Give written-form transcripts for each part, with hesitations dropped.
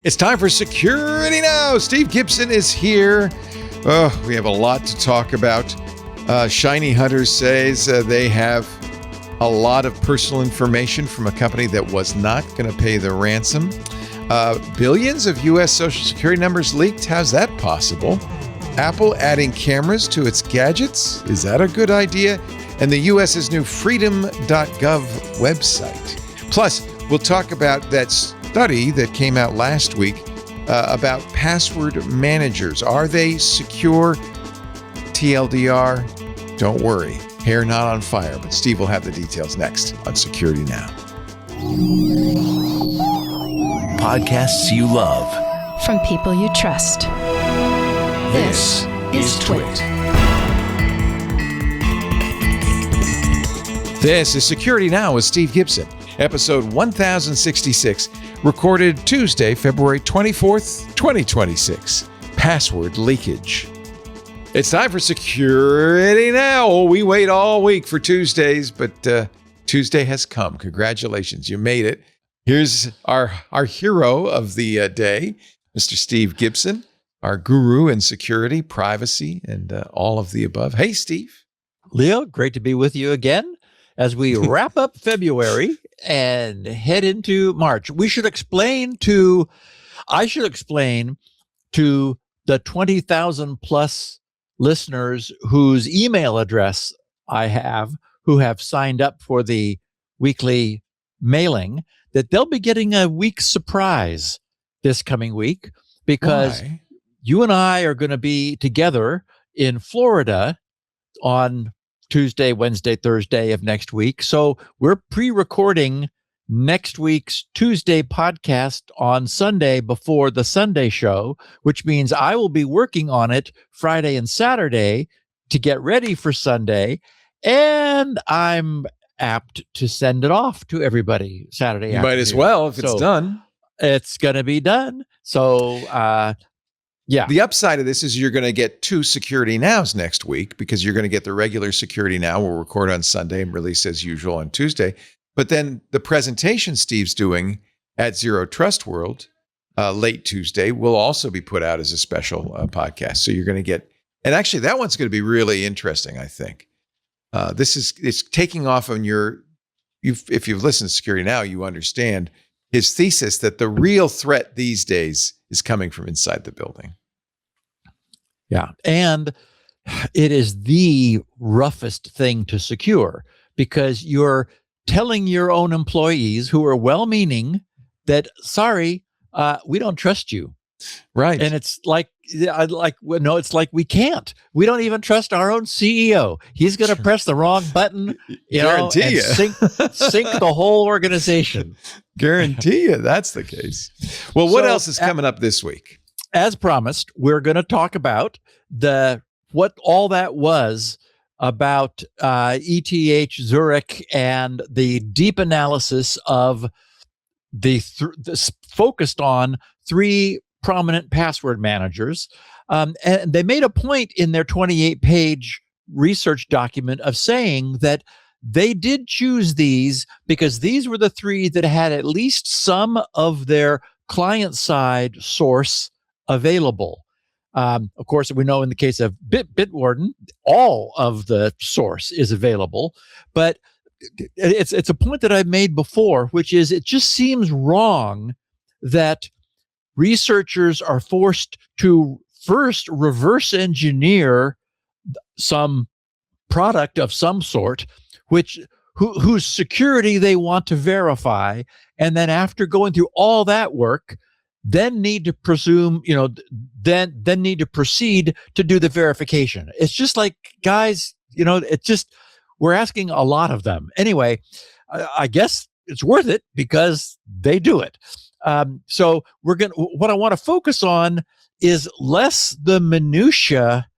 It's time for Security Now. Steve Gibson is here. Oh, we have a lot to talk about. ShinyHunters says they have a lot of personal information from a company that was not going to pay the ransom. Billions of U.S. Social Security numbers leaked. How's that possible? Apple adding cameras to its gadgets. Is that a good idea? And the U.S.'s new freedom.gov website. Plus, we'll talk about that study that came out last week about password managers. Are they secure? TLDR, don't worry. Hair not on fire, but Steve will have the details next on Security Now. Podcasts you love. From people you trust. This is Twit. This is Security Now with Steve Gibson, episode 1066, recorded Tuesday, February 24th, 2026. Password leakage. It's time for Security Now. We wait all week for Tuesdays, but Tuesday has come. Congratulations, you made it. Here's our hero of the day, Mr. Steve Gibson, our guru in security, privacy, and all of the above. Hey, Steve. Leo, great to be with you again as we wrap up February and head into March. I should explain to the 20,000 plus listeners whose email address I have, who have signed up for the weekly mailing, that they'll be getting a week's surprise this coming week, because you and I are going to be together in Florida on Tuesday, Wednesday, Thursday of next week. So we're pre-recording next week's Tuesday podcast on Sunday before the Sunday show, which means I will be working on it Friday and Saturday to get ready for Sunday. And I'm apt to send it off to everybody Saturday afternoon. Might as well if it's done. It's going to be done. So, yeah. The upside of this is you're going to get two Security Nows next week, because you're going to get the regular Security Now. We'll record on Sunday and release as usual on Tuesday. But then the presentation Steve's doing at Zero Trust World late Tuesday will also be put out as a special podcast. So you're going to get, and actually that one's going to be really interesting, I think. It's taking off on if you've listened to Security Now, you understand his thesis that the real threat these days is coming from inside the building. Yeah. And it is the roughest thing to secure, because you're telling your own employees, who are well-meaning, that, sorry, we don't trust you. Right. And it's like we can't. We don't even trust our own CEO. He's going to press the wrong button, Guarantee you. sink the whole organization. Guarantee you that's the case. Well, what else is coming up this week? As promised, we're going to talk about what all that was about ETH Zurich and the deep analysis of focused on three prominent password managers. And they made a point in their 28-page research document of saying that they did choose these because these were the three that had at least some of their client-side source available. Of course, we know in the case of Bitwarden, all of the source is available. But it's a point that I've made before, which is it just seems wrong that researchers are forced to first reverse engineer some product of some sort, whose security they want to verify, and then after going through all that work, then need to presume, then need to proceed to do the verification. It's just like, guys, we're asking a lot of them. Anyway, I guess it's worth it because they do it. So what I want to focus on is less the minutia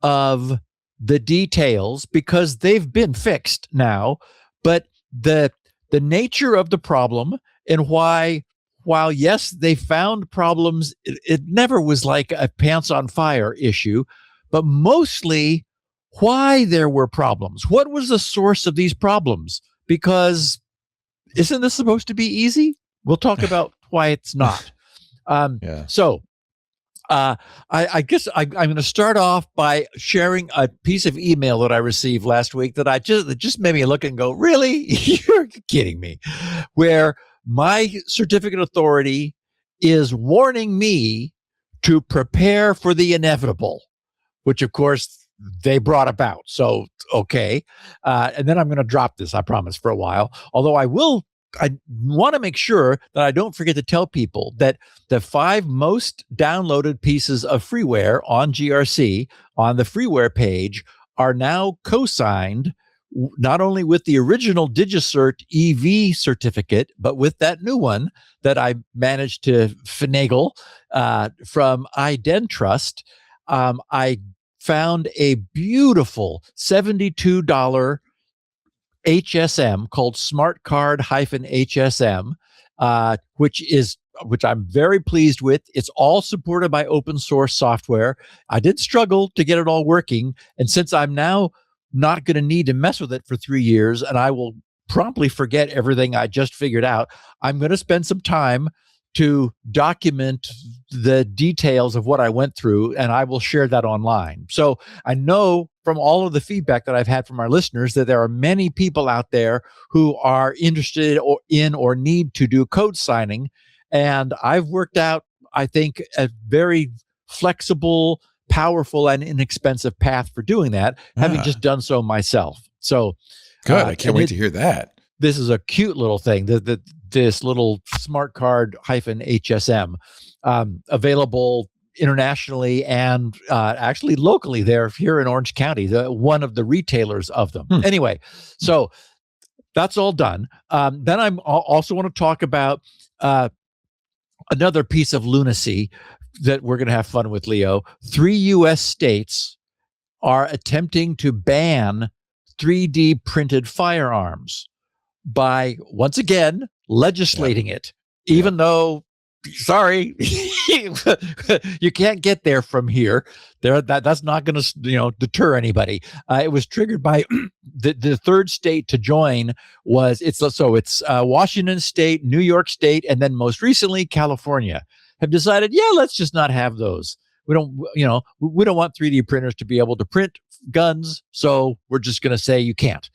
of the details, because they've been fixed now, but the nature of the problem, and why, while yes, they found problems, it never was like a pants on fire issue, but mostly why there were problems. What was the source of these problems? Because isn't this supposed to be easy? We'll talk about why it's not. Yeah. So I guess I'm going to start off by sharing a piece of email that I received last week that just made me look and go, really? You're kidding me. Where my certificate authority is warning me to prepare for the inevitable, which of course they brought about. So, okay. And then I'm going to drop this, I promise, for a while. Although I want to make sure that I don't forget to tell people that the 5 most downloaded pieces of freeware on GRC on the freeware page are now co-signed not only with the original DigiCert EV certificate, but with that new one that I managed to finagle from iDentrust. I found a beautiful $72 HSM called Smart Card-HSM, which I'm very pleased with. It's all supported by open source software. I did struggle to get it all working, and since I'm now not going to need to mess with it for 3 years, and I will promptly forget everything I just figured out, I'm going to spend some time to document the details of what I went through, and I will share that online. So I know from all of the feedback that I've had from our listeners that there are many people out there who are interested or need to do code signing. And I've worked out, I think, a very flexible, powerful, and inexpensive path for doing that, having just done so myself. So good. I can't wait to hear that. This is a cute little thing. This little smart card HSM available internationally and actually locally there here in Orange County, one of the retailers of them. Anyway, so that's all done. Then I also want to talk about another piece of lunacy that we're going to have fun with, Leo. 3 U.S. states are attempting to ban 3D printed firearms by, once again, legislating it, even though, sorry, you can't get there from here. That's not going to deter anybody. It was triggered by the third state to join it's Washington State, New York State, and then most recently California have decided, let's just not have those. We don't want 3D printers to be able to print guns, so we're just going to say you can't.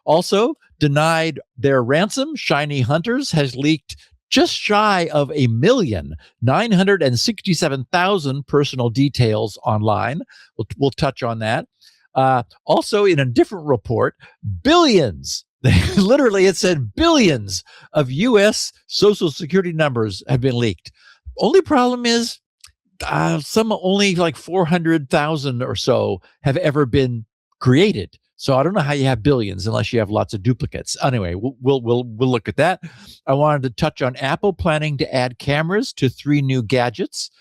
Also denied their ransom. ShinyHunters has leaked just shy of 1,967,000 personal details online. We'll touch on that. Also, in a different report, billions, literally it said billions of U.S. Social Security numbers have been leaked. Only problem is some only like 400,000 or so have ever been created. So I don't know how you have billions unless you have lots of duplicates. Anyway, we'll look at that. I wanted to touch on Apple planning to add cameras to 3 new gadgets.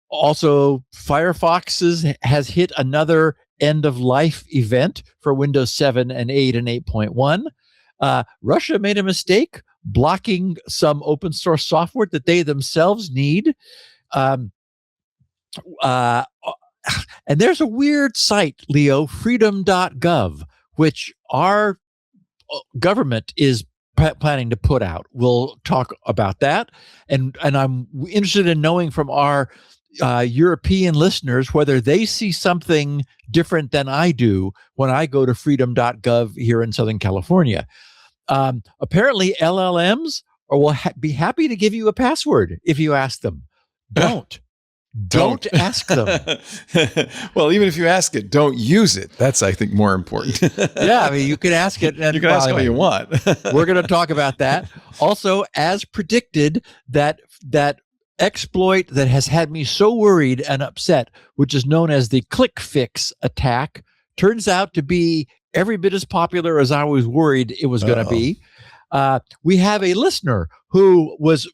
Also, Firefox has hit another end of life event for Windows 7 and 8 and 8.1. Russia made a mistake blocking some open source software that they themselves need. And there's a weird site, Leo, freedom.gov, which our government is planning to put out. We'll talk about that. And I'm interested in knowing from our European listeners whether they see something different than I do when I go to freedom.gov here in Southern California. Apparently, LLMs will be happy to give you a password if you ask them. Don't ask them. Well, even if you ask it, don't use it. That's, I think, more important. Yeah, I mean, you can ask it. And you can ask all you want. We're going to talk about that. Also, as predicted, that exploit that has had me so worried and upset, which is known as the ClickFix attack, turns out to be every bit as popular as I was worried it was going to be. We have a listener who was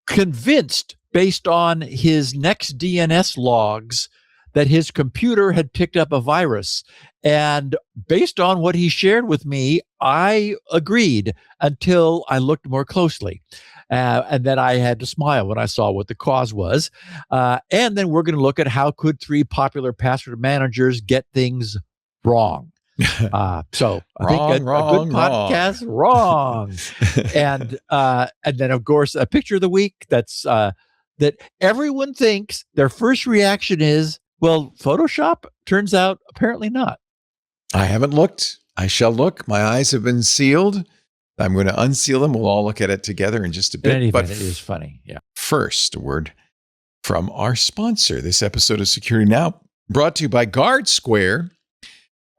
convinced, based on his next DNS logs, that his computer had picked up a virus. And based on what he shared with me, I agreed until I looked more closely. And then I had to smile when I saw what the cause was. And then we're going to look at how could 3 popular password managers get things wrong. So I think a good podcast, wrong. And then of course a picture of the week that everyone thinks their first reaction is, well, Photoshop. Turns out apparently not. I haven't looked. I shall look. My eyes have been sealed. I'm going to unseal them. We'll all look at it together in just a bit. But it is funny. Yeah. First, a word from our sponsor. This episode of Security Now brought to you by Guardsquare.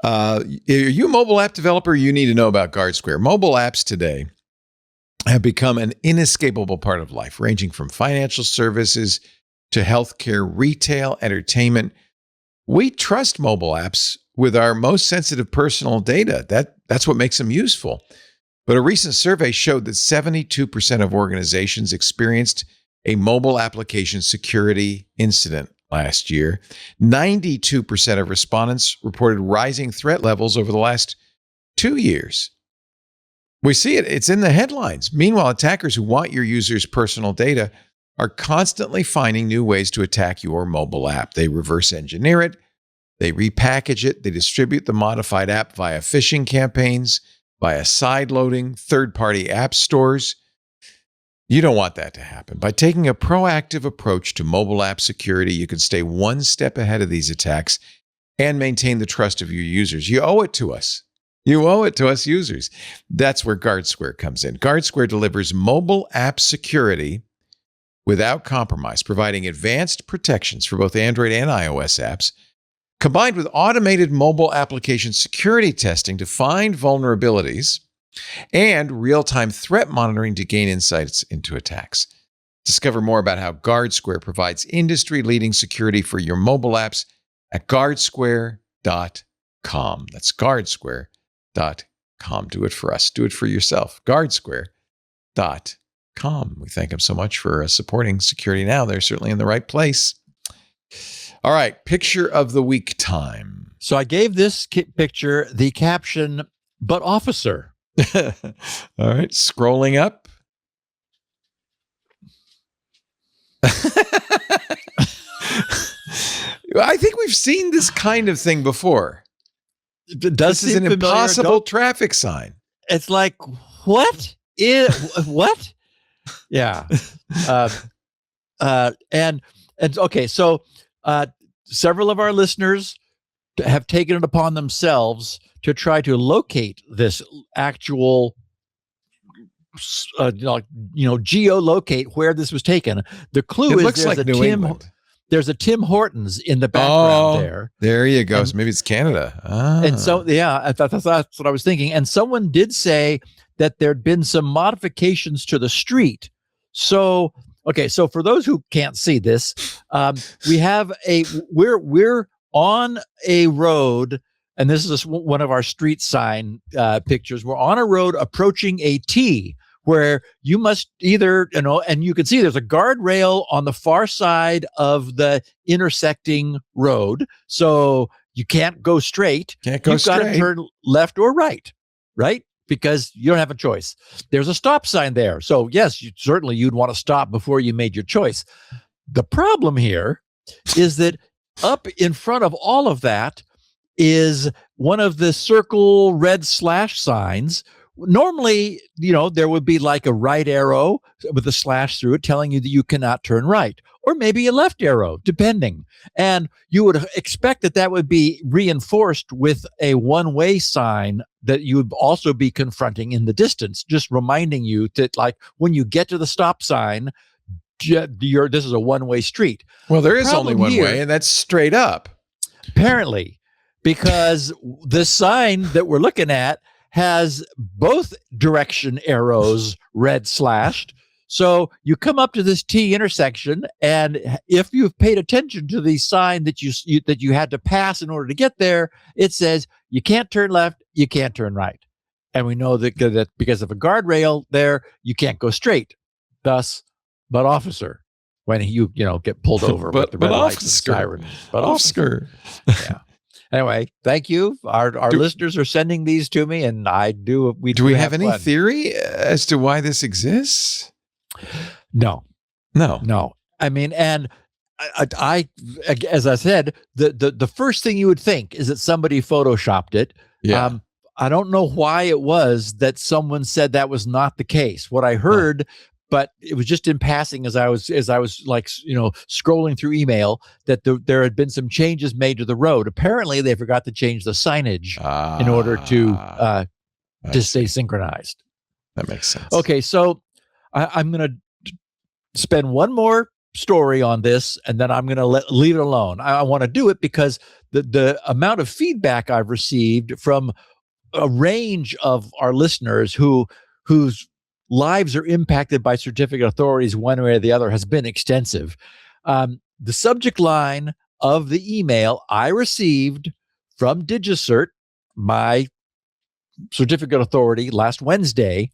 Are you a mobile app developer? You need to know about Guardsquare. Mobile apps today have become an inescapable part of life, ranging from financial services to healthcare, retail, entertainment. We trust mobile apps with our most sensitive personal data. That's what makes them useful. But a recent survey showed that 72% of organizations experienced a mobile application security incident last year. 92% of respondents reported rising threat levels over the last 2 years. We see it. It's in the headlines. Meanwhile, attackers who want your users' personal data are constantly finding new ways to attack your mobile app. They reverse engineer it. They repackage it. They distribute the modified app via phishing campaigns, via side-loading, third-party app stores. You don't want that to happen. By taking a proactive approach to mobile app security, you can stay one step ahead of these attacks and maintain the trust of your users. You owe it to us. You owe it to us users. That's where Guardsquare comes in. Guardsquare delivers mobile app security without compromise, providing advanced protections for both Android and iOS apps, combined with automated mobile application security testing to find vulnerabilities and real-time threat monitoring to gain insights into attacks. Discover more about how Guardsquare provides industry-leading security for your mobile apps at guardsquare.com. That's guardsquare.com. Do it for us. Do it for yourself. Guardsquare.com. We thank them so much for supporting Security Now. They're certainly in the right place. All right, picture of the week time. So I gave this picture the caption, "But officer." All right, scrolling up. I think we've seen this kind of thing before. This is an impossible traffic sign. It's like, what? What? Yeah. And okay, so several of our listeners have taken it upon themselves to try to locate this actual, geolocate where this was taken. The clue is looks like New England. There's a Tim Hortons in the background there. There you go. So maybe it's Canada. And so, yeah, that's what I was thinking. And someone did say that there'd been some modifications to the street. So, okay, so for those who can't see this, we're on a road, and this is one of our street sign pictures. We're on a road approaching a T, where you must either, and you can see there's a guardrail on the far side of the intersecting road. So you can't go straight. You've got to turn left or right? Because you don't have a choice. There's a stop sign there. So yes, you'd want to stop before you made your choice. The problem here is that up in front of all of that is one of the circle red slash signs. Normally, there would be like a right arrow with a slash through it telling you that you cannot turn right, or maybe a left arrow, depending. And you would expect that would be reinforced with a one-way sign that you would also be confronting in the distance, just reminding you that, like, when you get to the stop sign, this is a one-way street. Well, there is only one way, and that's straight up. Apparently, because the sign that we're looking at has both direction arrows red slashed. So you come up to this T intersection, and if you've paid attention to the sign that you had to pass in order to get there, it says you can't turn left, you can't turn right. And we know that because of a guardrail there, you can't go straight. Thus, but officer, when you get pulled over with the red lights and sirens. But officer. Yeah. Anyway, thank you. Our listeners are sending these to me, and do we have any theory as to why this exists? No. I mean, and I as I said, the first thing you would think is that somebody photoshopped it, Yeah. I don't know why it was that someone said that was not the case. What I heard, but it was just in passing as I was like, scrolling through email, that there had been some changes made to the road. Apparently, they forgot to change the signage in order to stay synchronized. That makes sense. Okay, so I'm going to spend one more story on this, and then I'm going to leave it alone. I want to do it because the amount of feedback I've received from a range of our listeners whose lives are impacted by certificate authorities one way or the other has been extensive. The subject line of the email I received from DigiCert, my certificate authority, last Wednesday,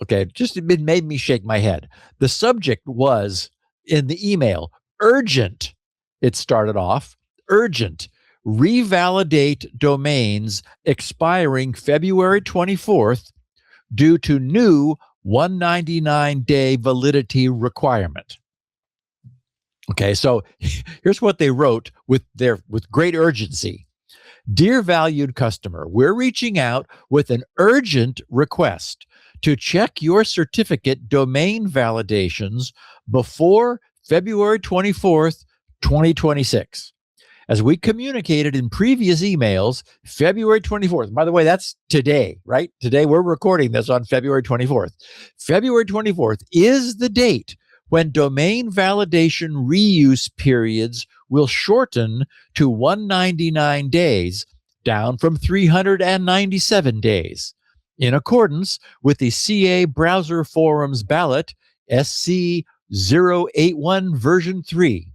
it made me shake my head. The subject was in the email, urgent. It started off, urgent. Revalidate domains expiring February 24th due to new 199-day validity requirement. Okay, so here's what they wrote with great urgency. Dear valued customer, we're reaching out with an urgent request to check your certificate domain validations before February 24th, 2026. As we communicated in previous emails, February 24th, by the way, that's today, right? Today we're recording this on February 24th. February 24th is the date when domain validation reuse periods will shorten to 199 days, down from 397 days, in accordance with the CA Browser Forums ballot SC 081 version 3.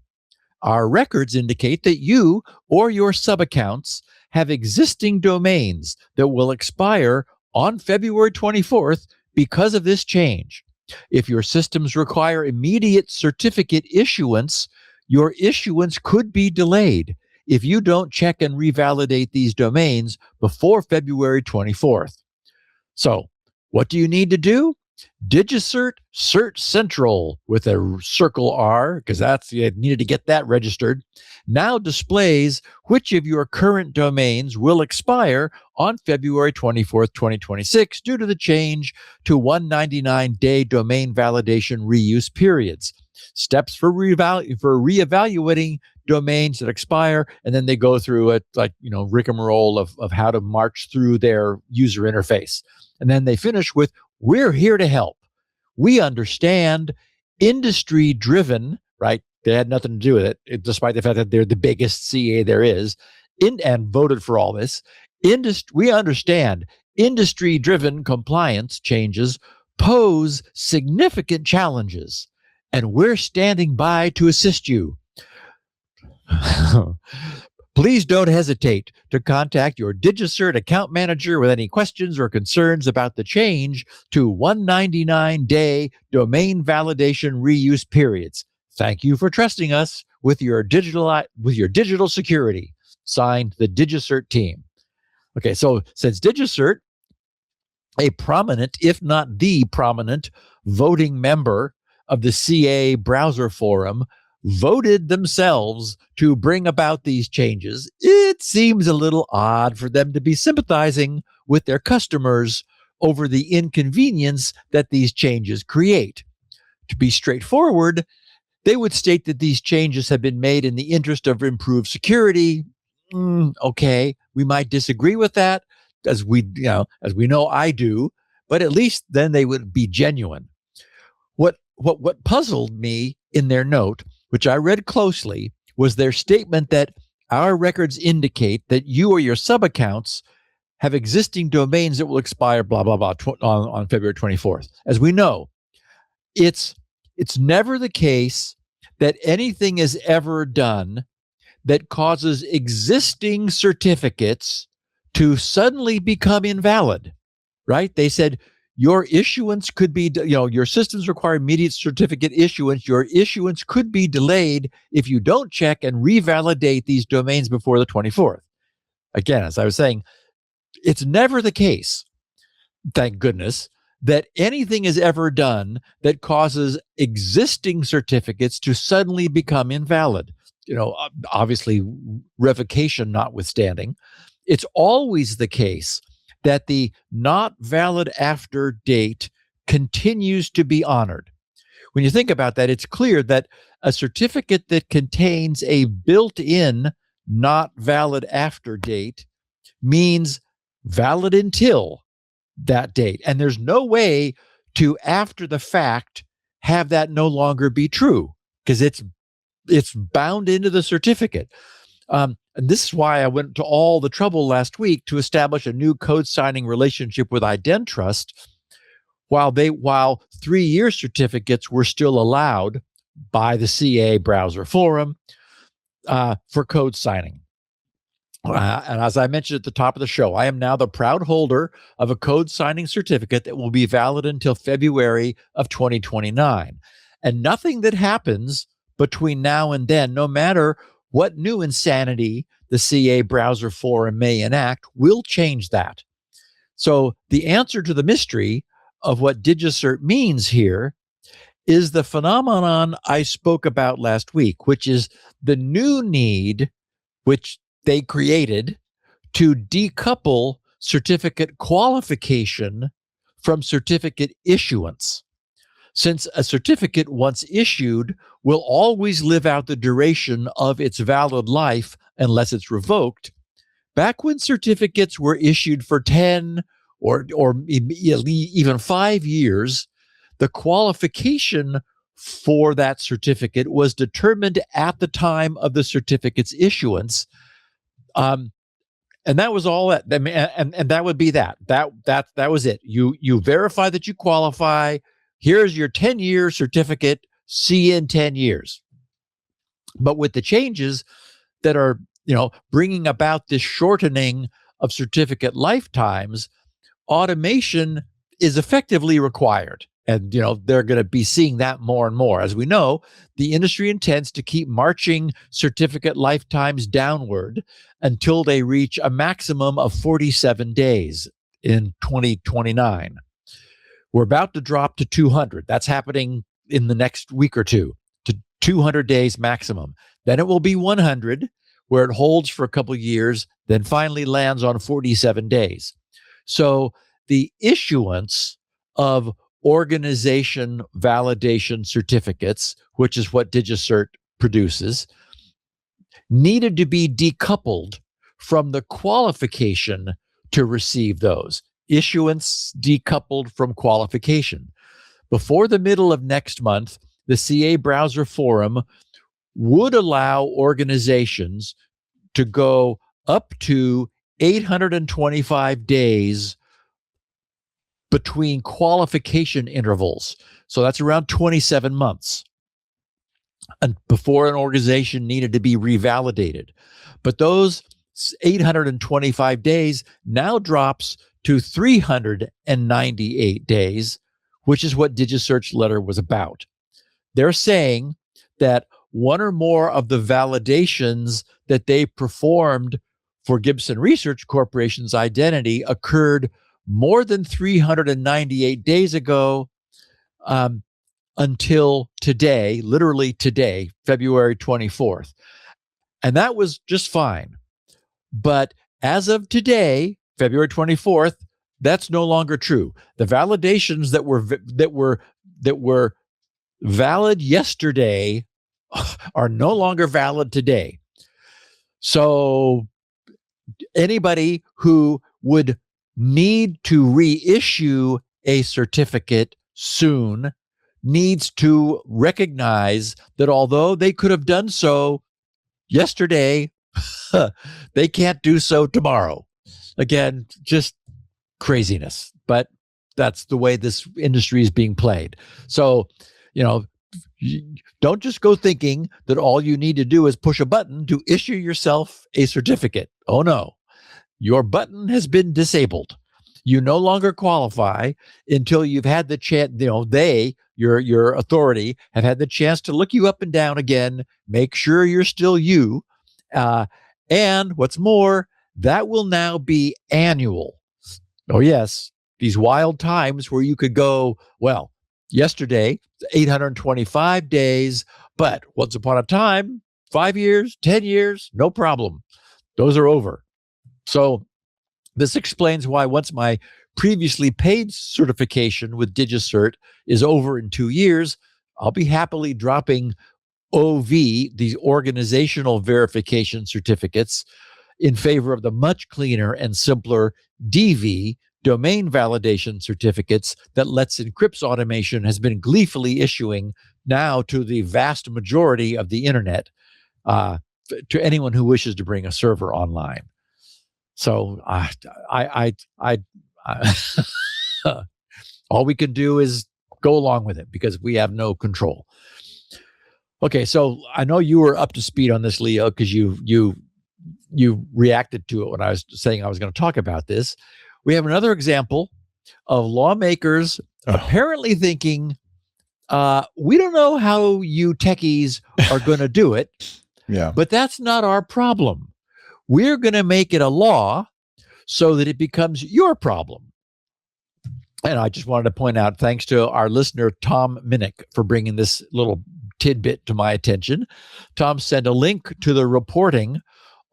Our records indicate that you or your subaccounts have existing domains that will expire on February 24th because of this change. If your systems require immediate certificate issuance, your issuance could be delayed if you don't check and revalidate these domains before February 24th. So, what do you need to do? DigiCert Cert Central with a circle R, because you needed to get that registered, now displays which of your current domains will expire on February 24th, 2026 due to the change to 199-day domain validation reuse periods. Steps for reevaluating domains that expire, and then they go through it rigmarole of how to march through their user interface. And then they finish with, we're here to help. We understand industry-driven, right? They had nothing to do with it, despite the fact that they're the biggest CA there is, and voted for all this. We understand industry-driven compliance changes pose significant challenges, and we're standing by to assist you. Please don't hesitate to contact your DigiCert account manager with any questions or concerns about the change to 199-day domain validation reuse periods. Thank you for trusting us with your digital security. Signed, the DigiCert team. Okay, so since DigiCert, a prominent, if not the prominent, voting member of the CA Browser Forum, voted themselves to bring about these changes, it seems a little odd for them to be sympathizing with their customers over the inconvenience that these changes create. To be straightforward, they would state that these changes have been made in the interest of improved security. Okay, we might disagree with that, as we know I do, but at least then they would be genuine. What puzzled me in their note, which I read closely, was their statement that our records indicate that you or your subaccounts have existing domains that will expire, blah, blah, blah, on February 24th. As we know, it's never the case that anything is ever done that causes existing certificates to suddenly become invalid, right? They said, your issuance could be, your systems require immediate certificate issuance. Your issuance could be delayed if you don't check and revalidate these domains before the 24th. Again, as I was saying, it's never the case, thank goodness, that anything is ever done that causes existing certificates to suddenly become invalid. Obviously, revocation notwithstanding. it's always the case that the not valid after date continues to be honored. When you think about that, it's clear that a certificate that contains a built-in not valid after date means valid until that date. And there's no way to, after the fact, have that no longer be true, because it's bound into the certificate. And this is why I went to all the trouble last week to establish a new code signing relationship with IdenTrust, while 3-year certificates were still allowed by the CA browser forum for code signing. And as I mentioned at the top of the show, I am now the proud holder of a code signing certificate that will be valid until February of 2029. And nothing that happens between now and then, no matter what new insanity the CA browser forum may enact, will change that. So the answer to the mystery of what DigiCert means here is the phenomenon I spoke about last week, which is the new need, which they created, to decouple certificate qualification from certificate issuance. Since a certificate once issued will always live out the duration of its valid life unless it's revoked, back when certificates were issued for 10 or even 5 years, the qualification for that certificate was determined at the time of the certificate's issuance. And that was all that, and that would be that was it. You verify that you qualify. Here's your 10-year certificate. See you in 10 years. But with the changes that are, bringing about this shortening of certificate lifetimes, automation is effectively required. And, they're going to be seeing that more and more. As we know, the industry intends to keep marching certificate lifetimes downward until they reach a maximum of 47 days in 2029. We're about to drop to 200. That's happening in the next week or two, to 200 days maximum. Then it will be 100, where it holds for a couple of years, then finally lands on 47 days. So the issuance of organization validation certificates, which is what DigiCert produces, needed to be decoupled from the qualification to receive those. Issuance decoupled from qualification. Before the middle of next month, the CA Browser Forum would allow organizations to go up to 825 days between qualification intervals. So that's around 27 months. And before an organization needed to be revalidated. But those 825 days now drops to 398 days, which is what DigiCert's letter was about. They're saying that one or more of the validations that they performed for Gibson Research Corporation's identity occurred more than 398 days ago until today, literally today, February 24th. And that was just fine. But as of today, February 24th, that's no longer true. The validations that were valid yesterday are no longer valid today. So anybody who would need to reissue a certificate soon needs to recognize that although they could have done so yesterday, they can't do so tomorrow. Again, just craziness, but that's the way this industry is being played. So, don't just go thinking that all you need to do is push a button to issue yourself a certificate. Oh no, your button has been disabled. You no longer qualify until you've had the chance, your authority, have had the chance to look you up and down again, make sure you're still you. And what's more, that will now be annual. Oh yes, these wild times where you could go, well, yesterday, 825 days, but once upon a time, 5 years, 10 years, no problem. Those are over. So this explains why once my previously paid certification with DigiCert is over in 2 years, I'll be happily dropping OV, these organizational verification certificates, in favor of the much cleaner and simpler DV, domain validation certificates, that Let's Encrypt's automation has been gleefully issuing now to the vast majority of the internet, to anyone who wishes to bring a server online. So all we can do is go along with it because we have no control. Okay, so I know you were up to speed on this, Leo, because you reacted to it when I was saying I was going to talk about this. We have another example of lawmakers apparently thinking, we don't know how you techies are going to do it, but that's not our problem. We're going to make it a law so that it becomes your problem. And I just wanted to point out, thanks to our listener, Tom Minnick, for bringing this little tidbit to my attention. Tom sent a link to the reporting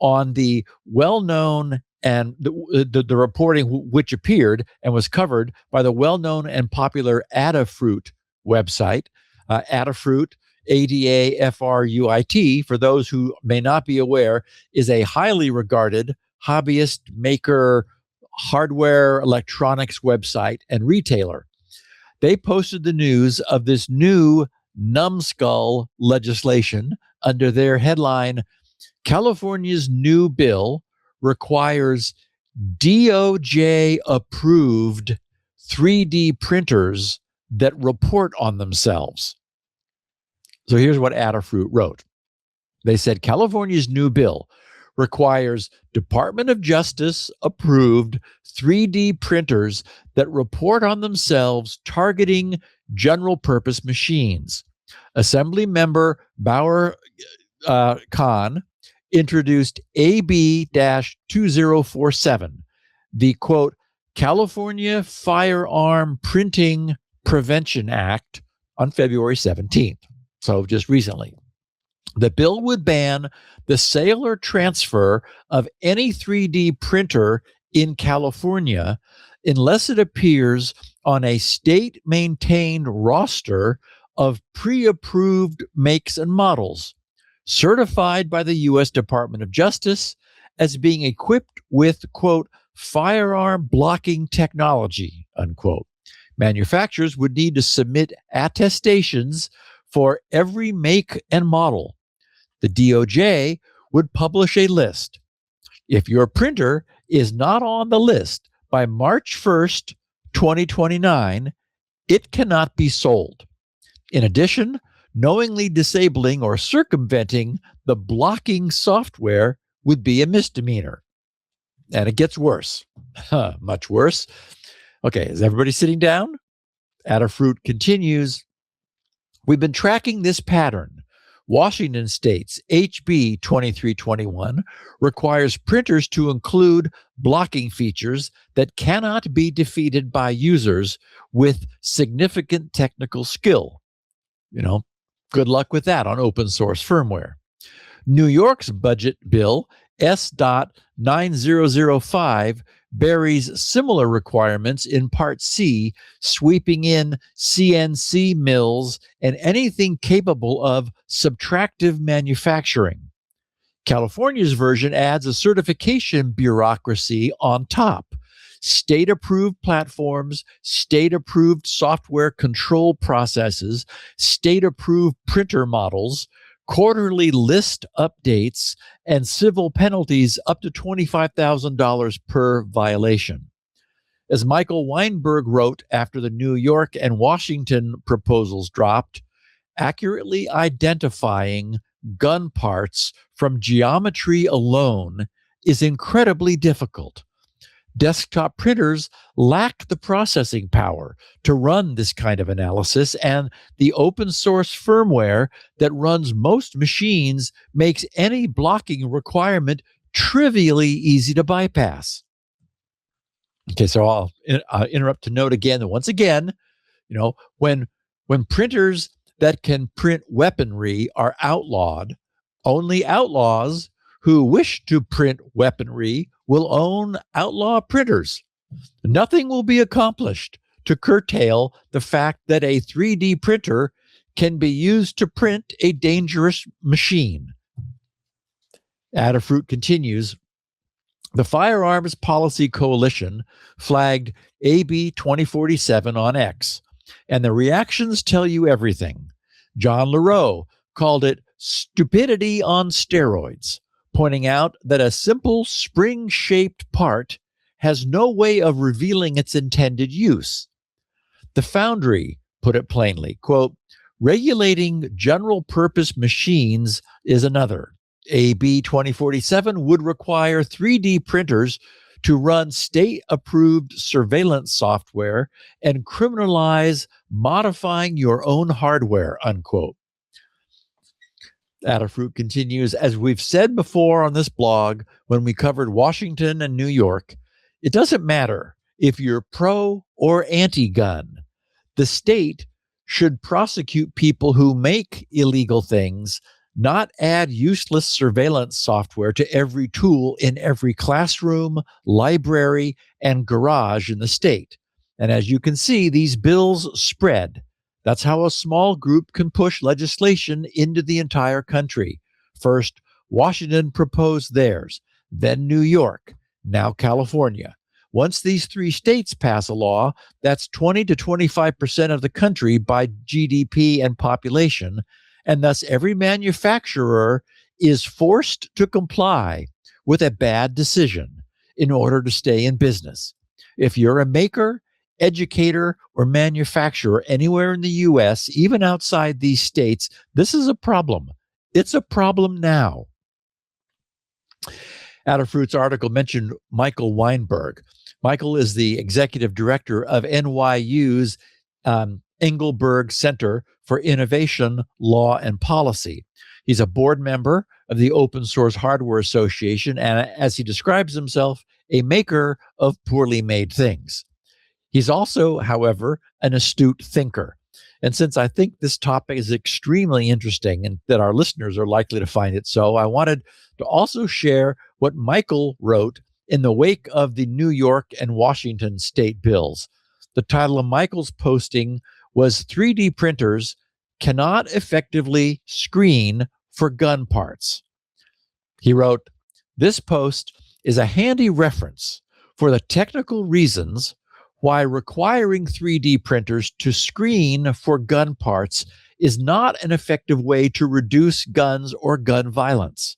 on the well-known and the reporting which appeared and was covered by the well-known and popular Adafruit website. Adafruit, ADAFRUIT, for those who may not be aware, is a highly regarded hobbyist maker hardware electronics website and retailer. They posted the news of this new numbskull legislation under their headline, California's new bill requires DOJ-approved 3D printers that report on themselves. So here's what Adafruit wrote. They said, California's new bill requires Department of Justice approved 3D printers that report on themselves targeting general purpose machines. Assembly member Bauer Khan introduced AB-2047, the quote, California Firearm Printing Prevention Act, on February 17th. So just recently. The bill would ban the sale or transfer of any 3D printer in California unless it appears on a state-maintained roster of pre-approved makes and models, certified by the U.S. Department of Justice as being equipped with, quote, firearm blocking technology, unquote. Manufacturers would need to submit attestations for every make and model. The DOJ would publish a list. If your printer is not on the list by March 1st, 2029, it cannot be sold. In addition, knowingly disabling or circumventing the blocking software would be a misdemeanor. And it gets worse, much worse. Okay, is everybody sitting down? Adafruit continues. We've been tracking this pattern. Washington State's HB 2321 requires printers to include blocking features that cannot be defeated by users with significant technical skill. You know, good luck with that on open source firmware. New York's budget bill, S.9005, buries similar requirements in Part C, sweeping in CNC mills and anything capable of subtractive manufacturing. California's version adds a certification bureaucracy on top. State-approved platforms, state-approved software control processes, state-approved printer models, quarterly list updates, and civil penalties up to $25,000 per violation. As Michael Weinberg wrote after the New York and Washington proposals dropped, accurately identifying gun parts from geometry alone is incredibly difficult. Desktop printers lack the processing power to run this kind of analysis, and the open source firmware that runs most machines makes any blocking requirement trivially easy to bypass. Okay, so I'll interrupt to note again that once again, you know, when printers that can print weaponry are outlawed, only outlaws who wish to print weaponry will own outlaw printers. Nothing will be accomplished to curtail the fact that a 3D printer can be used to print a dangerous machine. Adafruit continues, the Firearms Policy Coalition flagged AB 2047 on X, and the reactions tell you everything. John LaRoe called it stupidity on steroids, pointing out that a simple spring-shaped part has no way of revealing its intended use. The Foundry put it plainly, quote, regulating general-purpose machines is another. AB 2047 would require 3D printers to run state-approved surveillance software and criminalize modifying your own hardware, unquote. Adafruit continues, as we've said before on this blog when we covered Washington and New York, it doesn't matter if you're pro or anti-gun. The state should prosecute people who make illegal things, not add useless surveillance software to every tool in every classroom, library, and garage in the state. And as you can see, these bills spread. That's how a small group can push legislation into the entire country. First, Washington proposed theirs, then New York, now California. Once these three states pass a law, that's 20 to 25% of the country by GDP and population, and thus every manufacturer is forced to comply with a bad decision in order to stay in business. If you're a maker, educator, or manufacturer anywhere in the U.S., even outside these states, this is a problem. It's a problem now. Adafruit's article mentioned Michael Weinberg. Michael is the executive director of NYU's Engelberg Center for Innovation, Law, and Policy. He's a board member of the Open Source Hardware Association, and as he describes himself, a maker of poorly made things. He's also, however, an astute thinker. And since I think this topic is extremely interesting and that our listeners are likely to find it so, I wanted to also share what Michael wrote in the wake of the New York and Washington state bills. The title of Michael's posting was 3D printers cannot effectively screen for gun parts. He wrote, this post is a handy reference for the technical reasons why requiring 3D printers to screen for gun parts is not an effective way to reduce guns or gun violence.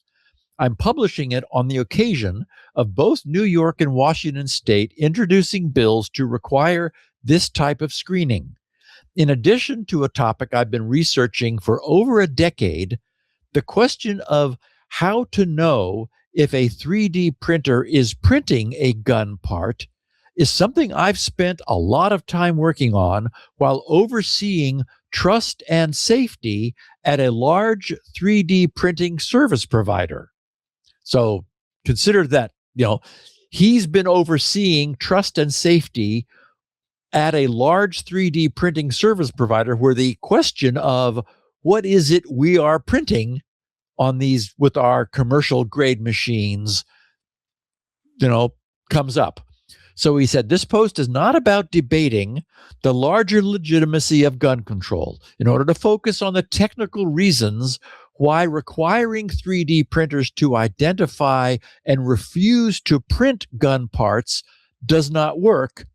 I'm publishing it on the occasion of both New York and Washington state introducing bills to require this type of screening. In addition to a topic I've been researching for over a decade, the question of how to know if a 3D printer is printing a gun part is something I've spent a lot of time working on while overseeing trust and safety at a large 3D printing service provider. So consider that, he's been overseeing trust and safety at a large 3D printing service provider where the question of what is it we are printing on these with our commercial grade machines, comes up. So he said, this post is not about debating the larger legitimacy of gun control. In order to focus on the technical reasons why requiring 3D printers to identify and refuse to print gun parts does not work,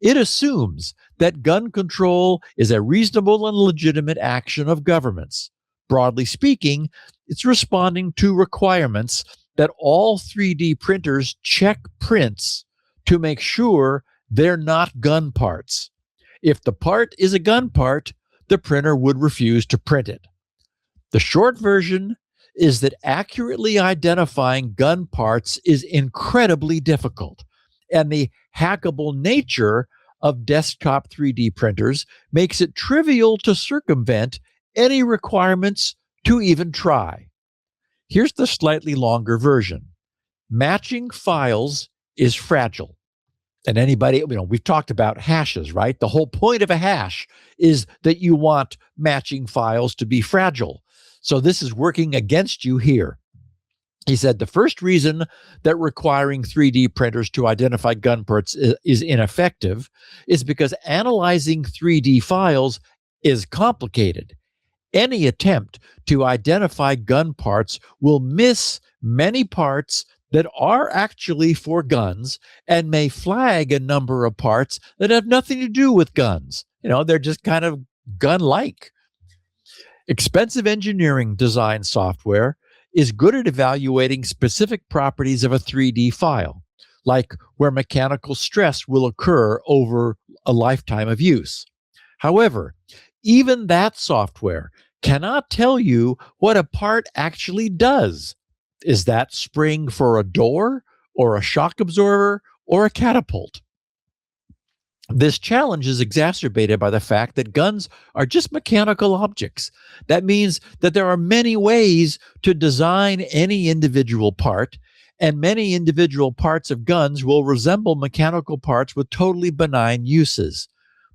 it assumes that gun control is a reasonable and legitimate action of governments. Broadly speaking, it's responding to requirements that all 3D printers check prints to make sure they're not gun parts. If the part is a gun part, the printer would refuse to print it. The short version is that accurately identifying gun parts is incredibly difficult, and the hackable nature of desktop 3D printers makes it trivial to circumvent any requirements to even try. Here's the slightly longer version. Matching files is fragile. And anybody, we've talked about hashes, right? The whole point of a hash is that you want matching files to be fragile. So this is working against you here. He said the first reason that requiring 3D printers to identify gun parts is ineffective is because analyzing 3D files is complicated. Any attempt to identify gun parts will miss many parts that are actually for guns and may flag a number of parts that have nothing to do with guns. They're just kind of gun-like. Expensive engineering design software is good at evaluating specific properties of a 3D file, like where mechanical stress will occur over a lifetime of use. However, even that software cannot tell you what a part actually does. Is that spring for a door, or a shock absorber, or a catapult? This challenge is exacerbated by the fact that guns are just mechanical objects. That means that there are many ways to design any individual part, and many individual parts of guns will resemble mechanical parts with totally benign uses.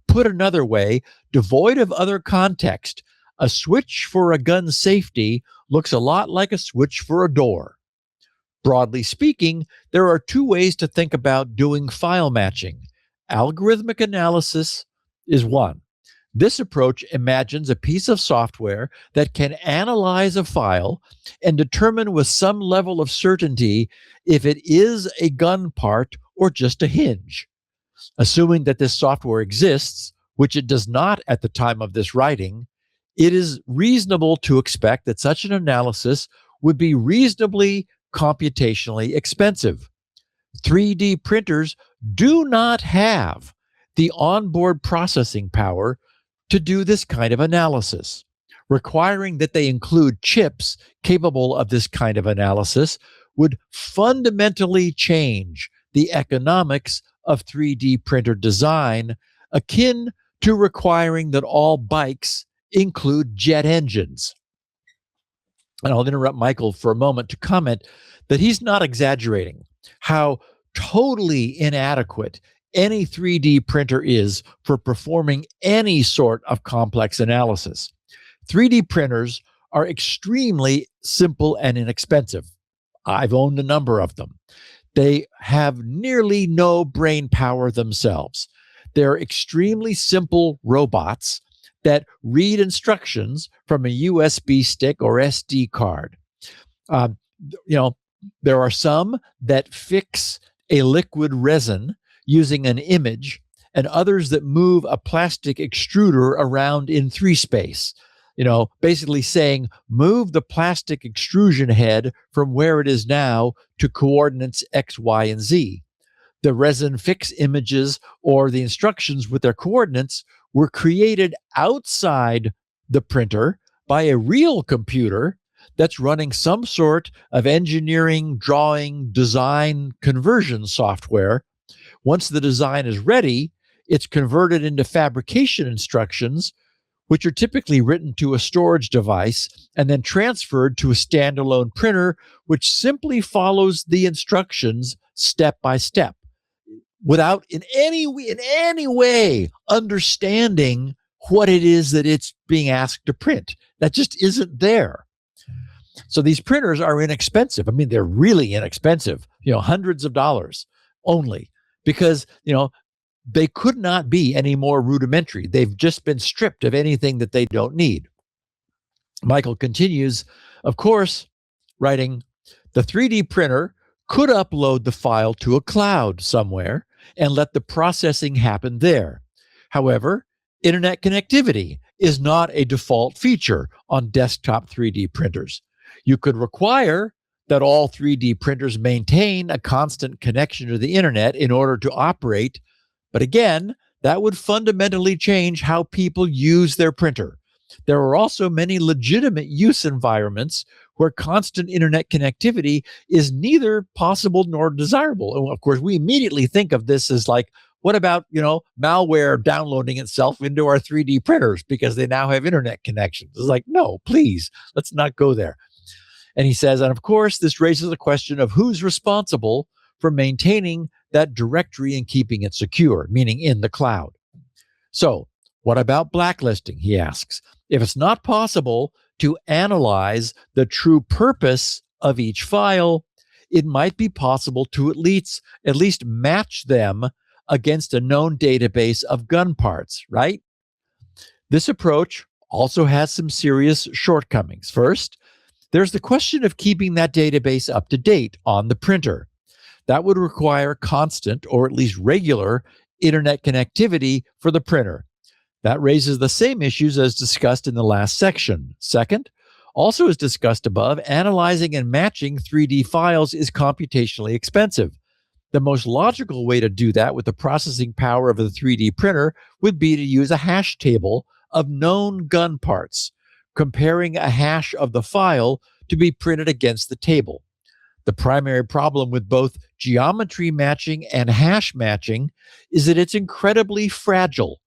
Put another way, devoid of other context, a switch for a gun safety looks a lot like a switch for a door. Broadly speaking, there are two ways to think about doing file matching. Algorithmic analysis is one. This approach imagines a piece of software that can analyze a file and determine with some level of certainty if it is a gun part or just a hinge. Assuming that this software exists, which it does not at the time of this writing, it is reasonable to expect that such an analysis would be reasonably computationally expensive. 3D printers do not have the onboard processing power to do this kind of analysis. Requiring that they include chips capable of this kind of analysis would fundamentally change the economics of 3D printer design, akin to requiring that all bikes include jet engines. And I'll interrupt Michael for a moment to comment that he's not exaggerating how totally inadequate any 3D printer is for performing any sort of complex analysis. 3D printers are extremely simple and inexpensive. I've owned a number of them. They have nearly no brain power themselves. They're extremely simple robots that read instructions from a USB stick or SD card. There are some that fix a liquid resin using an image, and others that move a plastic extruder around in 3-space. Basically saying, move the plastic extrusion head from where it is now to coordinates X, Y, and Z. The resin fix images or the instructions with their coordinates were created outside the printer by a real computer that's running some sort of engineering, drawing, design, conversion software. Once the design is ready, it's converted into fabrication instructions, which are typically written to a storage device and then transferred to a standalone printer, which simply follows the instructions step by step, without in any way understanding what it is that it's being asked to print. That just isn't there. So these printers are inexpensive. I mean, they're really inexpensive, hundreds of dollars only, because, they could not be any more rudimentary. They've just been stripped of anything that they don't need. Michael continues, of course, writing, the 3D printer could upload the file to a cloud somewhere and let the processing happen there. However, internet connectivity is not a default feature on desktop 3D printers. You could require that all 3D printers maintain a constant connection to the internet in order to operate, but again, that would fundamentally change how people use their printer. There are also many legitimate use environments where constant internet connectivity is neither possible nor desirable. And of course, we immediately think of this as like, what about, malware downloading itself into our 3D printers because they now have internet connections? It's like, no, please, let's not go there. And he says, and of course, this raises the question of who's responsible for maintaining that directory and keeping it secure, meaning in the cloud. So what about blacklisting, he asks? If it's not possible to analyze the true purpose of each file, it might be possible to at least match them against a known database of gun parts, right? This approach also has some serious shortcomings. First, there's the question of keeping that database up to date on the printer. That would require constant or at least regular internet connectivity for the printer. That raises the same issues as discussed in the last section. Second, also as discussed above, analyzing and matching 3D files is computationally expensive. The most logical way to do that with the processing power of a 3D printer would be to use a hash table of known gun parts, comparing a hash of the file to be printed against the table. The primary problem with both geometry matching and hash matching is that it's incredibly fragile.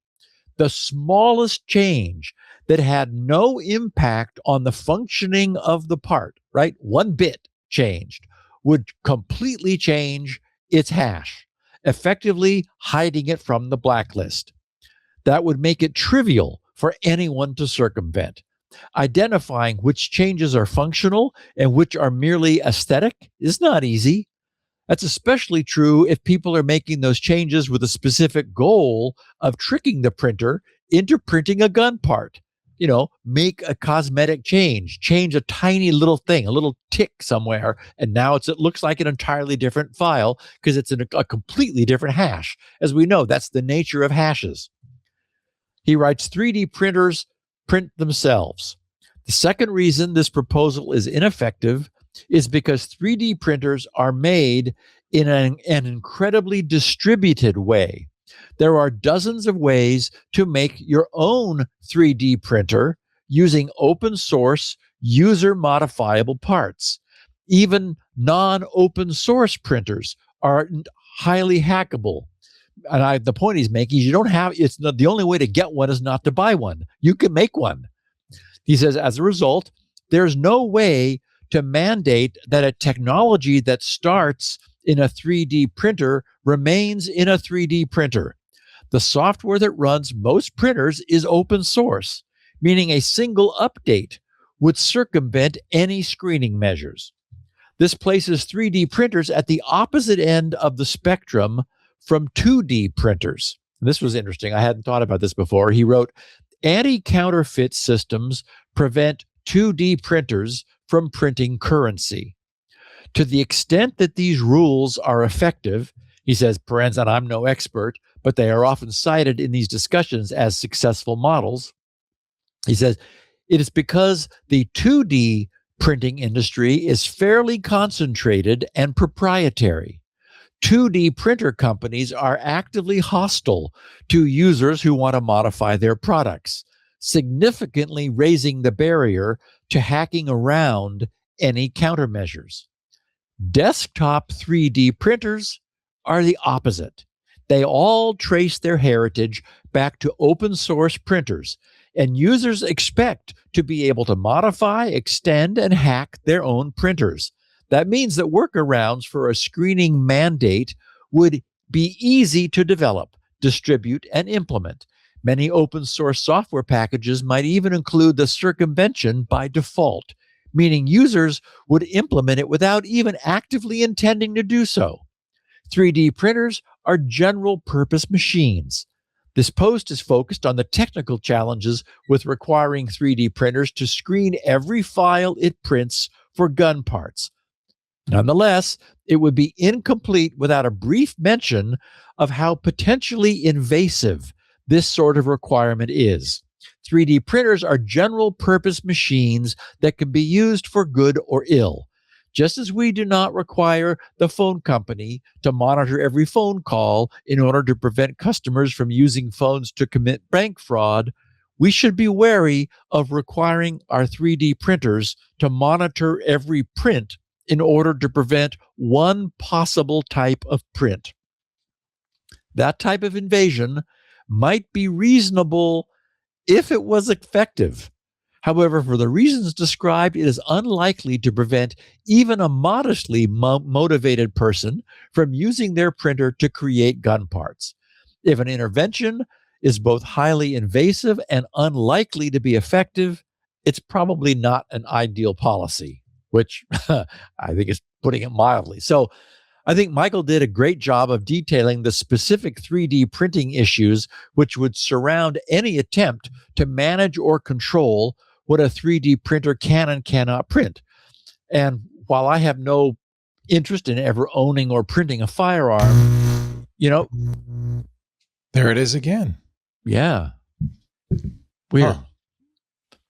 The smallest change that had no impact on the functioning of the part, right? 1 bit changed would completely change its hash, effectively hiding it from the blacklist. That would make it trivial for anyone to circumvent. Identifying which changes are functional and which are merely aesthetic is not easy. That's especially true if people are making those changes with a specific goal of tricking the printer into printing a gun part. Make a cosmetic change a tiny little thing, a little tick somewhere, and now it looks like an entirely different file because it's in a completely different hash. As we know, that's the nature of hashes. He writes, 3D printers print themselves. The second reason this proposal is ineffective is because 3D printers are made in an incredibly distributed way. There are dozens of ways to make your own 3D printer using open source, user modifiable parts. Even non-open source printers are highly hackable. And the point he's making is the only way to get one is not to buy one. You can make one. He says, as a result, there's no way to mandate that a technology that starts in a 3D printer remains in a 3D printer. The software that runs most printers is open source, meaning a single update would circumvent any screening measures. This places 3D printers at the opposite end of the spectrum from 2D printers. This was interesting. I hadn't thought about this before. He wrote, anti-counterfeit systems prevent 2D printers from printing currency. To the extent that these rules are effective, he says, and I'm no expert, but they are often cited in these discussions as successful models. He says, it is because the 2D printing industry is fairly concentrated and proprietary. 2D printer companies are actively hostile to users who want to modify their products, significantly raising the barrier to hacking around any countermeasures. Desktop 3D printers are the opposite. They all trace their heritage back to open source printers, and users expect to be able to modify, extend, and hack their own printers. That means that workarounds for a screening mandate would be easy to develop, distribute, and implement. Many open source software packages might even include the circumvention by default, meaning users would implement it without even actively intending to do so. 3D printers are general purpose machines. This post is focused on the technical challenges with requiring 3D printers to screen every file it prints for gun parts. Nonetheless, it would be incomplete without a brief mention of how potentially invasive this sort of requirement is. 3D printers are general purpose machines that can be used for good or ill. Just as we do not require the phone company to monitor every phone call in order to prevent customers from using phones to commit bank fraud, we should be wary of requiring our 3D printers to monitor every print in order to prevent one possible type of print. That type of invasion might be reasonable if it was effective. However, for the reasons described, it is unlikely to prevent even a modestly motivated person from using their printer to create gun parts. If an intervention is both highly invasive and unlikely to be effective, it's probably not an ideal policy. which I think is putting it mildly. So I think Michael did a great job of detailing the specific 3D printing issues which would surround any attempt to manage or control what a 3D printer can and cannot print. And while I have no interest in ever owning or printing a firearm, There it is again. yeah. Weird. Huh.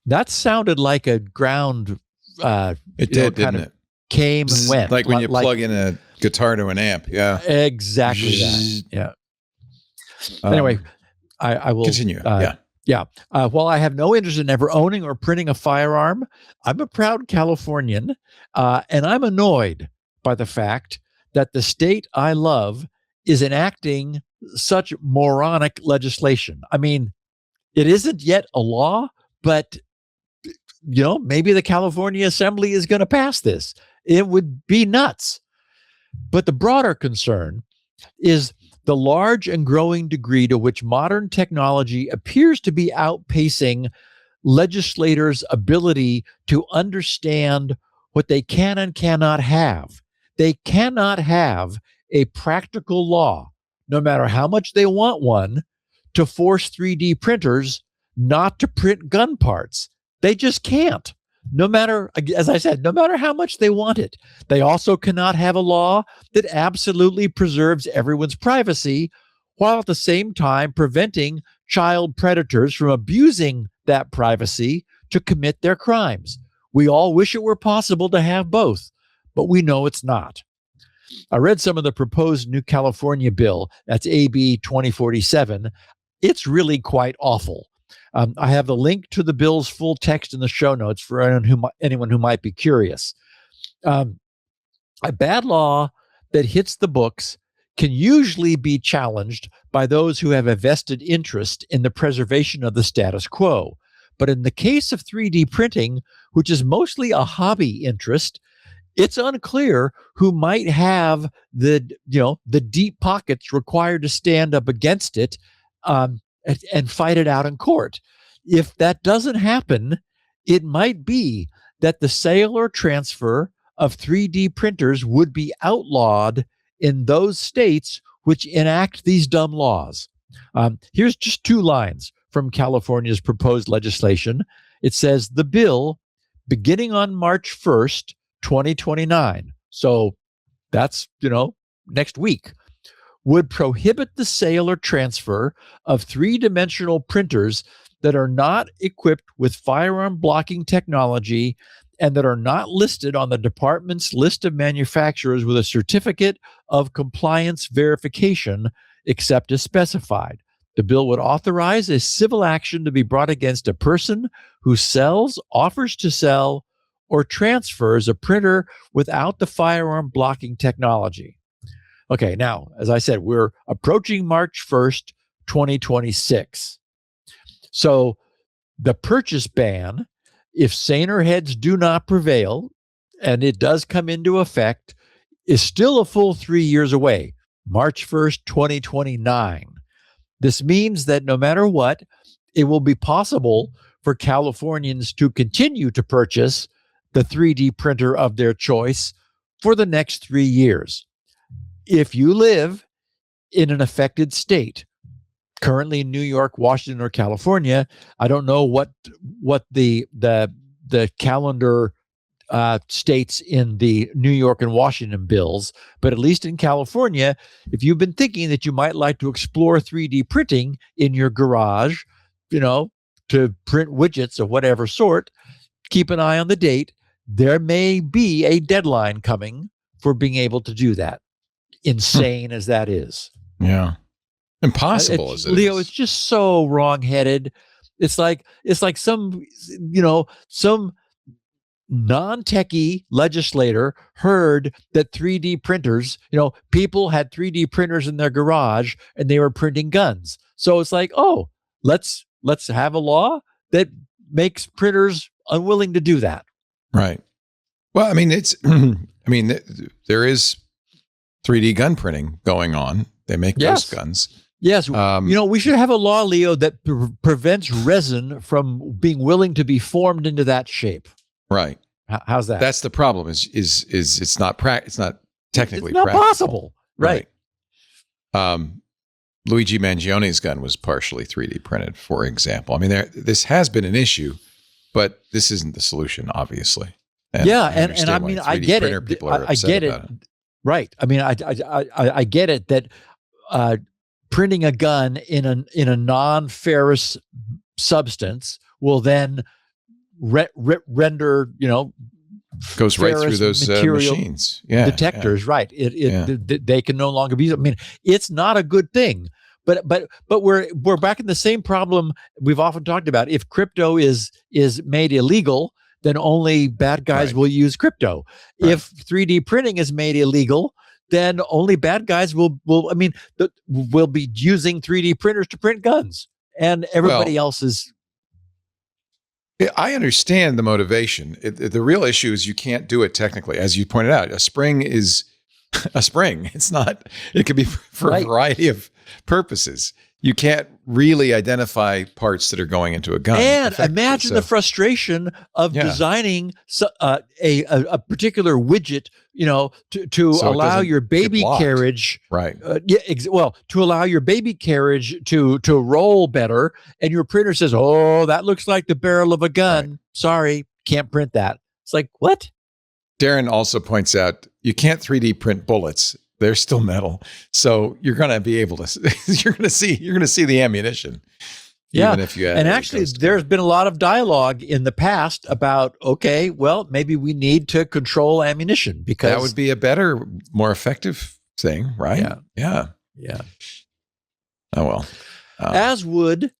That sounded like a ground It did, didn't it? Came and went. Like when you plug in a guitar to an amp. Yeah. Exactly that. Yeah. Anyway, I will continue. While I have no interest in ever owning or printing a firearm, I'm a proud Californian, and I'm annoyed by the fact that the state I love is enacting such moronic legislation. I mean, it isn't yet a law, but maybe the California Assembly is going to pass this. It would be nuts. But the broader concern is the large and growing degree to which modern technology appears to be outpacing legislators' ability to understand what they can and cannot have. They cannot have a practical law, no matter how much they want one, to force 3D printers not to print gun parts. They just can't. No matter, as I said, no matter how much they want it. They also cannot have a law that absolutely preserves everyone's privacy, while at the same time preventing child predators from abusing that privacy to commit their crimes. We all wish it were possible to have both, but we know it's not. I read some of the proposed new California bill. That's AB 2047. It's really quite awful. I have the link to the bill's full text in the show notes for anyone who might be curious. A bad law that hits the books can usually be challenged by those who have a vested interest in the preservation of the status quo. But in the case of 3D printing, which is mostly a hobby interest, it's unclear who might have the deep pockets required to stand up against it and fight it out in court. If that doesn't happen, it might be that the sale or transfer of 3D printers would be outlawed in those states which enact these dumb laws. Here's just 2 lines from California's proposed legislation. It says, the bill, beginning on March 1st, 2029, so that's, next week, would prohibit the sale or transfer of 3-dimensional printers that are not equipped with firearm blocking technology and that are not listed on the department's list of manufacturers with a certificate of compliance verification, except as specified. The bill would authorize a civil action to be brought against a person who sells, offers to sell, or transfers a printer without the firearm blocking technology. Okay, now, as I said, we're approaching March 1st, 2026. So the purchase ban, if saner heads do not prevail, and it does come into effect, is still a full 3 years away, March 1st, 2029. This means that no matter what, it will be possible for Californians to continue to purchase the 3D printer of their choice for the next 3 years. If you live in an affected state, currently in New York, Washington, or California, I don't know what the calendar states in the New York and Washington bills, but at least in California, if you've been thinking that you might like to explore 3D printing in your garage, to print widgets of whatever sort, keep an eye on the date. There may be a deadline coming for being able to do that. Insane as that is. Yeah. Impossible as it Leo, is. it's just so wrong-headed. It's like some non-techie legislator heard that 3D printers, people had 3D printers in their garage and they were printing guns. So it's like, oh, let's have a law that makes printers unwilling to do that. Right. Well, I mean, there is 3D gun printing going on. They make those guns. Yes. We should have a law, Leo, that prevents resin from being willing to be formed into that shape. Right. How's that? That's the problem. Is it's not technically it's not practical. possible, right? Luigi Mangione's gun was partially 3D printed, for example. I mean, this has been an issue, but this isn't the solution, obviously. And I mean, I get it. I get it. Right. I mean, I get it that printing a gun in a non-ferrous substance will then render, goes right through those machines, detectors, right? They can no longer be. I mean, it's not a good thing. But we're back in the same problem we've often talked about. If crypto is made illegal, then only bad guys will use crypto. Right. If 3D printing is made illegal, then only bad guys will be using 3D printers to print guns, and everybody else is. I understand the motivation. The real issue is you can't do it technically. As you pointed out, a spring is a spring. It's not, it could be for a variety of purposes. You can't really identify parts that are going into a gun. And imagine the frustration of designing a particular widget, to allow your baby carriage, to allow your baby carriage to roll better, and your printer says, "Oh, that looks like the barrel of a gun. Right. Sorry, can't print that." It's like, what? Darren also points out you can't 3D print bullets. They're still metal, so you're going to be able to. You're going to see the ammunition. Even if you and actually, there's been a lot of dialogue in the past about, okay, well, maybe we need to control ammunition because that would be a better, more effective thing, right? Yeah. Oh well. As would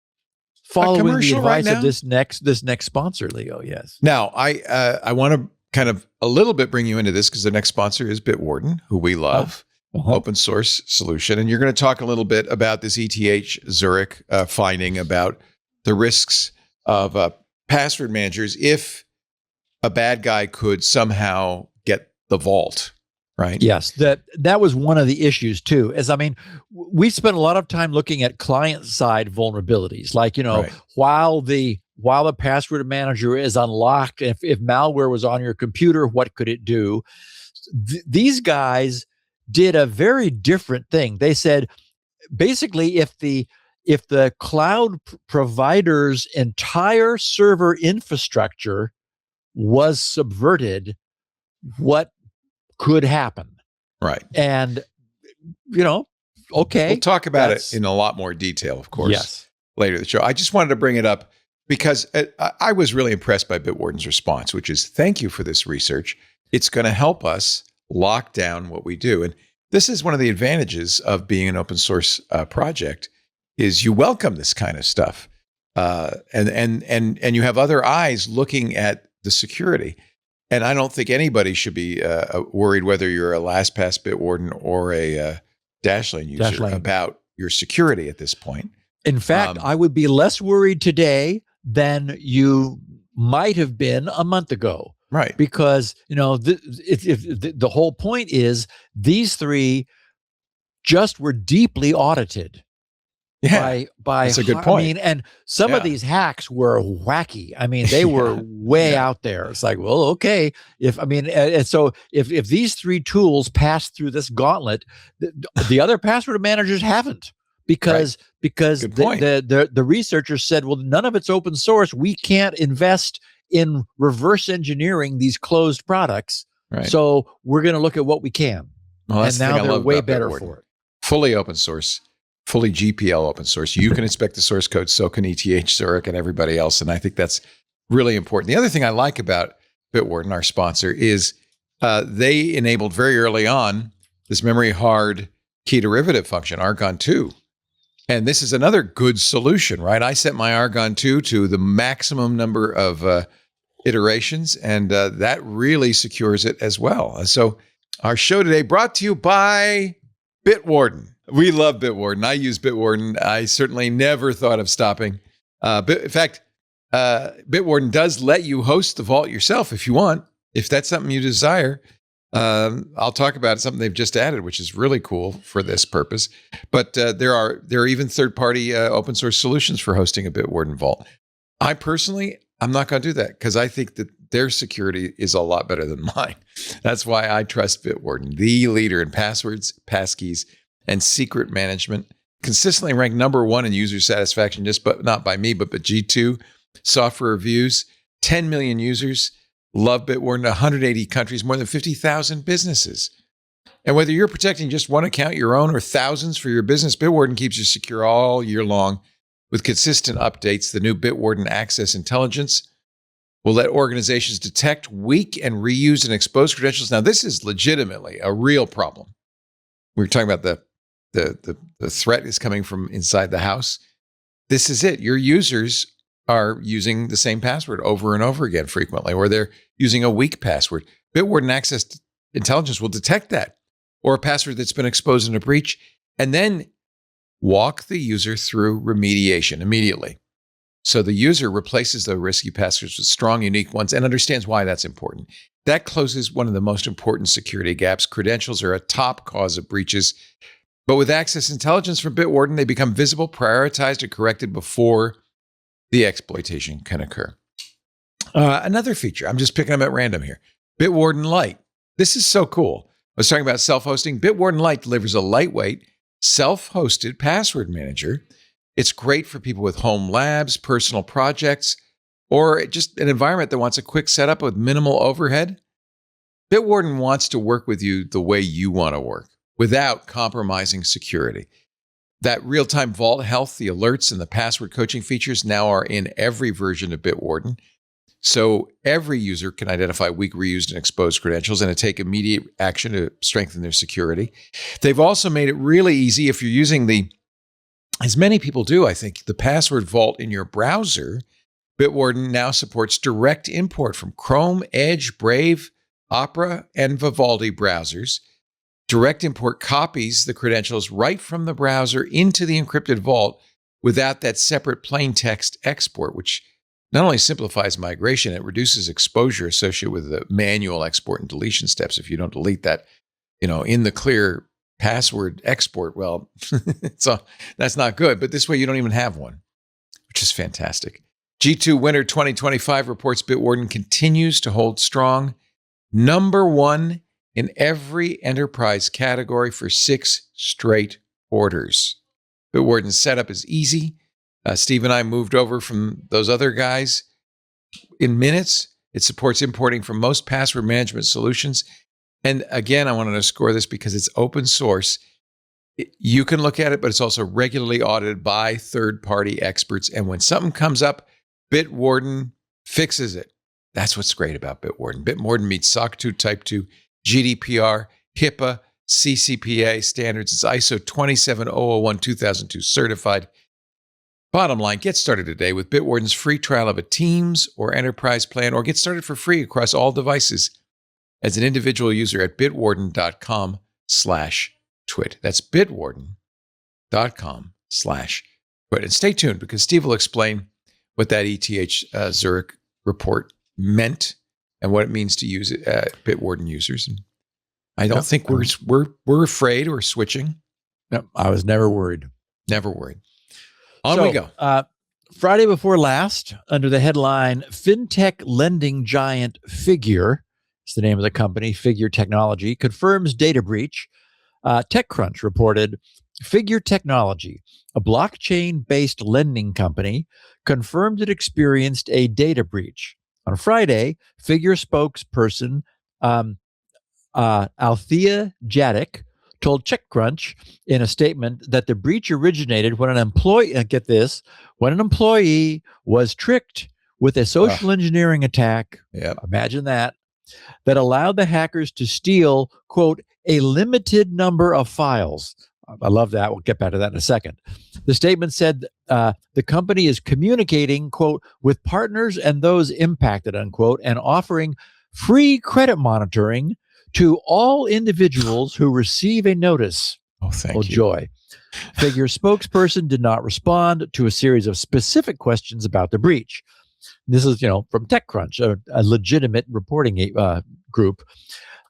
following the advice of this next sponsor, Leo. Yes. Now, I want to kind of a little bit bring you into this because the next sponsor is Bitwarden, who we love. Open source solution. And you're going to talk a little bit about this ETH Zurich finding about the risks of password managers if a bad guy could somehow get the vault, right? Yes, that was one of the issues too. We spent a lot of time looking at client-side vulnerabilities, like, while the password manager is unlocked, if malware was on your computer, what could it do? These guys did a very different thing. They said, basically, if the cloud provider's entire server infrastructure was subverted, what could happen? Right. And, okay. We'll talk about it in a lot more detail, of course, later in the show. I just wanted to bring it up because I was really impressed by Bitwarden's response, which is, thank you for this research. It's going to help us lock down what we do. And this is one of the advantages of being an open source project is you welcome this kind of stuff. And you have other eyes looking at the security. And I don't think anybody should be worried whether you're a LastPass Bitwarden or a Dashlane user about your security at this point. In fact, I would be less worried today than you might have been a month ago. Right. Because, the whole point is these three just were deeply audited. By that's a good point. And some of these hacks were wacky. They were way out there. It's like, well, okay. So if these three tools pass through this gauntlet, the other password managers haven't. Because the researchers said, well, none of it's open source. We can't invest in reverse engineering these closed products. Right. So we're going to look at what we can. Well, and now they're way better for it. Fully open source, fully GPL open source. You can inspect the source code, so can ETH Zurich and everybody else. And I think that's really important. The other thing I like about Bitwarden, our sponsor, is they enabled very early on this memory hard key derivative function, Argon 2. And this is another good solution, right? I set my Argon 2 to the maximum number of iterations, and that really secures it as well. So our show today brought to you by Bitwarden. We love Bitwarden. I use Bitwarden. I certainly never thought of stopping. In fact, Bitwarden does let you host the vault yourself if you want, if that's something you desire. I'll talk about something they've just added, which is really cool for this purpose. But there are even third-party open source solutions for hosting a Bitwarden vault. I personally I'm not going to do that because I think that their security is a lot better than mine. That's why I trust Bitwarden, the leader in passwords, passkeys, and secret management. Consistently ranked number one in user satisfaction, but not by me, but G2 software reviews. 10 million users love Bitwarden. 180 countries, more than 50,000 businesses. And whether you're protecting just one account, your own, or thousands for your business, Bitwarden keeps you secure all year long with consistent updates. The new Bitwarden Access Intelligence will let organizations detect weak and reused and exposed credentials. Now, this is legitimately a real problem. We were talking about the threat is coming from inside the house. This is it. Your users are using the same password over and over again frequently, or they're using a weak password. Bitwarden Access Intelligence will detect that, or a password that's been exposed in a breach, and then walk the user through remediation immediately. So the user replaces the risky passwords with strong, unique ones and understands why that's important. That closes one of the most important security gaps. Credentials are a top cause of breaches. But with Access Intelligence from Bitwarden, they become visible, prioritized, and corrected before the exploitation can occur. Another feature, I'm just picking them at random here. Bitwarden Lite. This is so cool. I was talking about self-hosting. Bitwarden Lite delivers a lightweight, self-hosted password manager. It's great for people with home labs, personal projects, or just an environment that wants a quick setup with minimal overhead. Bitwarden wants to work with you the way you want to work without compromising security. That real-time vault health, the alerts, and the password coaching features now are in every version of Bitwarden. So every user can identify weak, reused, and exposed credentials and to take immediate action to strengthen their security. They've also made it really easy if you're using as many people do, I think, the password vault in your browser. Bitwarden now supports direct import from Chrome, Edge, Brave, Opera, and Vivaldi browsers. Direct import copies the credentials right from the browser into the encrypted vault without that separate plain text export, which not only simplifies migration, it reduces exposure associated with the manual export and deletion steps. If you don't delete that, in the clear password export, well, that's not good. But this way, you don't even have one, which is fantastic. G2 Winter 2025 reports Bitwarden continues to hold strong, number one in every enterprise category for 6 straight quarters. Bitwarden's setup is easy. Steve and I moved over from those other guys in minutes. It supports importing from most password management solutions. And again, I want to underscore this because it's open source. You can look at it, but it's also regularly audited by third-party experts. And when something comes up, Bitwarden fixes it. That's what's great about Bitwarden. Bitwarden meets SOC 2 Type 2, GDPR, HIPAA, CCPA standards. It's ISO 27001-2002 certified. Bottom line, get started today with Bitwarden's free trial of a Teams or Enterprise plan, or get started for free across all devices as an individual user at bitwarden.com/twit. That's bitwarden.com/twit. And stay tuned because Steve will explain what that ETH Zurich report meant and what it means to use Bitwarden users. And I don't think we're afraid or switching. No, I was never worried. Never worried. On we go. Friday before last, under the headline, FinTech lending giant Figure, it's the name of the company, Figure Technology, confirms data breach. TechCrunch reported Figure Technology, a blockchain-based lending company, confirmed it experienced a data breach. On Friday, Figure spokesperson Althea Jadek told TechCrunch in a statement that the breach originated when an employee, when an employee was tricked with a social engineering attack, imagine that allowed the hackers to steal, quote, a limited number of files. I love that. We'll get back to that in a second. The statement said the company is communicating, quote, with partners and those impacted, unquote, and offering free credit monitoring to all individuals who receive a notice. Oh, thank you. Joy. Figure spokesperson did not respond to a series of specific questions about the breach. This is, from TechCrunch, a legitimate reporting group.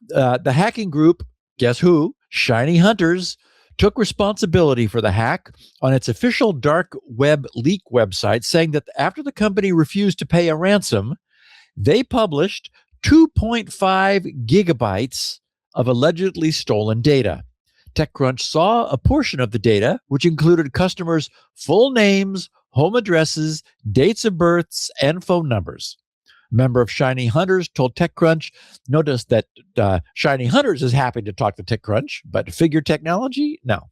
The hacking group, guess who? ShinyHunters, took responsibility for the hack on its official dark web leak website, saying that after the company refused to pay a ransom, they published 2.5 gigabytes of allegedly stolen data. TechCrunch saw a portion of the data, which included customers' full names, home addresses, dates of births, and phone numbers. A member of ShinyHunters told TechCrunch, notice that ShinyHunters is happy to talk to TechCrunch, but Figure Technology, no.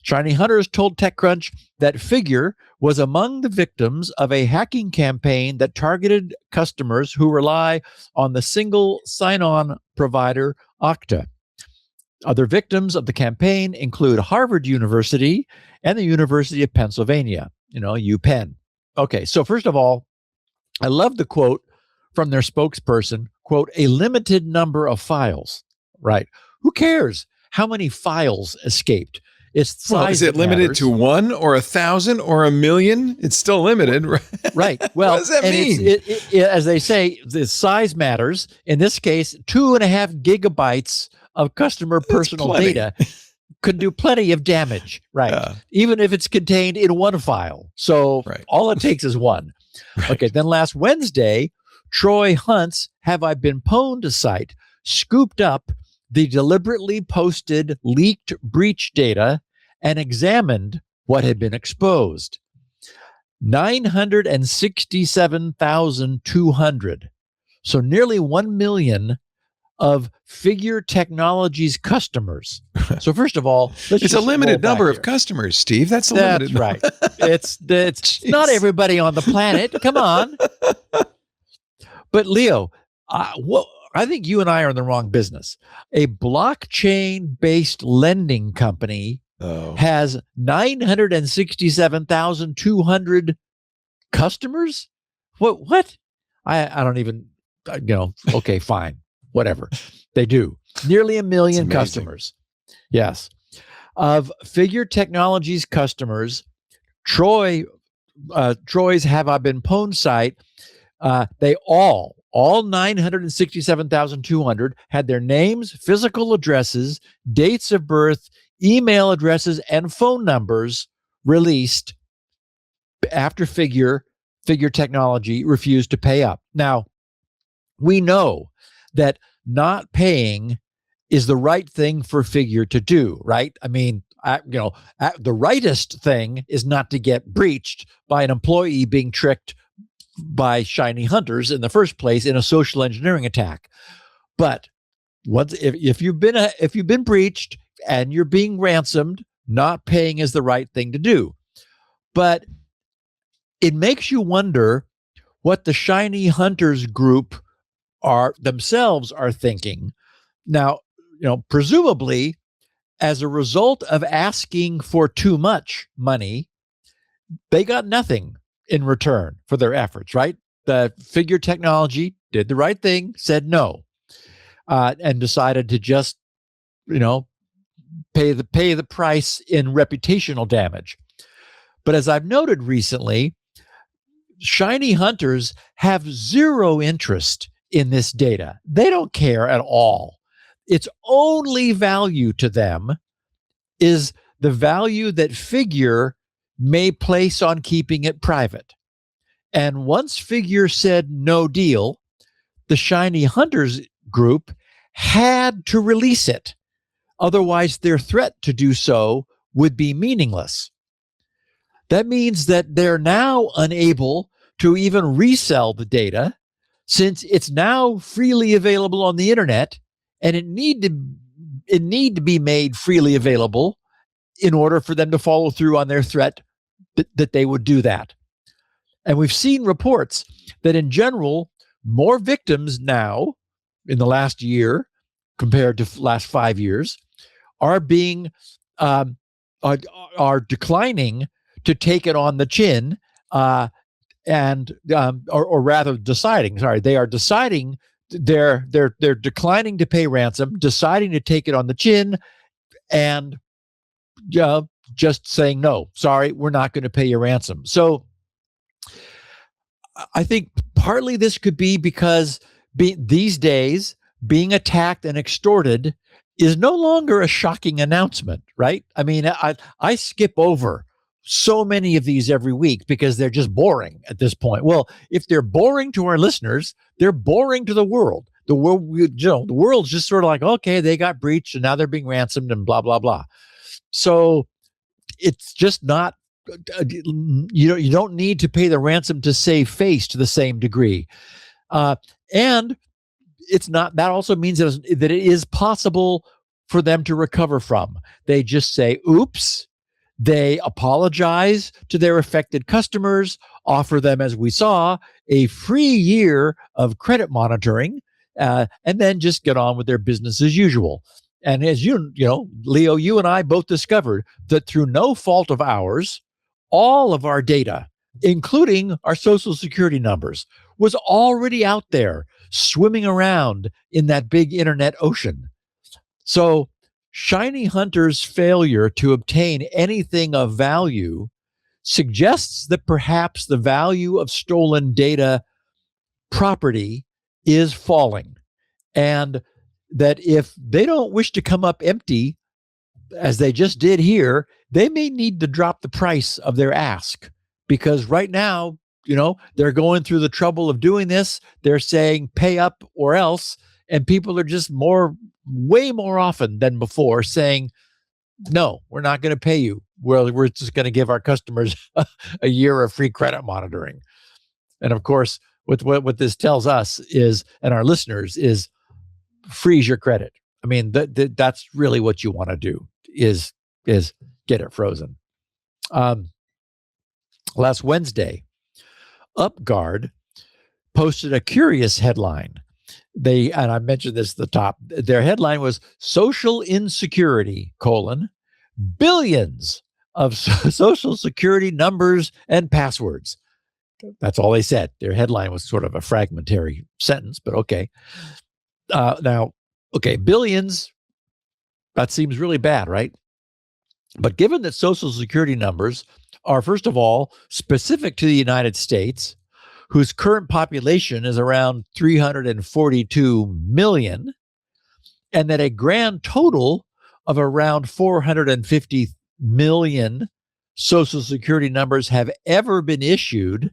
ShinyHunters told TechCrunch that Figure was among the victims of a hacking campaign that targeted customers who rely on the single sign-on provider Okta. Other victims of the campaign include Harvard University and the University of Pennsylvania, UPenn. Okay, so first of all, I love the quote from their spokesperson, quote, a limited number of files, right? Who cares how many files escaped? It's size is it limited matters. to 1 or 1,000 or 1,000,000? It's still limited, right? Right. Well, what does that mean? As they say, the size matters. In this case, 2.5 gigabytes of customer personal data could do plenty of damage, right? Yeah. Even if it's contained in one file. So all it takes is one. Right. Okay, then last Wednesday, Troy Hunt's Have I Been Pwned site scooped up the deliberately posted leaked breach data and examined what had been exposed. 967,200. So nearly 1 million of Figure Technologies customers. So first of all, it's a limited number of customers, Steve. That's a limited number. That's right. It's not everybody on the planet. Come on. But Leo, I think you and I are in the wrong business. A blockchain-based lending company has 967,200 customers. What? I don't even. Okay, fine. Whatever. They do. Nearly 1 million customers. Yes. Of Figure Technologies customers, Troy's Have I Been Pwned site, they all 967,200 had their names, physical addresses, dates of birth, email addresses, and phone numbers released after Figure Technology refused to pay up. Now, we know that not paying is the right thing for Figure to do, right? I mean, the rightest thing is not to get breached by an employee being tricked by ShinyHunters in the first place in a social engineering attack. But if you've been breached and you're being ransomed, not paying is the right thing to do. But it makes you wonder what the ShinyHunters group themselves are thinking. Now, presumably as a result of asking for too much money, they got nothing in return for their efforts, right? The Figure Technology did the right thing, said no, and decided to just, pay the price in reputational damage. But as I've noted recently, ShinyHunters have zero interest in this data. They don't care at all. Its only value to them is the value that Figure may place on keeping it private. And once Figure said no deal, the ShinyHunters group had to release it. Otherwise, their threat to do so would be meaningless. That means that they're now unable to even resell the data, since it's now freely available on the internet, and it need to be made freely available in order for them to follow through on their threat that they would do that. And we've seen reports that in general, more victims now in the last year compared to last 5 years are being are declining to take it on the chin, or rather deciding. Sorry, they are deciding they're declining to pay ransom, deciding to take it on the chin, and just saying no. Sorry, we're not going to pay your ransom. So I think partly this could be because these days being attacked and extorted is no longer a shocking announcement, right? I mean, I skip over so many of these every week because they're just boring at this point. Well, if they're boring to our listeners, they're boring to the world. The world, the world's just sort of like, okay, they got breached and now they're being ransomed and blah, blah, blah. So it's just not, you don't need to pay the ransom to save face to the same degree. And it's not, that also means that it is possible for them to recover from. They just say, oops, they apologize to their affected customers, offer them, as we saw, a free year of credit monitoring, and then just get on with their business as usual. And as Leo, you and I both discovered that through no fault of ours, all of our data, including our social security numbers, was already out there swimming around in that big internet ocean. So ShinyHunters' failure to obtain anything of value suggests that perhaps the value of stolen data property is falling, and that if they don't wish to come up empty, as they just did here, they may need to drop the price of their ask, because right now, they're going through the trouble of doing this. They're saying pay up or else, and people are just way more often than before saying, no, we're not going to pay you. We're just going to give our customers a year of free credit monitoring. And of course, what this tells us is, and our listeners, is freeze your credit. I mean, that's really what you want to do is get it frozen. Last Wednesday, UpGuard posted a curious headline. And I mentioned this at the top. Their headline was "Social Insecurity: billions of social security numbers and passwords." That's all they said. Their headline was sort of a fragmentary sentence, but okay. Billions, that seems really bad, right? But given that social security numbers are, first of all, specific to the United States, whose current population is around 342 million, and that a grand total of around 450 million social security numbers have ever been issued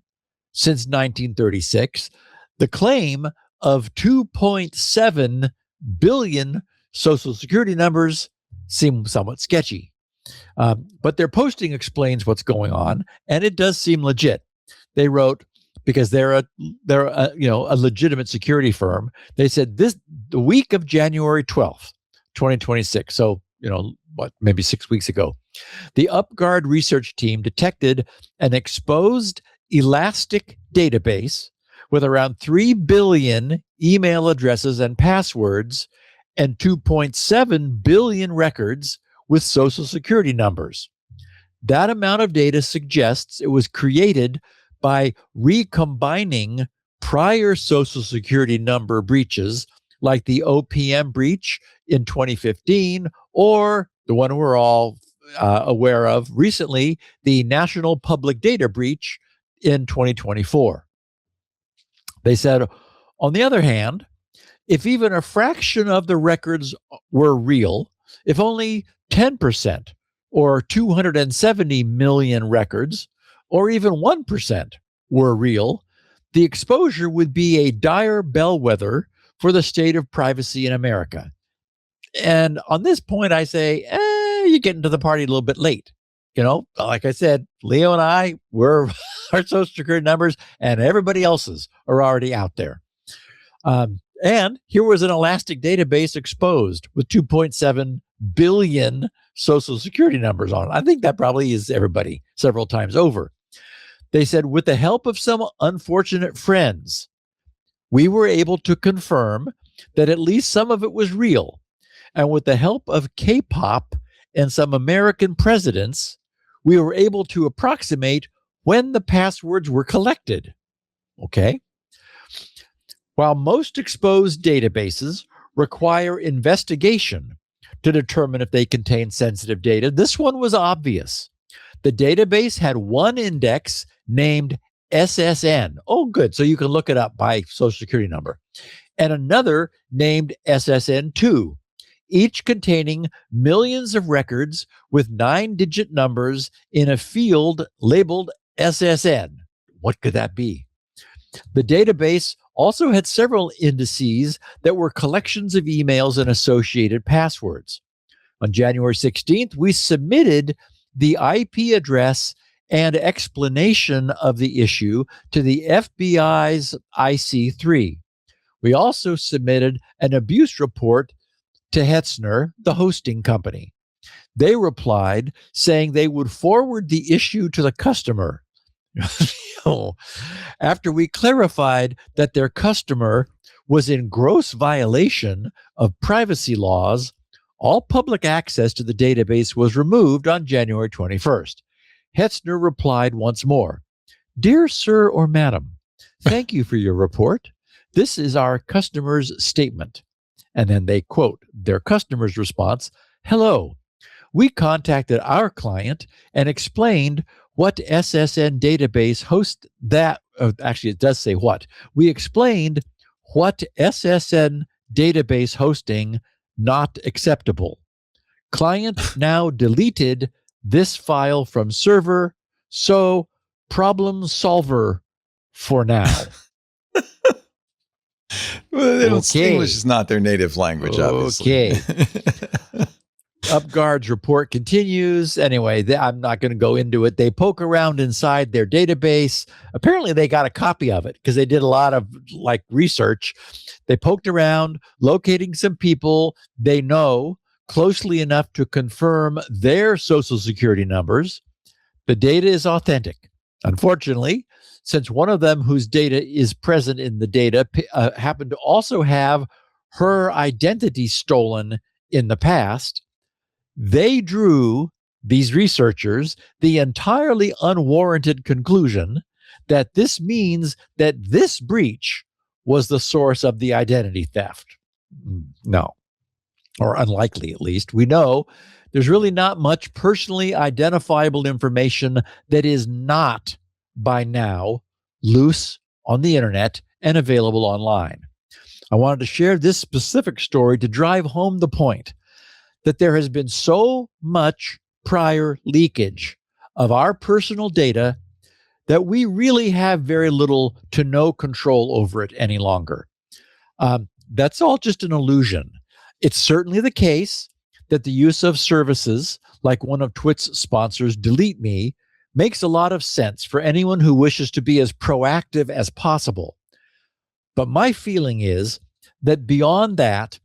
since 1936, the claim of 2.7 billion social security numbers seems somewhat sketchy. But their posting explains what's going on, and it does seem legit. They wrote, because they're a legitimate security firm. They said the week of January 12th, 2026. So, maybe 6 weeks ago, the UpGuard research team detected an exposed elastic database with around 3 billion email addresses and passwords and 2.7 billion records with social security numbers. That amount of data suggests it was created by recombining prior social security number breaches, like the OPM breach in 2015, or the one we're all aware of recently, the National Public Data breach in 2024. They said, on the other hand, if even a fraction of the records were real, if only 10% or 270 million records, or even 1% were real, the exposure would be a dire bellwether for the state of privacy in America. And on this point, I say, you're getting to the party a little bit late. Like I said, Leo and I, our social security numbers and everybody else's are already out there. And here was an elastic database exposed with 2.7 billion social security numbers on it. I think that probably is everybody several times over. They said, with the help of some unfortunate friends, we were able to confirm that at least some of it was real. And with the help of K-pop and some American presidents, we were able to approximate when the passwords were collected. Okay. While most exposed databases require investigation to determine if they contain sensitive data, this one was obvious. The database had one index named SSN. Oh, good. So you can look it up by social security number. And another named SSN2. each containing millions of records with 9-digit numbers in a field labeled SSN. What could that be? The database also had several indices that were collections of emails and associated passwords. On January 16th, we submitted the IP address and explanation of the issue to the FBI's IC3. We also submitted an abuse report to Hetzner, the hosting company. They replied saying they would forward the issue to the customer. After we clarified that their customer was in gross violation of privacy laws, all public access to the database was removed on January 21st. Hetzner replied once more, "Dear sir or madam, thank you for your report. This is our customer's statement." And then they quote their customer's response, "Hello. We contacted our client and explained what SSN database host that." Actually, it does say what. We explained what SSN database hosting not acceptable. Client now deleted this file from server, so problem solver for now. Well, English is not their native language, obviously. Okay. UpGuard's report continues. Anyway, I'm not going to go into it. They poke around inside their database. Apparently, they got a copy of it because they did a lot of research. They poked around, locating some people they know closely enough to confirm their social security numbers. The data is authentic. Unfortunately, since one of them whose data is present in the data happened to also have her identity stolen in the past, they drew, these researchers, the entirely unwarranted conclusion that this means that this breach was the source of the identity theft. No, or unlikely at least. We know there's really not much personally identifiable information that is not by now loose on the internet and available online. I wanted to share this specific story to drive home the point that there has been so much prior leakage of our personal data that we really have very little to no control over it any longer. That's all just an illusion. It's certainly the case that the use of services like one of Twit's sponsors, Delete Me, makes a lot of sense for anyone who wishes to be as proactive as possible. But my feeling is that beyond that,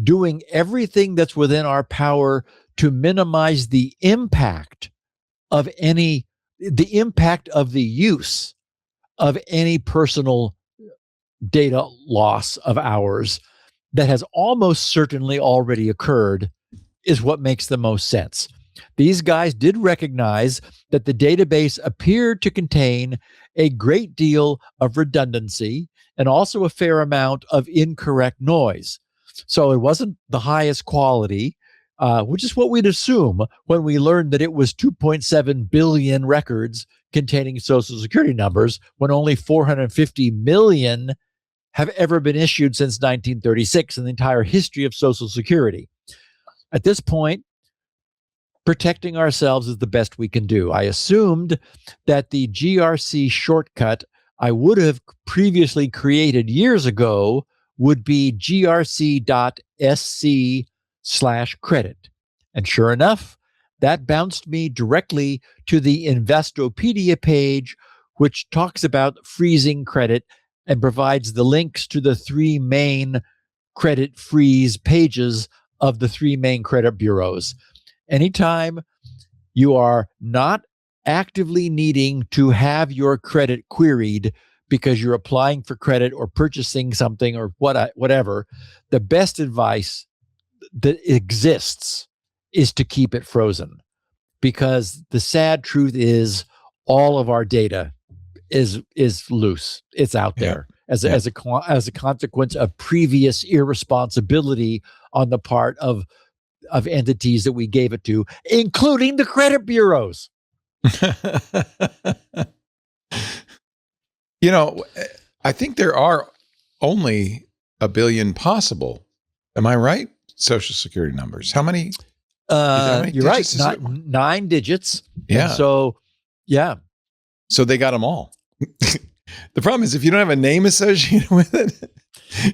doing everything that's within our power to minimize the impact of the use of any personal data loss of ours that has almost certainly already occurred is what makes the most sense. These guys did recognize that the database appeared to contain a great deal of redundancy and also a fair amount of incorrect noise. So it wasn't the highest quality, which is what we'd assume when we learned that it was 2.7 billion records containing social security numbers, when only 450 million have ever been issued since 1936 in the entire history of social security. At this point, protecting ourselves is the best we can do. I assumed that the GRC shortcut I would have previously created years ago would be grc.sc/credit. And sure enough, that bounced me directly to the Investopedia page, which talks about freezing credit and provides the links to the 3 main credit freeze pages of the 3 main credit bureaus. Anytime you are not actively needing to have your credit queried because you're applying for credit or purchasing something or whatever, the best advice that exists is to keep it frozen. Because the sad truth is all of our data is loose. It's out there as a consequence of previous irresponsibility on the part of entities that we gave it to, including the credit bureaus. I think there are only a billion possible Am I right? Social security numbers. How many? You're right. 9 digits. Yeah. And so, yeah. So they got them all. The problem is if you don't have a name associated with it,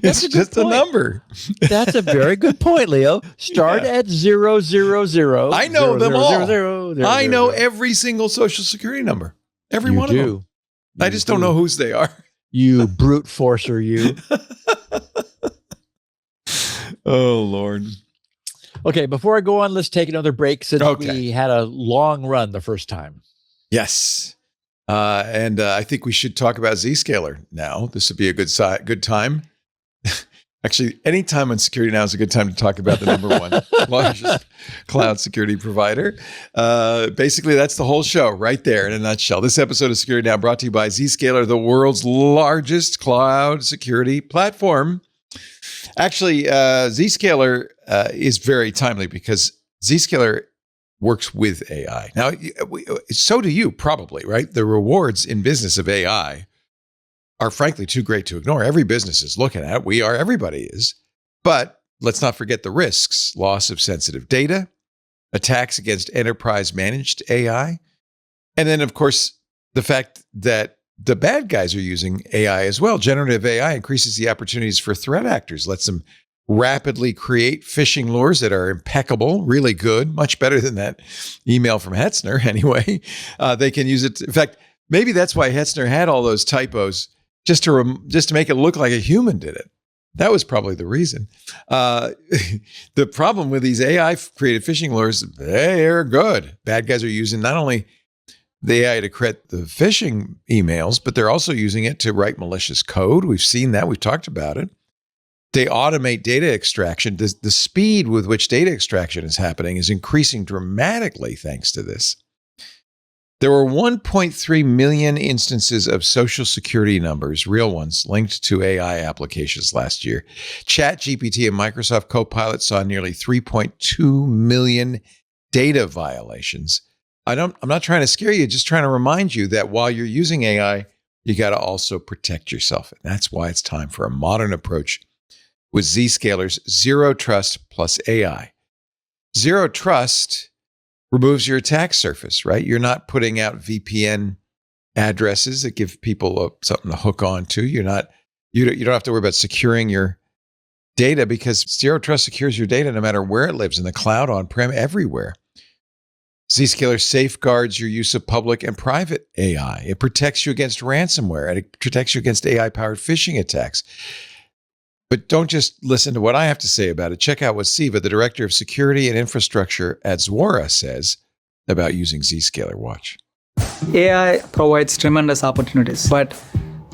it's just a number. That's a very good point, Leo. Start at 000. I know them all. I know every single social security number. Every one of them. I just don't know whose they are. You brute forcer, you. Oh, Lord. Okay, before I go on, let's take another break since we had a long run the first time. Yes. And I think we should talk about Zscaler now. This would be a good time. Actually, any time on security now is a good time to talk about the number one largest cloud security provider. Basically, that's the whole show right there in a nutshell. This episode of Security Now brought to you by Zscaler, the world's largest cloud security platform. Actually, Zscaler is very timely because Zscaler works with AI. Now, so do you probably, right? The rewards in business of AI are frankly too great to ignore. Every business is looking at it. Everybody is. But let's not forget the risks: loss of sensitive data, attacks against enterprise managed AI, and then, of course, the fact that the bad guys are using AI as well. Generative AI increases the opportunities for threat actors, lets them rapidly create phishing lures that are impeccable, really good, much better than that email from Hetzner anyway. They can use it. In fact, maybe that's why Hetzner had all those typos, just to make it look like a human did it. That was probably the reason. The problem with these AI-created phishing lures, they're good. Bad guys are using not only the AI to create the phishing emails, but they're also using it to write malicious code. We've seen that. We've talked about it. They automate data extraction. The speed with which data extraction is happening is increasing dramatically thanks to this. There were 1.3 million instances of social security numbers, real ones, linked to AI applications last year. ChatGPT and Microsoft Copilot saw nearly 3.2 million data violations. I'm not trying to scare you, just trying to remind you that while you're using AI, you got to also protect yourself. And that's why it's time for a modern approach with Zscaler's Zero Trust plus AI. Zero Trust removes your attack surface, right? You're not putting out VPN addresses that give people something to hook on to. You don't have to worry about securing your data because Zero Trust secures your data no matter where it lives, in the cloud, on-prem, everywhere. Zscaler safeguards your use of public and private AI. It protects you against ransomware, and it protects you against AI-powered phishing attacks. But don't just listen to what I have to say about it. Check out what Siva, the Director of Security and Infrastructure at Zuora, says about using Zscaler. Watch. AI provides tremendous opportunities, but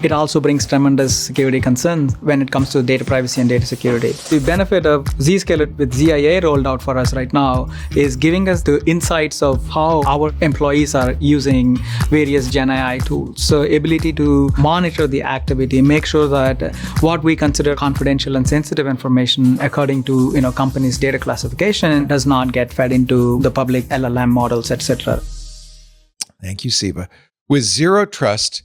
it also brings tremendous security concerns when it comes to data privacy and data security. The benefit of Zscaler with ZIA rolled out for us right now is giving us the insights of how our employees are using various Gen AI tools. So ability to monitor the activity, make sure that what we consider confidential and sensitive information according to company's data classification does not get fed into the public LLM models, etc. Thank you, Siva. With Zero Trust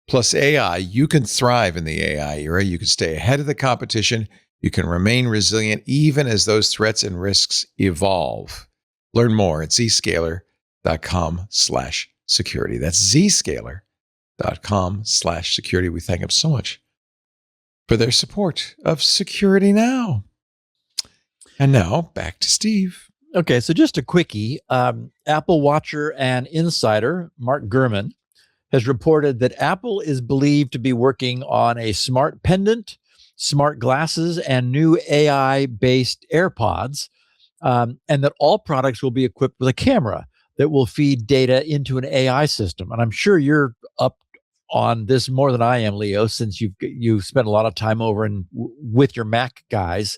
plus AI, you can thrive in the AI era. You can stay ahead of the competition. You can remain resilient even as those threats and risks evolve. Learn more at zscaler.com/security. That's zscaler.com/security. We thank them so much for their support of Security Now. And now back to Steve. Okay, so just a quickie. Apple watcher and insider Mark Gurman has reported that Apple is believed to be working on a smart pendant, smart glasses, and new AI-based AirPods, and that all products will be equipped with a camera that will feed data into an AI system. And I'm sure you're up on this more than I am, Leo, since you've spent a lot of time over with your Mac guys.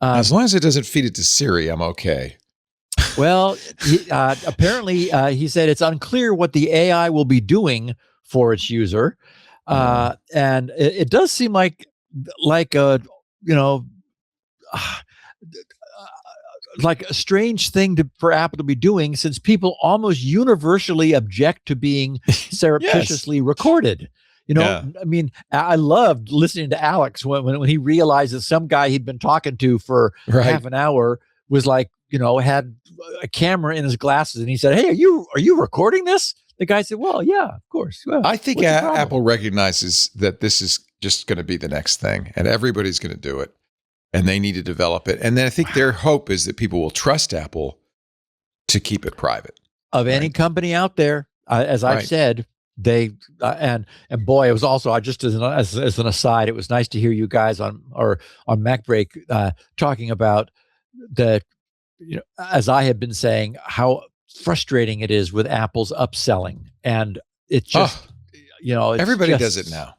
As long as it doesn't feed it to Siri, I'm okay. Well, apparently, he said it's unclear what the AI will be doing for its user, and it does seem like a like a strange thing for Apple to be doing, since people almost universally object to being surreptitiously recorded. You know, Yeah. I mean, I loved listening to Alex when he realized that some guy he'd been talking to for Right. half an hour was like, had a camera in his glasses, and he said, "Hey, are you recording this?" The guy said, "Well, yeah, of course." Well, I think what's the problem? Apple recognizes that this is just going to be the next thing, and everybody's going to do it, and they need to develop it. And then I think their hope is that people will trust Apple to keep it private. Of any company out there, as I've said, they and boy, it was also just as an aside, it was nice to hear you guys on MacBreak talking about the, as I have been saying, how frustrating it is with Apple's upselling, and it just it's everybody does it now.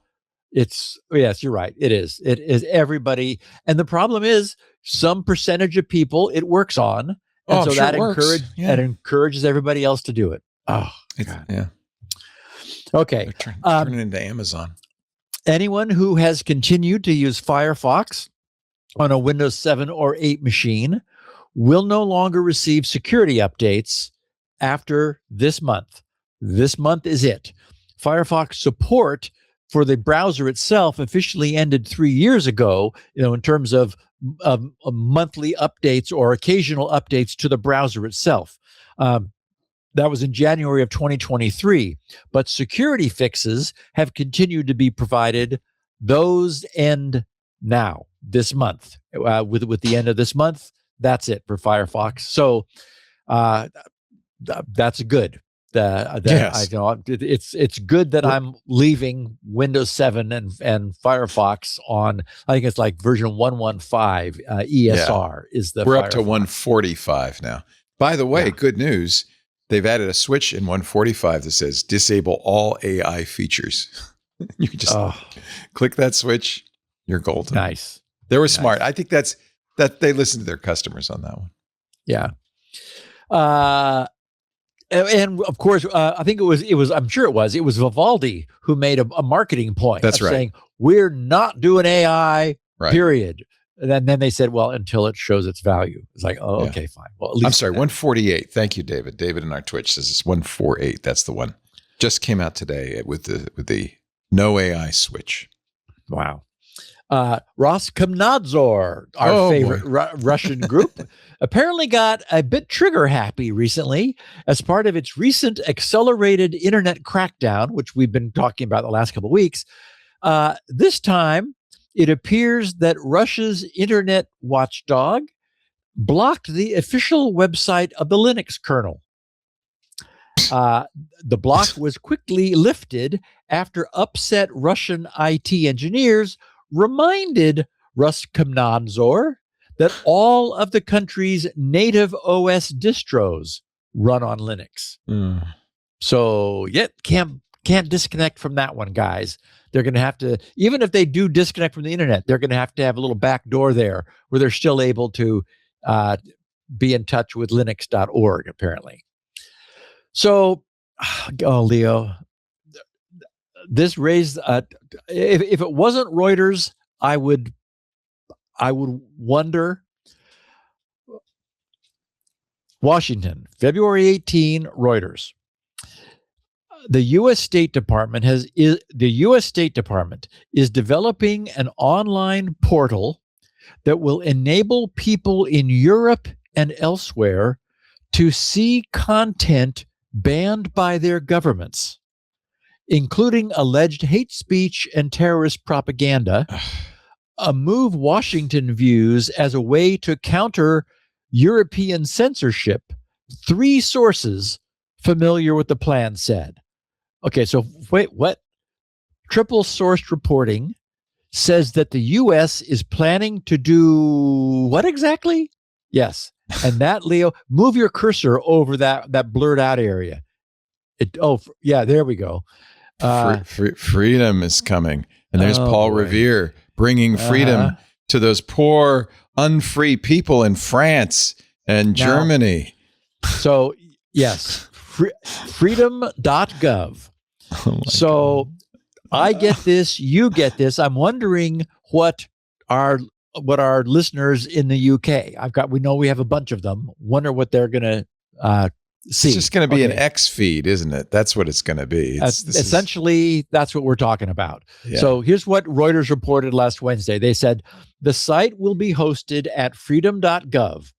Yes, you're right. It is everybody, and the problem is some percentage of people it works on, and so that encourages everybody else to do it. Oh, yeah. Okay. Turn it into Amazon. Anyone who has continued to use Firefox on a Windows 7 or 8 machine will no longer receive security updates after this month. This month is it. Firefox support for the browser itself officially ended 3 years ago, in terms of monthly updates or occasional updates to the browser itself. That was in January of 2023, but security fixes have continued to be provided. Those end now, this month. With the end of this month, that's it for Firefox. So that's good. Yes. It's good that I'm leaving Windows 7 and Firefox on. I think it's like version 1.15 ESR is the. We're Firefox. up to 145 now. By the way, good news. They've added a switch in 145 that says disable all AI features. You can just click that switch. You're golden. Nice. They were smart. I think that they listened to their customers on that one. Yeah. And of course, I think it was, I'm sure it was Vivaldi who made a marketing point. That's right. Saying, we're not doing AI, period. And then they said, well, until it shows its value. It's like, okay, fine. Well, at least I'm sorry, 148. Thank you, David. David in our Twitch says it's 148. That's the one. Just came out today with the no AI switch. Wow. Roskomnadzor, our favorite Russian group, apparently got a bit trigger happy recently as part of its recent accelerated internet crackdown, which we've been talking about the last couple of weeks. This time, it appears that Russia's internet watchdog blocked the official website of the Linux kernel. The block was quickly lifted after upset Russian IT engineers reminded Roskomnadzor that all of the country's native OS distros run on Linux. So, can't disconnect from that one, guys. They're going to have to, even if they do disconnect from the internet, they're going to have a little back door there where they're still able to be in touch with linux.org, apparently. So, Leo, this raised, if it wasn't Reuters, I would wonder. Washington, February 18, Reuters. The U.S. State Department is developing an online portal that will enable people in Europe and elsewhere to see content banned by their governments, including alleged hate speech and terrorist propaganda, a move Washington views as a way to counter European censorship. 3 sources familiar with the plan said. Okay, so wait, what? Triple sourced reporting says that the U.S. is planning to do what exactly? Yes. And that, Leo, move your cursor over that blurred out area. There we go. Freedom is coming. And there's Paul Revere bringing freedom to those poor, unfree people in France and Germany. So, yes, freedom.gov. God. I get this, you get this. I'm wondering what our listeners in the UK, we know we have a bunch of them. Wonder what they're going to It's just going to be an X feed, isn't it? That's what it's going to be. Essentially, that's what we're talking about. Yeah. So here's what Reuters reported last Wednesday. They said the site will be hosted at freedom.gov.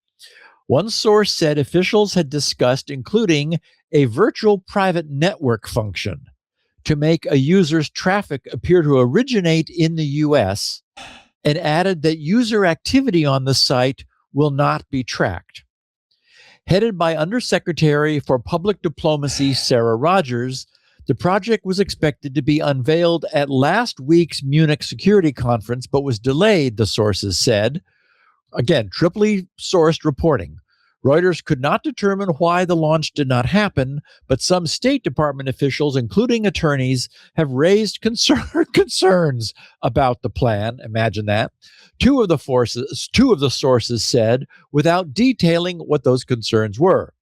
One source said officials had discussed including a virtual private network function to make a user's traffic appear to originate in the US, and added that user activity on the site will not be tracked. Headed by Undersecretary for Public Diplomacy Sarah Rogers, the project was expected to be unveiled at last week's Munich Security Conference, but was delayed, the sources said. Again, triply sourced reporting. Reuters could not determine why the launch did not happen, but some State Department officials, including attorneys, have raised concerns about the plan. Imagine that. Two of the sources said, without detailing what those concerns were.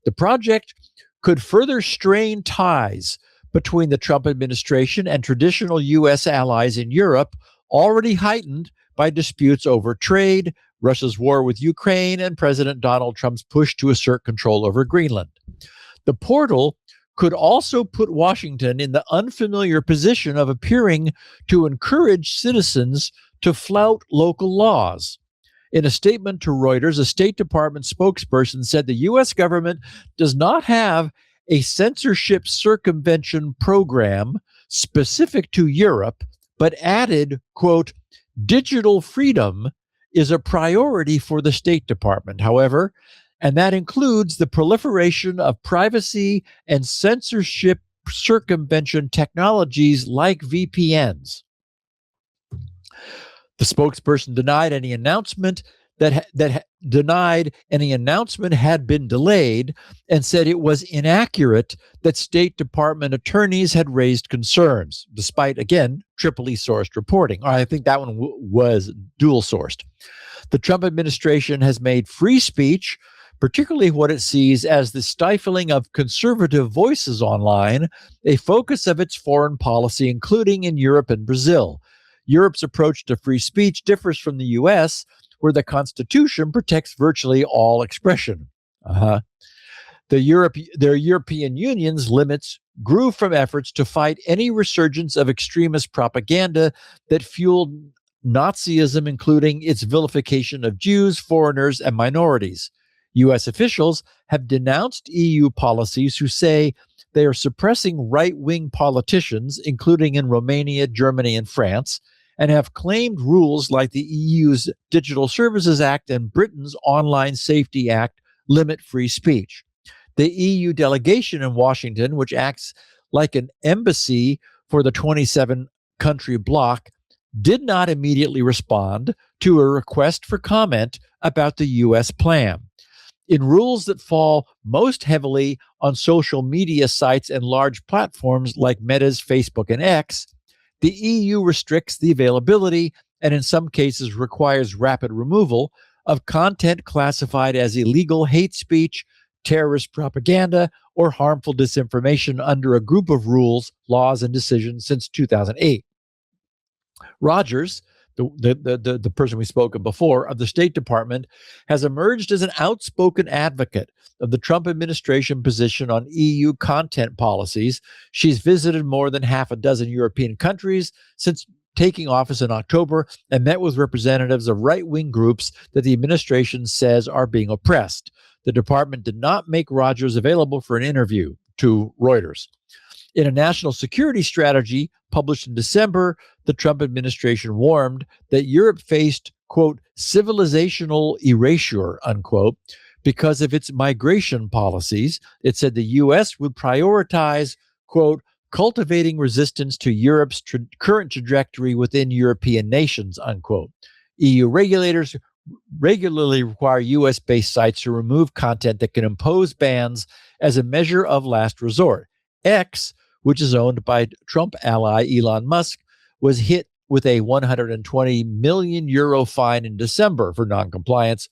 The project could further strain ties between the Trump administration and traditional U.S. allies in Europe, already heightened by disputes over trade, Russia's war with Ukraine, and President Donald Trump's push to assert control over Greenland. The portal could also put Washington in the unfamiliar position of appearing to encourage citizens to flout local laws. In a statement to Reuters, a State Department spokesperson said the U.S. government does not have a censorship circumvention program specific to Europe, but added, quote, digital freedom is a priority for the State Department, however, and that includes the proliferation of privacy and censorship circumvention technologies like VPNs. The spokesperson denied any announcement had been delayed, and said it was inaccurate that State Department attorneys had raised concerns, despite, again, triply sourced reporting. Or I think that one was dual sourced. The Trump administration has made free speech, particularly what it sees as the stifling of conservative voices online, a focus of its foreign policy, including in Europe and Brazil. Europe's approach to free speech differs from the U.S., where the Constitution protects virtually all expression. Their European Union's limits grew from efforts to fight any resurgence of extremist propaganda that fueled Nazism, including its vilification of Jews, foreigners, and minorities. U.S. officials have denounced EU policies who say they are suppressing right-wing politicians, including in Romania, Germany, and France, and have claimed rules like the EU's Digital Services Act and Britain's Online Safety Act limit free speech. The EU delegation in Washington, which acts like an embassy for the 27-country bloc, did not immediately respond to a request for comment about the U.S. plan. In rules that fall most heavily on social media sites and large platforms like Meta's Facebook and X, the EU restricts the availability and in some cases requires rapid removal of content classified as illegal hate speech, terrorist propaganda, or harmful disinformation under a group of rules, laws, and decisions since 2008. Rogers, the person we spoke of before, of the State Department, has emerged as an outspoken advocate of the Trump administration position on EU content policies. She's visited more than half a dozen European countries since taking office in October and met with representatives of right-wing groups that the administration says are being oppressed. The department did not make Rogers available for an interview to Reuters. In a national security strategy published in December, the Trump administration warned that Europe faced, quote, civilizational erasure, unquote, because of its migration policies. It said the U.S. would prioritize, quote, cultivating resistance to Europe's current trajectory within European nations, unquote. EU regulators regularly require U.S.-based sites to remove content that can impose bans as a measure of last resort. X, which is owned by Trump ally Elon Musk, was hit with a 120 million euro fine in December for noncompliance.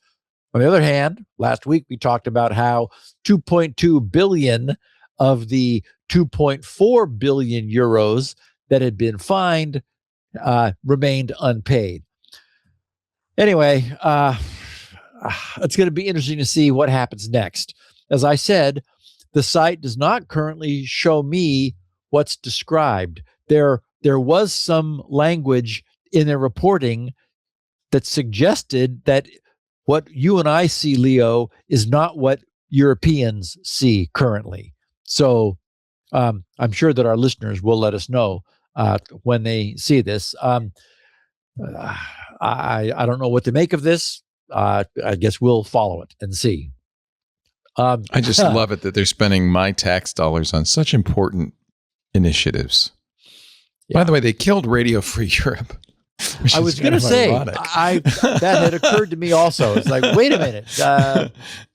On the other hand, last week we talked about how 2.2 billion of the 2.4 billion euros that had been fined remained unpaid. Anyway, it's going to be interesting to see what happens next. As I said, the site does not currently show me what's described. There was some language in their reporting that suggested that what you and I see, Leo, is not what Europeans see currently. So I'm sure that our listeners will let us know when they see this. I don't know what to make of this. I guess we'll follow it and see. I just love it that they're spending my tax dollars on such important initiatives. Yeah. By the way, they killed Radio Free Europe. I was going to say, that had occurred to me also. It's like, wait a minute.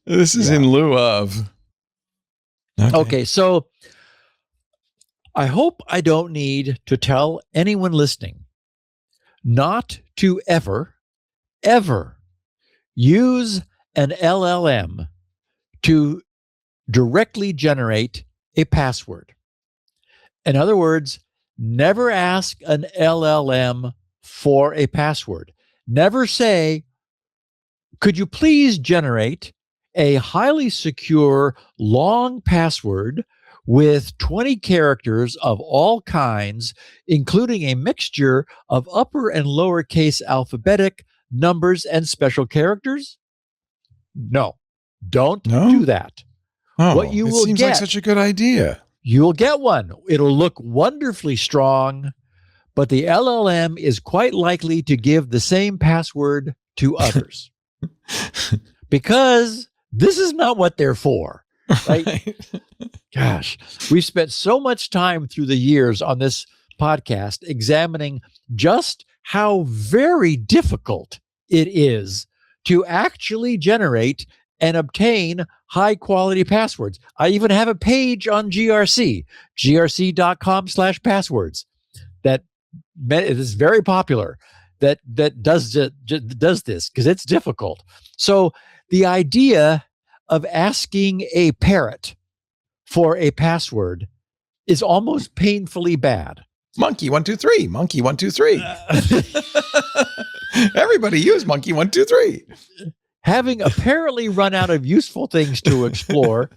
This is in lieu of. Okay, so I hope I don't need to tell anyone listening not to ever use an LLM to directly generate a password. In other words, never ask an LLM for a password. Never say, could you please generate a highly secure long password with 20 characters of all kinds, including a mixture of upper and lowercase alphabetic numbers and special characters? No, don't do that. Oh, what you it will seems get, like such a good idea. You'll get one. It'll look wonderfully strong, but the LLM is quite likely to give the same password to others because this is not what they're for. Right? Gosh, we've spent so much time through the years on this podcast examining just how very difficult it is to actually generate and obtain high quality passwords. I even have a page on grc.com/passwords that is very popular that does this because it's difficult. So the idea of asking a parrot for a password is almost painfully bad. Monkey 123, monkey 123. Everybody use monkey 123. Having apparently run out of useful things to explore,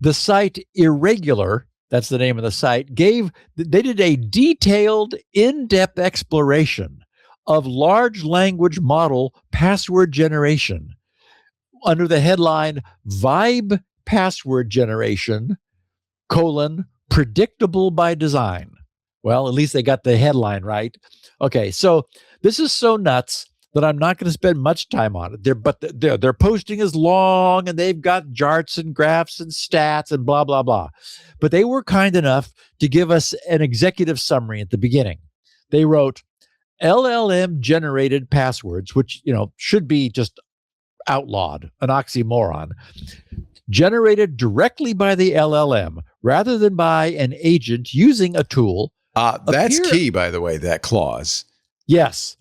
the site Irregular, that's the name of the site, they did a detailed, in-depth exploration of large language model password generation under the headline Vibe Password Generation, predictable by design. Well, at least they got the headline right. Okay, so this is so nuts that I'm not going to spend much time on it. Their posting is long and they've got charts and graphs and stats and blah, blah, blah. But they were kind enough to give us an executive summary at the beginning. They wrote, LLM generated passwords, which, should be just outlawed, an oxymoron, generated directly by the LLM rather than by an agent using a tool. That's key, by the way, that clause. Yes.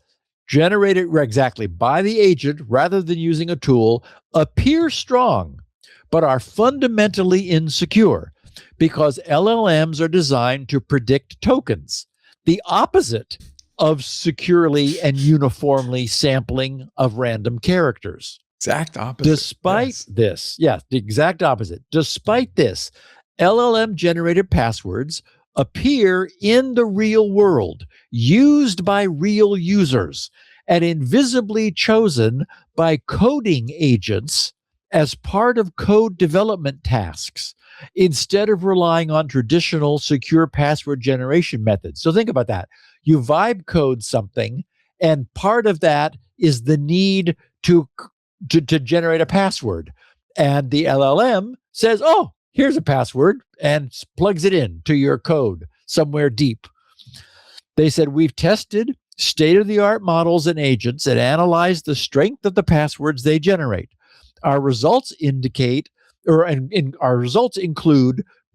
Generated exactly by the agent rather than using a tool appear strong, but are fundamentally insecure because LLMs are designed to predict tokens, the opposite of securely and uniformly sampling of random characters. Exact opposite. Despite this, the exact opposite. Despite this, LLM generated passwords appear in the real world, used by real users, and invisibly chosen by coding agents as part of code development tasks, instead of relying on traditional secure password generation methods. So think about that. You vibe code something, and part of that is the need to generate a password. And the LLM says, oh, here's a password, and plugs it in to your code somewhere deep. They said, we've tested state-of-the-art models and agents and analyzed the strength of the passwords they generate. Our results include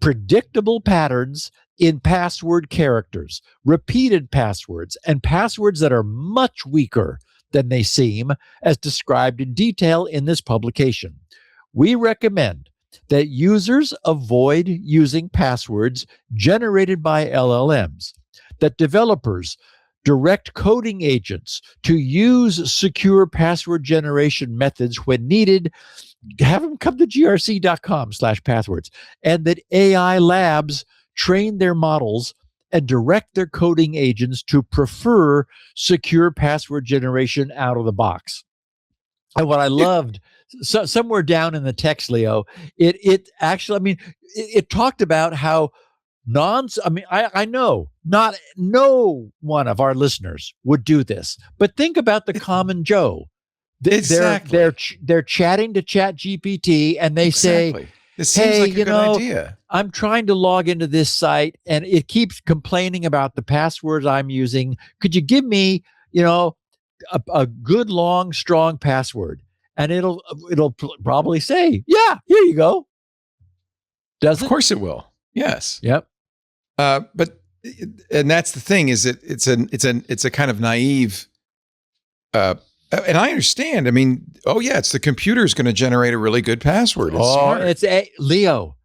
predictable patterns in password characters, repeated passwords, and passwords that are much weaker than they seem, as described in detail in this publication. We recommend that users avoid using passwords generated by LLMs, that developers direct coding agents to use secure password generation methods when needed, have them come to grc.com/passwords, and that AI labs train their models and direct their coding agents to prefer secure password generation out of the box. And what I loved, somewhere down in the text, Leo, it actually, I mean, it talked about how I know no one of our listeners would do this, but think about the common Joe. Exactly. They're chatting to ChatGPT and they say, this seems hey, like a good idea. I'm trying to log into this site and it keeps complaining about the passwords I'm using. Could you give me, a good, long, strong password? And it'll probably say, yeah, here you go. Does it? Of course it will. Yes. Yep. But that's the thing, is it's a kind of naive, and I understand. I mean, it's the computer is going to generate a really good password. It's smart. Leo.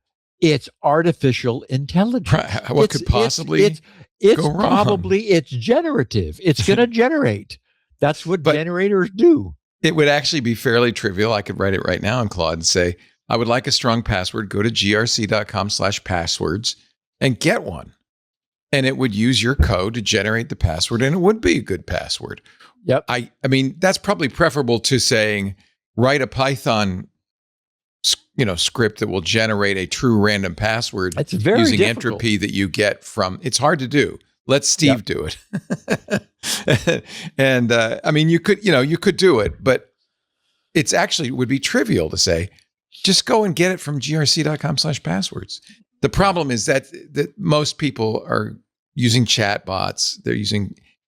It's artificial intelligence. Right. What could possibly go wrong? Probably it's generative. It's going to generate. That's what generators do. It would actually be fairly trivial. I could write it right now in Claude and say, I would like a strong password. Go to grc.com/passwords and get one. And it would use your code to generate the password, and it would be a good password. Yep. I mean, that's probably preferable to saying, write a Python script that will generate a true random password using difficult. Entropy that you get from. It's hard to do. Let Steve do it. And I mean, you could do it, but it's actually would be trivial to say, just go and get it from grc.com/passwords. The problem is that most people are using chat bots.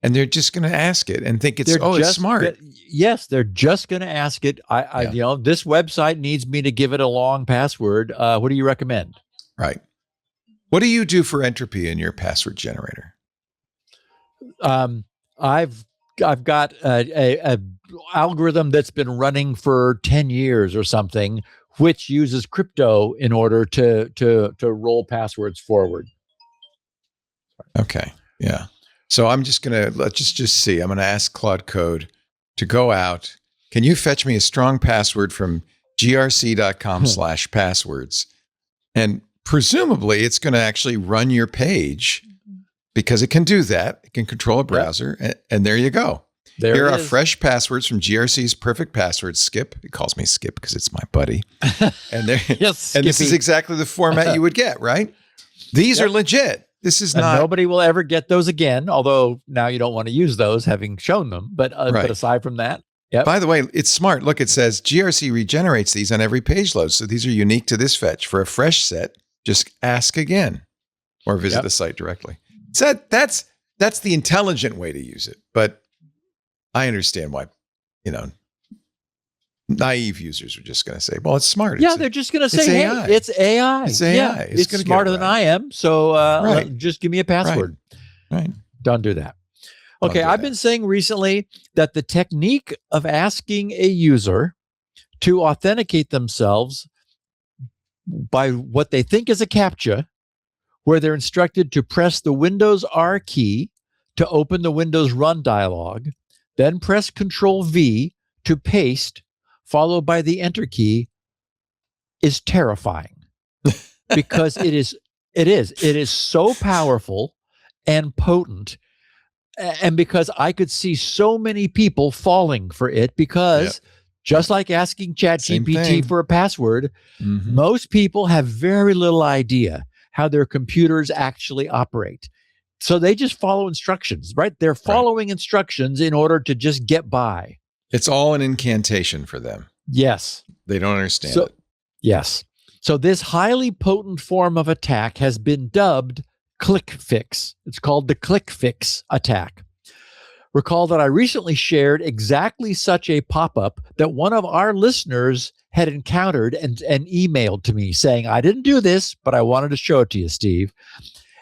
And they're just going to ask it and think it's smart. Yes, they're just going to ask it. This website needs me to give it a long password. What do you recommend? Right. What do you do for entropy in your password generator? I've got a algorithm that's been running for 10 years or something, which uses crypto in order to roll passwords forward. Okay. Yeah. So I'm just going to let's just see. I'm going to ask Claude Code to go out. Can you fetch me a strong password from grc.com/passwords? And presumably it's going to actually run your page because it can do that. It can control a browser. And there you go. Here are fresh passwords from GRC's perfect password, Skip. It calls me Skip because it's my buddy. And yes, and this is exactly the format you would get, right? These are legit. This is not. Nobody will ever get those again, although now you don't want to use those, having shown them. But aside from that, By the way, it's smart. Look, it says GRC regenerates these on every page load. So these are unique to this fetch. For a fresh set, just ask again or visit the site directly. So that's the intelligent way to use it. But I understand why, naive users are just going to say, well, it's smart. They're just going to say, hey, it's AI. It's AI. Yeah, it's smarter than I am. So just give me a password. Right. Don't do that. Okay, I've been saying recently that the technique of asking a user to authenticate themselves by what they think is a CAPTCHA, where they're instructed to press the Windows R key to open the Windows Run dialog, then press Control V to paste, followed by the Enter key, is terrifying because it is so powerful and potent. And because I could see so many people falling for it, because just like asking ChatGPT for a password, most people have very little idea how their computers actually operate. So they just follow instructions, right? They're following instructions in order to just get by. It's all an incantation for them. Yes. They don't understand it. Yes. So this highly potent form of attack has been dubbed ClickFix. It's called the ClickFix attack. Recall that I recently shared exactly such a pop-up that one of our listeners had encountered and emailed to me saying, I didn't do this, but I wanted to show it to you, Steve.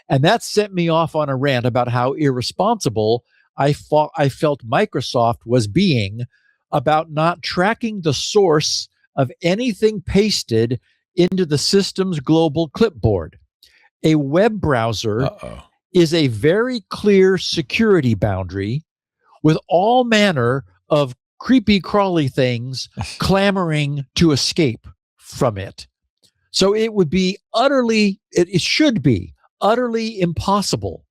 And that sent me off on a rant about how irresponsible I felt Microsoft was being about not tracking the source of anything pasted into the system's global clipboard. A web browser is a very clear security boundary with all manner of creepy crawly things clamoring to escape from it. So it would be it should be utterly impossible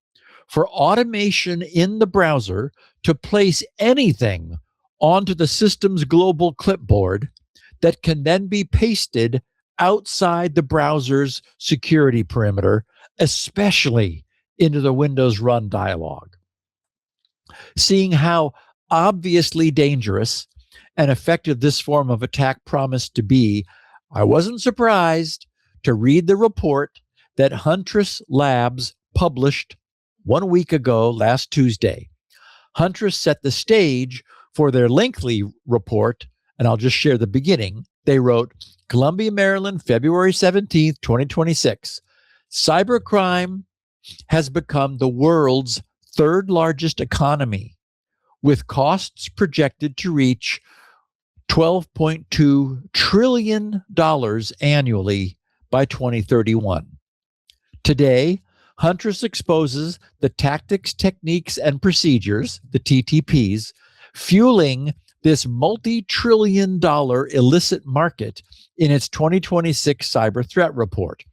for automation in the browser to place anything onto the system's global clipboard that can then be pasted outside the browser's security perimeter, especially into the Windows Run dialog. Seeing how obviously dangerous and effective this form of attack promised to be, I wasn't surprised to read the report that Huntress Labs published 1 week ago, last Tuesday. Huntress set the stage for their lengthy report, and I'll just share the beginning. They wrote, Columbia, Maryland, February 17th, 2026. Cybercrime has become the world's third largest economy, with costs projected to reach $12.2 trillion annually by 2031. Today, Huntress exposes the tactics, techniques, and procedures, the TTPs, fueling this multi-trillion-dollar illicit market in its 2026 cyber threat report.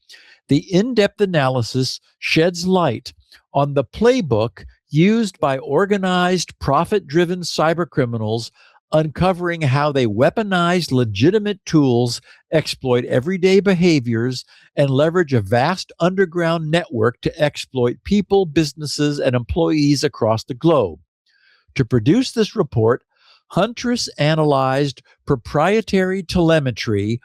The in-depth analysis sheds light on the playbook used by organized, profit-driven cybercriminals, uncovering how they weaponize legitimate tools, exploit everyday behaviors, and leverage a vast underground network to exploit people, businesses, and employees across the globe. To produce this report, Huntress analyzed proprietary telemetry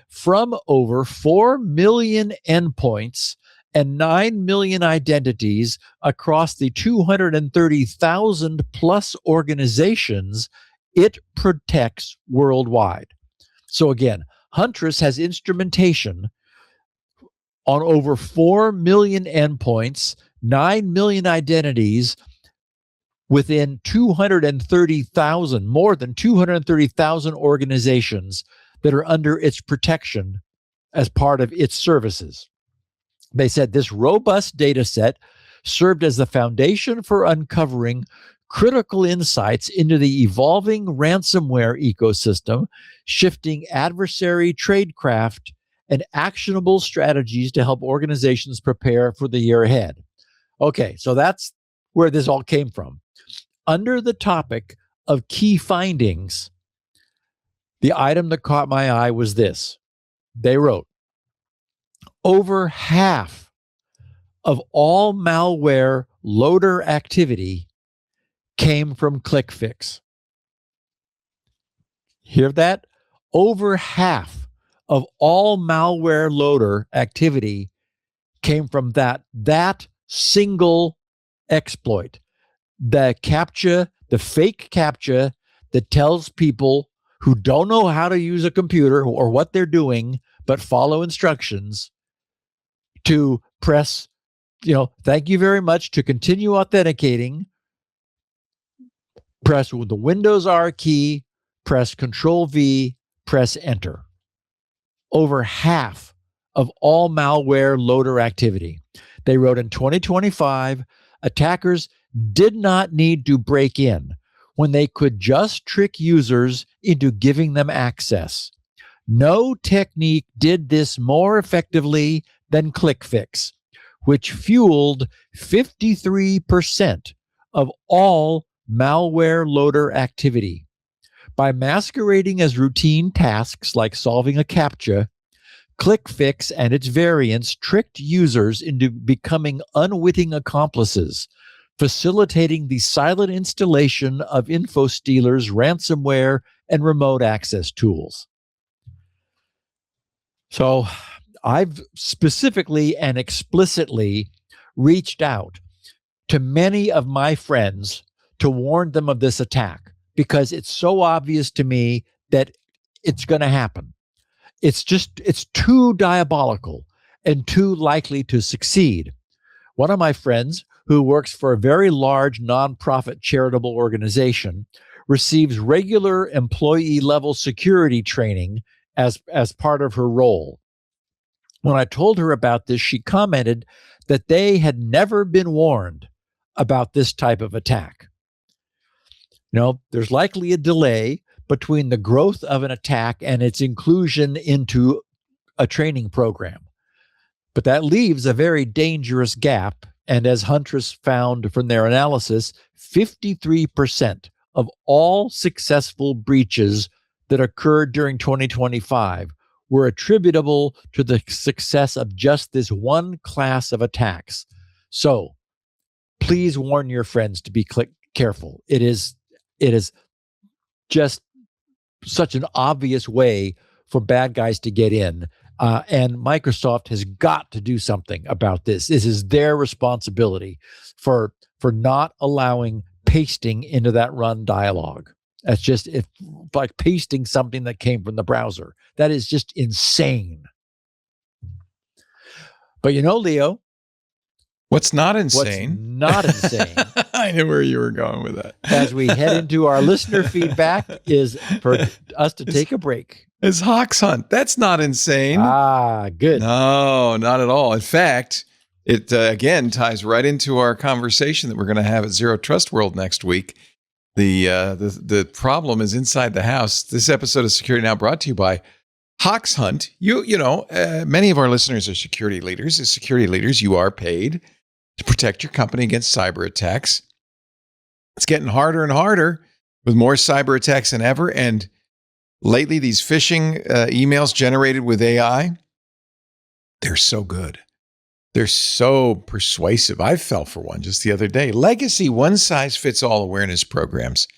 from over 4 million endpoints and 9 million identities across the 230,000 plus organizations it protects worldwide. So again, Huntress has instrumentation on over 4 million endpoints, 9 million identities within 230,000, more than 230,000 organizations that are under its protection as part of its services. They said this robust data set served as the foundation for uncovering critical insights into the evolving ransomware ecosystem, shifting adversary tradecraft, and actionable strategies to help organizations prepare for the year ahead. Okay, so that's where this all came from. Under the topic of key findings, the item that caught my eye was this. They wrote, over half of all malware loader activity came from ClickFix. Hear that? Over half of all malware loader activity came from that single exploit. The CAPTCHA, the fake CAPTCHA that tells people who don't know how to use a computer or what they're doing, but follow instructions to press, thank you very much, to continue authenticating, press the Windows R key, press Control V, press Enter. Over half of all malware loader activity. They wrote in 2025, attackers did not need to break in when they could just trick users into giving them access. No technique did this more effectively than ClickFix, which fueled 53% of all malware loader activity. By masquerading as routine tasks like solving a CAPTCHA, ClickFix and its variants tricked users into becoming unwitting accomplices, facilitating the silent installation of info stealers, ransomware, and remote access tools. So I've specifically and explicitly reached out to many of my friends to warn them of this attack because it's so obvious to me that it's going to happen. It's too diabolical and too likely to succeed. One of my friends who works for a very large nonprofit charitable organization receives regular employee level security training as part of her role. When I told her about this, she commented that they had never been warned about this type of attack. There's likely a delay between the growth of an attack and its inclusion into a training program. But that leaves a very dangerous gap. And as Huntress found from their analysis, 53% of all successful breaches that occurred during 2025 were attributable to the success of just this one class of attacks. So please warn your friends to be careful. It is just such an obvious way for bad guys to get in. And Microsoft has got to do something about this. This is their responsibility for not allowing pasting into that run dialog. That's just like pasting something that came from the browser. That is just insane. But Leo, what's not insane? What's not insane? I knew where you were going with that. As we head into our listener feedback, is for us to take a break. It's Hoxhunt. That's not insane. Good. No, not at all. In fact, it again ties right into our conversation that we're going to have at Zero Trust World next week. The problem is inside the house. This episode of Security Now brought to you by Hoxhunt. Many of our listeners are security leaders. As security leaders, you are paid to protect your company against cyber attacks. It's getting harder and harder with more cyber attacks than ever. And lately, these phishing emails generated with AI, they're so good. They're so persuasive. I fell for one just the other day. Legacy one-size-fits-all awareness programs.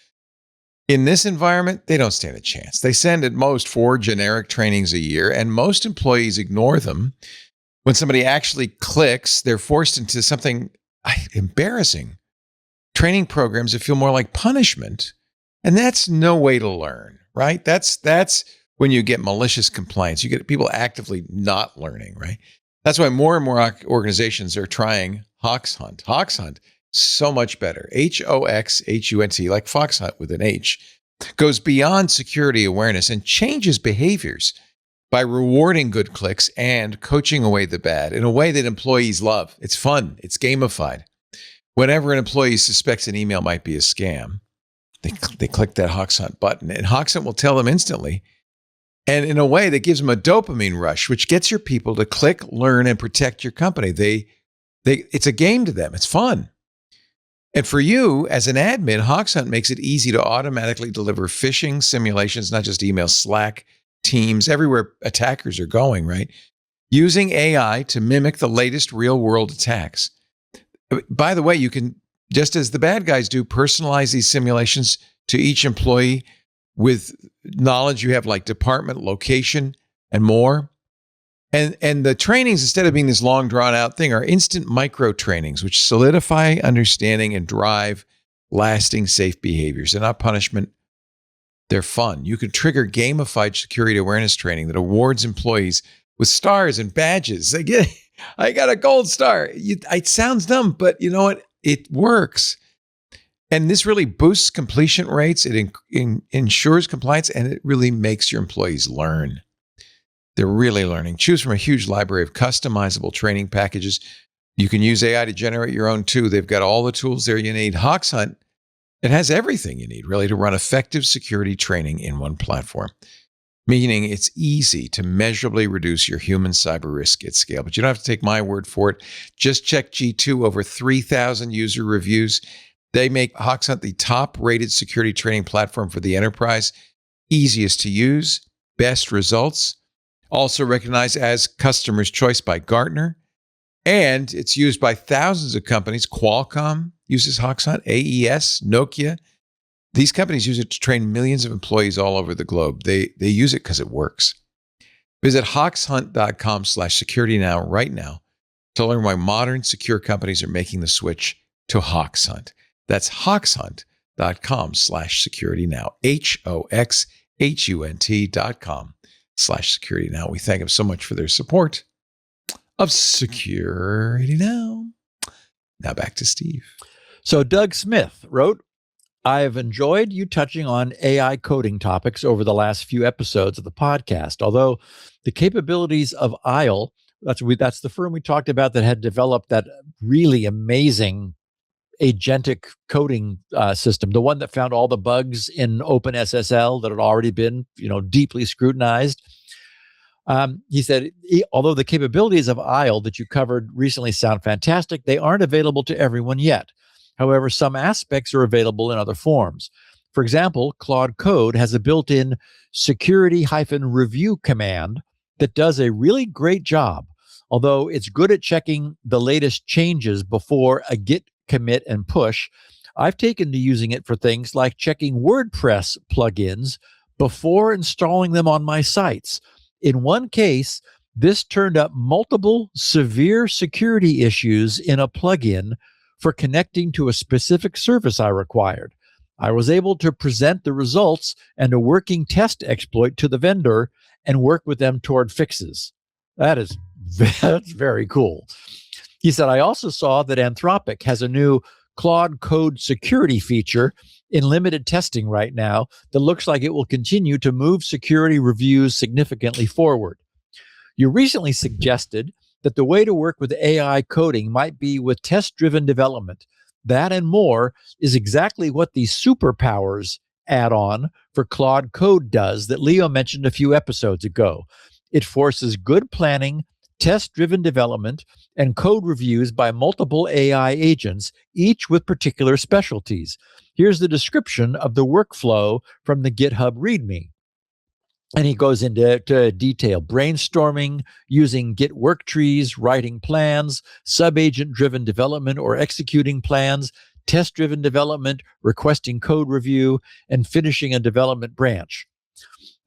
In this environment, they don't stand a chance. They send at most 4 generic trainings a year, and most employees ignore them. When somebody actually clicks, they're forced into something embarrassing. Training programs that feel more like punishment. And that's no way to learn, right? That's when you get malicious compliance. You get people actively not learning, right? That's why more and more organizations are trying Hoxhunt. Hoxhunt, so much better. Hoxhunt, like Fox Hunt with an H, goes beyond security awareness and changes behaviors by rewarding good clicks and coaching away the bad in a way that employees love. It's fun. It's gamified. Whenever an employee suspects an email might be a scam, they click that Hoxhunt button, and Hoxhunt will tell them instantly, and in a way that gives them a dopamine rush, which gets your people to click, learn, and protect your company. It's a game to them. It's fun. And for you, as an admin, Hoxhunt makes it easy to automatically deliver phishing simulations, not just emails, Slack, Teams, everywhere attackers are going, right? Using AI to mimic the latest real-world attacks. By the way, you can, just as the bad guys do, personalize these simulations to each employee with knowledge you have, like department, location, and more. And the trainings, instead of being this long drawn out thing, are instant micro trainings, which solidify understanding and drive lasting safe behaviors. They're not punishment. They're fun. You can trigger gamified security awareness training that awards employees with stars and badges. I got a gold star. It sounds dumb, but you know what? It works. And this really boosts completion rates. It ensures compliance, and it really makes your employees learn. They're really learning. Choose from a huge library of customizable training packages. You can use AI to generate your own too. They've got all the tools there you need. Hoxhunt, it has everything you need really to run effective security training in one platform, meaning it's easy to measurably reduce your human cyber risk at scale. But you don't have to take my word for it. Just check G2, over 3,000 user reviews. They make Hoxhunt the top-rated security training platform for the enterprise, easiest to use, best results, also recognized as Customer's Choice by Gartner, and it's used by thousands of companies. Qualcomm uses Hoxhunt, AES, Nokia. These companies use it to train millions of employees all over the globe. They use it because it works. Visit hoxhunt.com/security now right now to learn why modern secure companies are making the switch to Hoxhunt. That's hoxhunt.com/security now. HOXHUNT.com/security now. We thank them so much for their support of Security Now. Now back to Steve. So Doug Smith wrote, I've enjoyed you touching on AI coding topics over the last few episodes of the podcast. Although the capabilities of ISLE, that's the firm we talked about that had developed that really amazing agentic coding system, the one that found all the bugs in OpenSSL that had already been, deeply scrutinized. He said, although the capabilities of ISLE that you covered recently sound fantastic, they aren't available to everyone yet. However, some aspects are available in other forms. For example, Claude Code has a built-in security-review command that does a really great job, although it's good at checking the latest changes before a git commit and push. I've taken to using it for things like checking WordPress plugins before installing them on my sites. In one case, this turned up multiple severe security issues in a plugin for connecting to a specific service I required. I was able to present the results and a working test exploit to the vendor and work with them toward fixes. That's very cool. He said, I also saw that Anthropic has a new Claude Code security feature in limited testing right now that looks like it will continue to move security reviews significantly forward. You recently suggested that the way to work with AI coding might be with test-driven development. That and more is exactly what the Superpowers add-on for Claude Code does that Leo mentioned a few episodes ago. It forces good planning, test-driven development, and code reviews by multiple AI agents, each with particular specialties. Here's the description of the workflow from the GitHub README. And he goes into detail: brainstorming, using Git work trees, writing plans, sub-agent-driven development or executing plans, test-driven development, requesting code review, and finishing a development branch.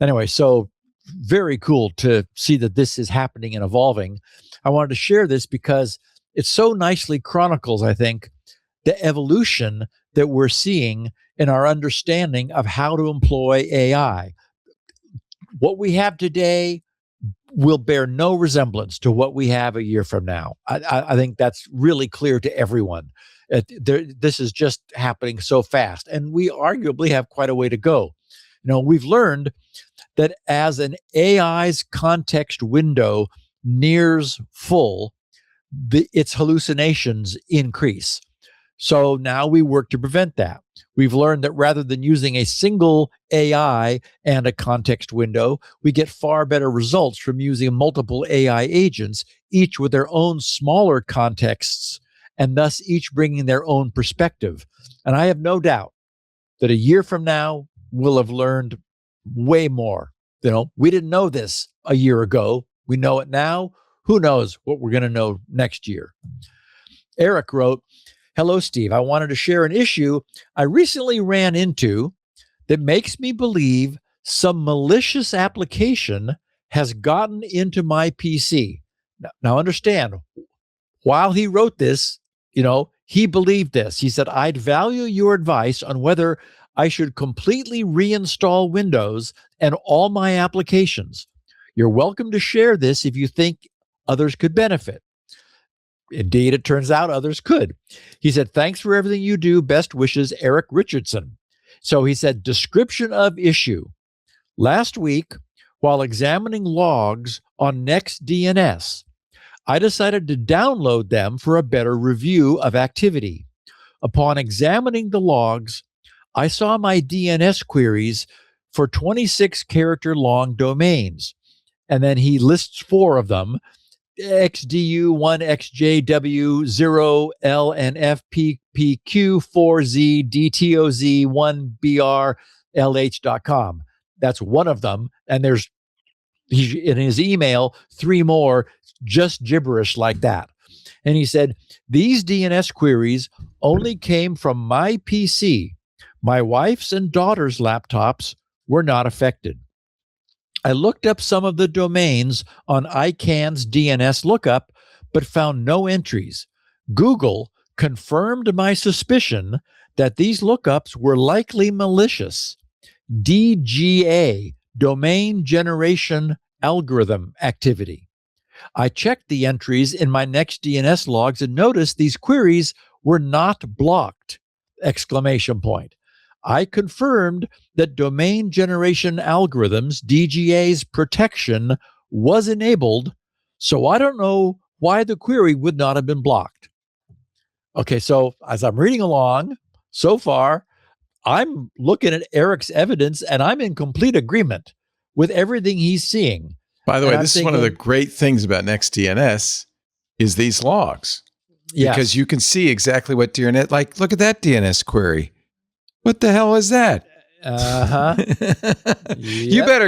Anyway, so very cool to see that this is happening and evolving. I wanted to share this because it so nicely chronicles, I think, the evolution that we're seeing in our understanding of how to employ AI. What we have today will bear no resemblance to what we have a year from now. I think that's really clear to everyone. This is just happening so fast, and we arguably have quite a way to go. We've learned that as an AI's context window nears full, its hallucinations increase. So now we work to prevent that. We've learned that rather than using a single AI and a context window, we get far better results from using multiple AI agents, each with their own smaller contexts, and thus each bringing their own perspective. And I have no doubt that a year from now, we'll have learned way more. We didn't know this a year ago. We know it now. Who knows what we're going to know next year? Eric wrote, "Hello, Steve. I wanted to share an issue I recently ran into that makes me believe some malicious application has gotten into my PC." Now understand, while he wrote this, he believed this. He said, "I'd value your advice on whether I should completely reinstall Windows and all my applications. You're welcome to share this if you think others could benefit." Indeed, it turns out others could. He said, "Thanks for everything you do. Best wishes, Eric Richardson." So he said, description of issue. Last week, while examining logs on NextDNS, I decided to download them for a better review of activity. Upon examining the logs, I saw my DNS queries for 26-character long domains. And then he lists 4 of them: XDU1, XJW, 0, LNF, PPQ, 4Z, DTOZ, 1BR, LH.com. That's one of them. And there's, in his email, 3 more just gibberish like that. And he said, "These DNS queries only came from my PC. My wife's and daughter's laptops were not affected. I looked up some of the domains on ICANN's DNS lookup, but found no entries. Google confirmed my suspicion that these lookups were likely malicious. DGA, domain generation algorithm activity. I checked the entries in my NextDNS logs and noticed these queries were not blocked! Exclamation point. I confirmed that domain generation algorithms, DGA's protection, was enabled, so I don't know why the query would not have been blocked." Okay, so as I'm reading along, so far, I'm looking at Eric's evidence and I'm in complete agreement with everything he's seeing. By the And way, I'm this is one of the thinking- great things about NextDNS is these logs. Yes. Because you can see exactly what DNS, like, look at that DNS query. What the hell is that? Uh-huh. You Yep. better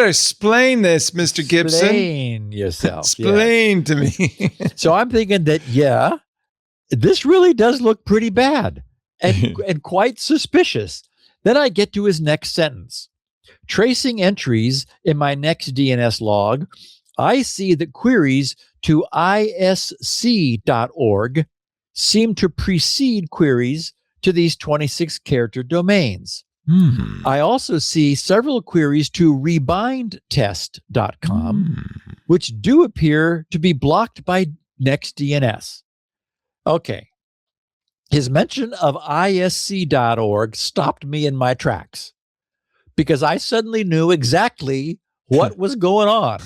explain this, Mr. Gibson. Explain yourself. Explain to me. So I'm thinking that, yeah, this really does look pretty bad and quite suspicious. Then I get to his next sentence. Tracing entries in my next DNS log, I see that queries to isc.org seem to precede queries to these 26-character domains. I also see several queries to rebindtest.com, which do appear to be blocked by NextDNS. Okay. His mention of isc.org stopped me in my tracks because I suddenly knew exactly what was going on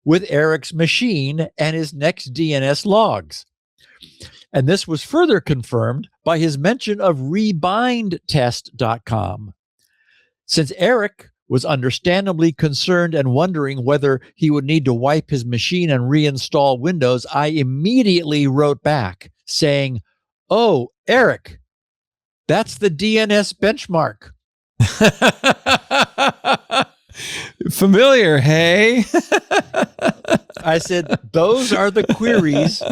with Eric's machine and his NextDNS logs. And this was further confirmed by his mention of rebindtest.com. Since Eric was understandably concerned and wondering whether he would need to wipe his machine and reinstall Windows, I immediately wrote back saying, "Oh, Eric, that's the DNS benchmark." Familiar, hey? I said, "Those are the queries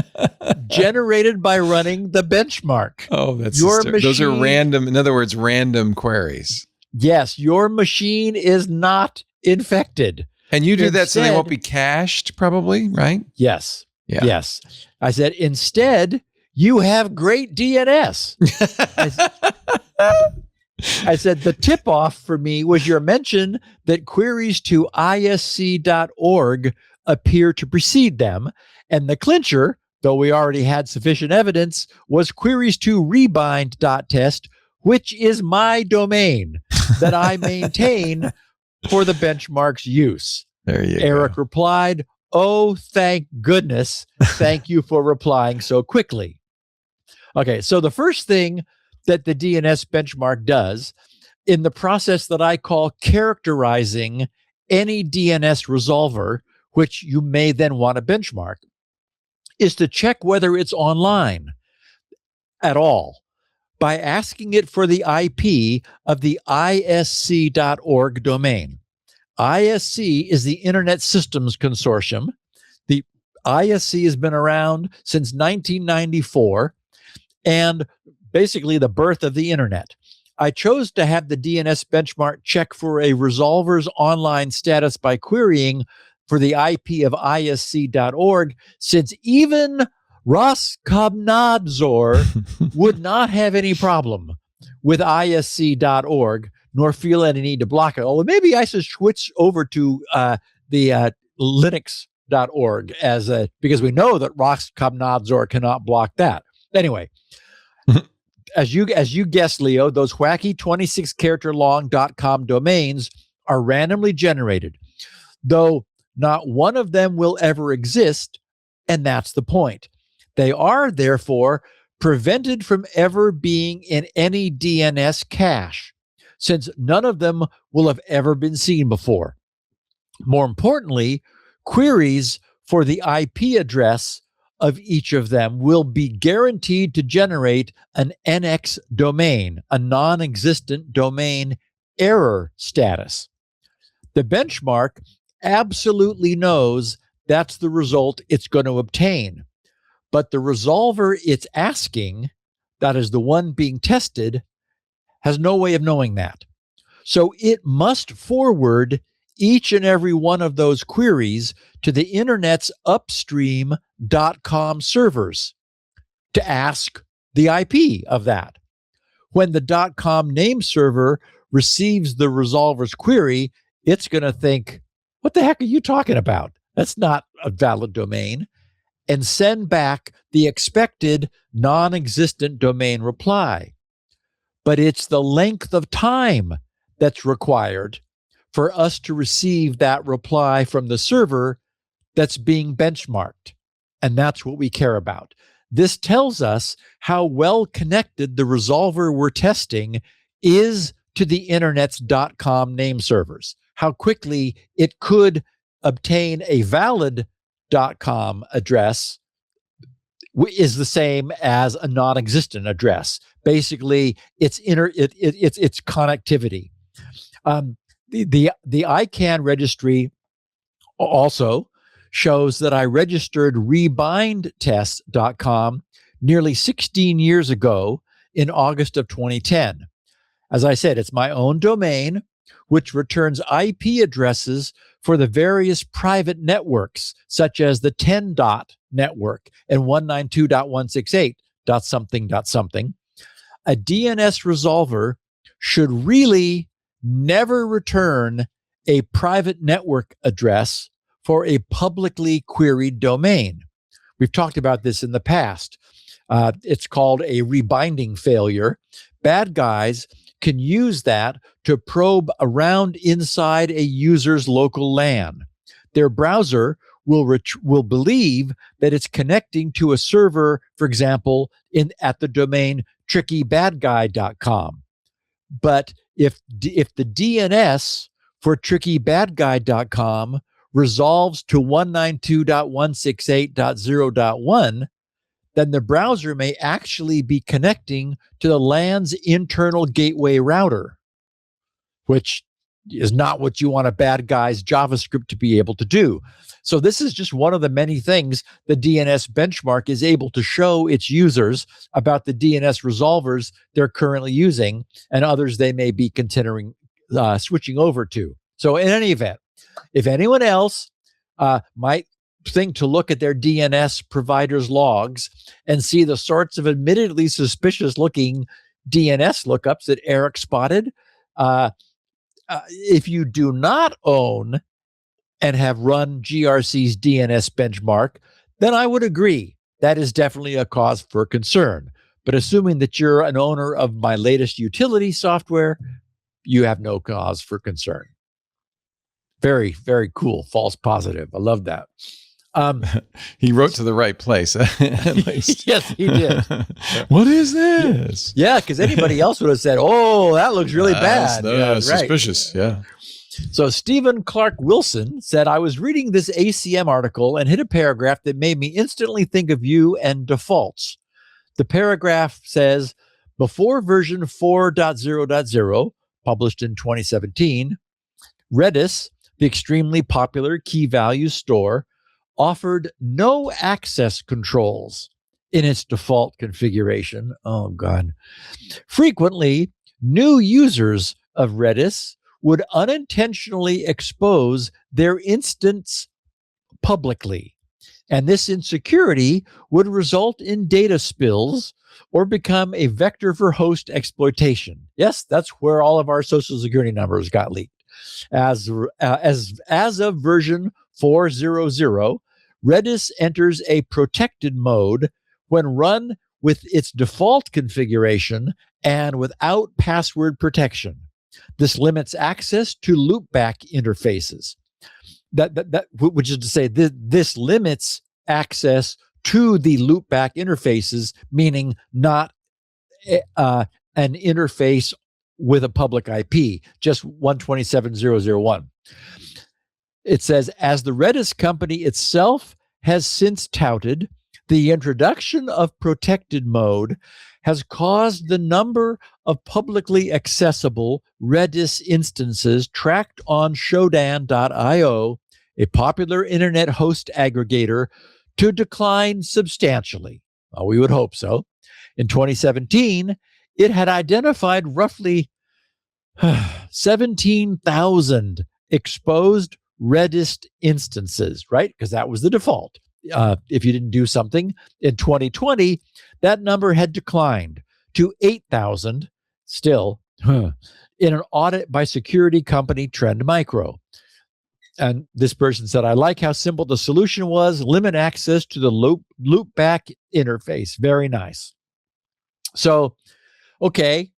generated by running the benchmark." Oh, that's Your those are machine- random. In other words, random queries. Yes, your machine is not infected. And you do that so they Instead- won't be cached, probably, right? Yes. Yeah. Yes. I said, instead, you have great DNS. I said, the tip off for me was your mention that queries to isc.org appear to precede them. And the clincher, though we already had sufficient evidence, was queries to rebind.test, which is my domain that I maintain for the benchmark's use. There you Eric go. replied, "Oh, thank goodness. Thank you for replying so quickly." Okay, so the first thing that the DNS benchmark does in the process that I call characterizing any DNS resolver, which you may then want to benchmark, is to check whether it's online at all by asking it for the IP of the isc.org domain. ISC is the Internet Systems Consortium. The ISC has been around since 1994 and basically the birth of the Internet. I chose to have the DNS benchmark check for a resolver's online status by querying for the IP of isc.org, since even Roskomnadzor would not have any problem with isc.org, nor feel any need to block it. Although maybe I should switch over to the linux.org because we know that Roskomnadzor cannot block that. Anyway, as you guessed, Leo, those wacky 26-character long .com domains are randomly generated, though not one of them will ever exist, and that's the point. They are, therefore, prevented from ever being in any DNS cache, since none of them will have ever been seen before. More importantly, queries for the IP address of each of them will be guaranteed to generate an NX domain, a non-existent domain error status. The benchmark absolutely knows that's the result it's going to obtain. But the resolver it's asking, that is the one being tested, has no way of knowing that. So it must forward each and every one of those queries to the internet's upstream .com servers to ask the IP of that. When the .com name server receives the resolver's query, it's going to think, what the heck are you talking about? That's not a valid domain. And send back the expected non-existent domain reply. But it's the length of time that's required for us to receive that reply from the server that's being benchmarked. And that's what we care about. This tells us how well connected the resolver we're testing is to the internet's .com name servers, how quickly it could obtain a valid .com address is the same as a non-existent address. Basically, it's connectivity. The ICANN registry also shows that I registered rebindtest.com nearly 16 years ago in August of 2010. As I said, it's my own domain, which returns IP addresses for the various private networks, such as the 10 dot network and 192.168.something.something. A DNS resolver should really never return a private network address for a publicly queried domain. We've talked about this in the past. It's called a rebinding failure. Bad guys can use that to probe around inside a user's local LAN. Their browser will believe that it's connecting to a server, for example, at the domain trickybadguy.com. But if the DNS for trickybadguy.com resolves to 192.168.0.1, then the browser may actually be connecting to the LAN's internal gateway router, which is not what you want a bad guy's JavaScript to be able to do. So this is just one of the many things the DNS benchmark is able to show its users about the DNS resolvers they're currently using and others they may be considering switching over to. So in any event, if anyone else might think to look at their DNS provider's logs and see the sorts of admittedly suspicious looking DNS lookups that Eric spotted, if you do not own and have run GRC's DNS benchmark, then I would agree that is definitely a cause for concern. But assuming that you're an owner of my latest utility software, you have no cause for concern. Very, very cool. False positive. I love that. He wrote to the right place, at least. Yes, he did. What is this? Yeah, because anybody else would have said, "Oh, that looks really bad." Yeah, suspicious. Right. Yeah. So Stephen Clark Wilson said, "I was reading this ACM article and hit a paragraph that made me instantly think of you and defaults. The paragraph says, before version 4.0.0, published in 2017, Redis, the extremely popular key value store, offered no access controls in its default configuration." Oh, God. Frequently, new users of Redis would unintentionally expose their instance publicly, and this insecurity would result in data spills or become a vector for host exploitation. Yes, that's where all of our social security numbers got leaked. As of version 4.0.0, Redis enters a protected mode when run with its default configuration and without password protection. This limits access to loopback interfaces. Which is to say, this limits access to the loopback interfaces, meaning not an interface with a public IP, just 127.0.0.1. It says, as the Redis company itself has since touted, the introduction of protected mode has caused the number of publicly accessible Redis instances tracked on Shodan.io, a popular internet host aggregator, to decline substantially. Well, we would hope so. In 2017, it had identified roughly 17,000 exposed Redis instances, right? Because that was the default. If you didn't do something in 2020, that number had declined to 8,000 still in an audit by security company Trend Micro. And this person said, I like how simple the solution was. Limit access to the loopback interface. Very nice. So, okay.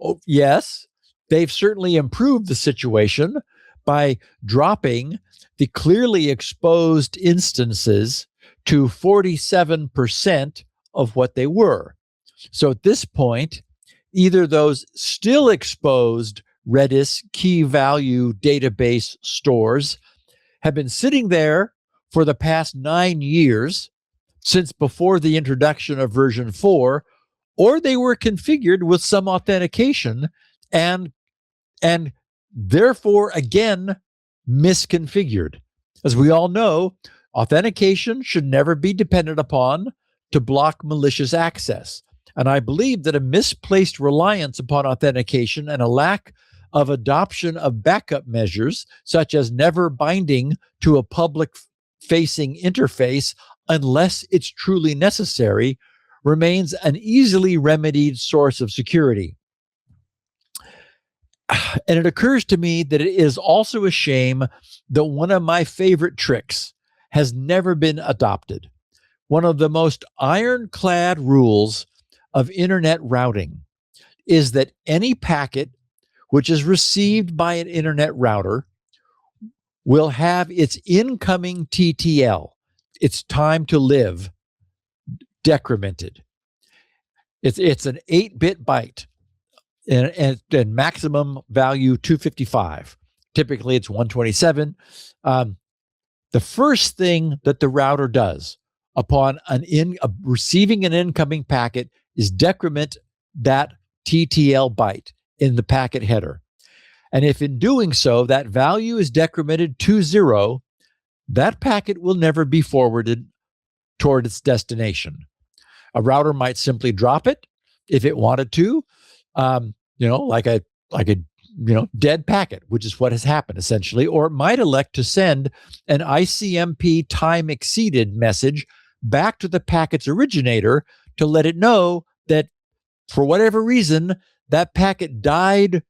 Oh, yes, they've certainly improved the situation by dropping the clearly exposed instances to 47% of what they were. So at this point, either those still exposed Redis key value database stores have been sitting there for the past 9 years, since before the introduction of version 4, or they were configured with some authentication and therefore again misconfigured. As we all know, authentication should never be dependent upon to block malicious access. And I believe that a misplaced reliance upon authentication and a lack of adoption of backup measures, such as never binding to a public-facing interface unless it's truly necessary, remains an easily remedied source of security. And it occurs to me that it is also a shame that one of my favorite tricks has never been adopted. One of the most ironclad rules of internet routing is that any packet which is received by an internet router will have its incoming TTL, its time to live, decremented. It's an 8-bit byte and maximum value 255. Typically it's 127. The first thing that the router does upon receiving an incoming packet is decrement that TTL byte in the packet header. And if in doing so, that value is decremented to 0, that packet will never be forwarded toward its destination. A router might simply drop it if it wanted to, like a dead packet, which is what has happened essentially, or it might elect to send an ICMP time exceeded message back to the packet's originator to let it know that for whatever reason, that packet died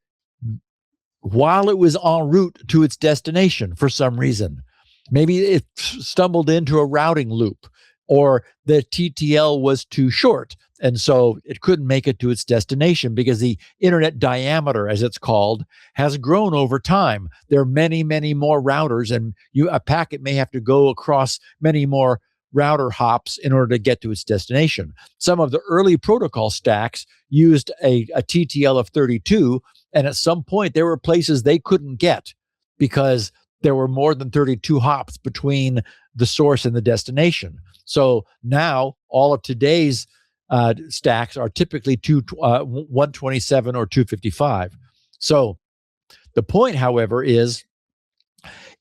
while it was en route to its destination for some reason. Maybe it stumbled into a routing loop, or the TTL was too short, and so it couldn't make it to its destination because the internet diameter, as it's called, has grown over time. There are many, many more routers, and a packet may have to go across many more router hops in order to get to its destination. Some of the early protocol stacks used a TTL of 32, and at some point there were places they couldn't get because there were more than 32 hops between the source and the destination. So now all of today's stacks are typically 127 or 255. So the point, however, is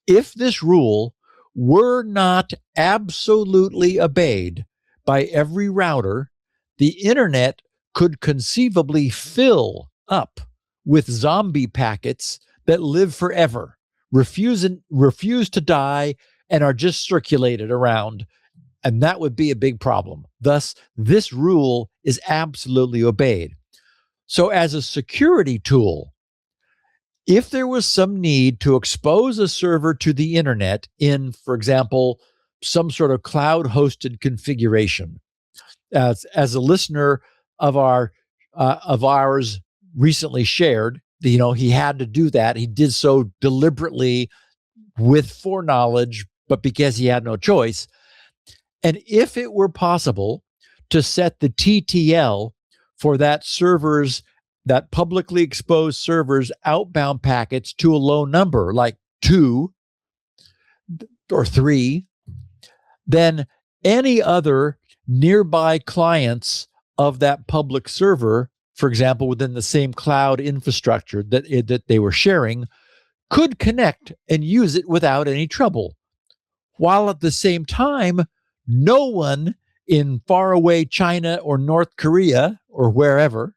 if this rule were not absolutely obeyed by every router, the internet could conceivably fill up with zombie packets that live forever, refuse to die, and are just circulated around. And that would be a big problem. Thus, this rule is absolutely obeyed. So as a security tool, if there was some need to expose a server to the internet in, for example, some sort of cloud-hosted configuration, as a listener of ours recently shared, he had to do that. He did so deliberately with foreknowledge, but because he had no choice. And if it were possible to set the TTL for that publicly exposed server's outbound packets to a low number, like 2 or 3, then any other nearby clients of that public server, for example, within the same cloud infrastructure that they were sharing, could connect and use it without any trouble, while at the same time, no one in faraway China or North Korea or wherever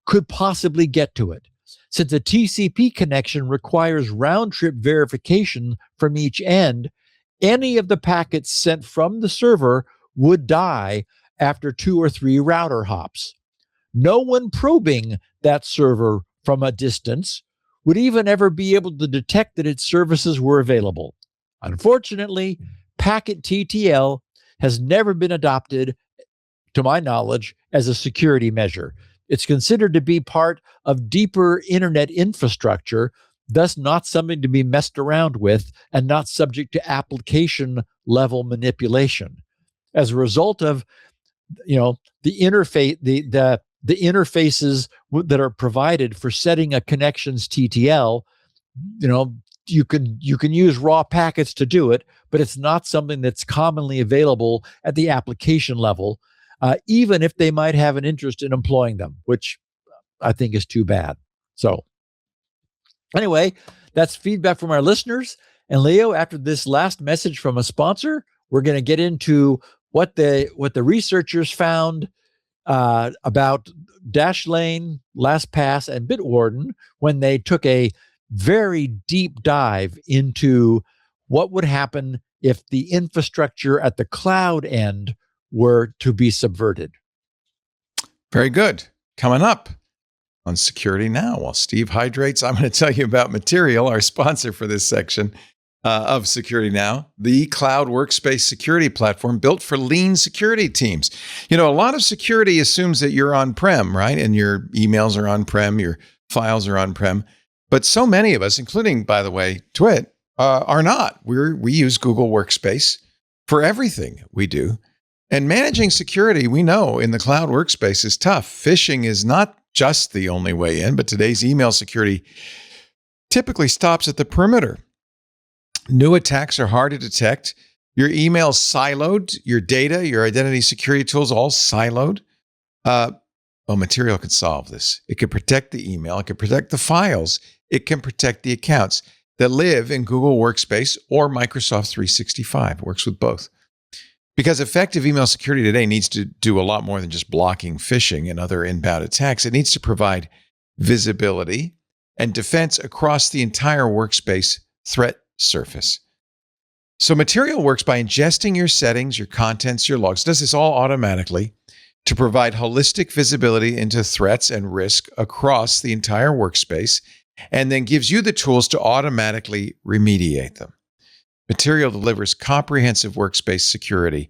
could possibly get to it. Since a TCP connection requires round-trip verification from each end, any of the packets sent from the server would die after 2 or 3 router hops. No one probing that server from a distance would even ever be able to detect that its services were available. Unfortunately, packet TTL has never been adopted, to my knowledge, as a security measure. It's considered to be part of deeper internet infrastructure, thus not something to be messed around with and not subject to application level manipulation. As a result of the interface, the interfaces that are provided for setting a connections TTL, you can use raw packets to do it, but it's not something that's commonly available at the application level, even if they might have an interest in employing them, which I think is too bad. So anyway, that's feedback from our listeners. And Leo, after this last message from a sponsor, we're going to get into what the researchers found about Dashlane, LastPass, and Bitwarden when they took a very deep dive into what would happen if the infrastructure at the cloud end were to be subverted. Very good. Coming up on Security Now, while Steve hydrates, I'm going to tell you about Material, our sponsor for this section of Security Now, the cloud workspace security platform built for lean security teams. A lot of security assumes that you're on-prem, right? And your emails are on-prem, your files are on-prem. But so many of us, including, by the way, Twit, are not. We use Google Workspace for everything we do. And managing security, we know, in the cloud workspace is tough. Phishing is not just the only way in, but today's email security typically stops at the perimeter. New attacks are hard to detect. Your email's siloed, your data, your identity security tools all siloed. Material can solve this. It can protect the email. It can protect the files. It can protect the accounts that live in Google Workspace or Microsoft 365. It works with both. Because effective email security today needs to do a lot more than just blocking phishing and other inbound attacks. It needs to provide visibility and defense across the entire workspace threat surface. So Material works by ingesting your settings, your contents, your logs. It does this all automatically to provide holistic visibility into threats and risk across the entire workspace, and then gives you the tools to automatically remediate them. Material delivers comprehensive workspace security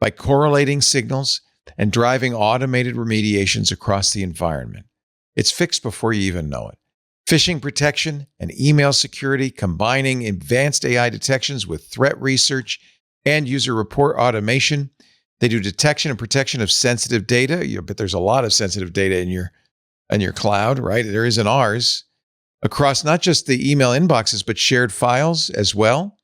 by correlating signals and driving automated remediations across the environment. It's fixed before you even know it. Phishing protection and email security, combining advanced AI detections with threat research and user report automation. They do detection and protection of sensitive data. But there's a lot of sensitive data in your cloud, right? There is in ours, across not just the email inboxes, but shared files as well.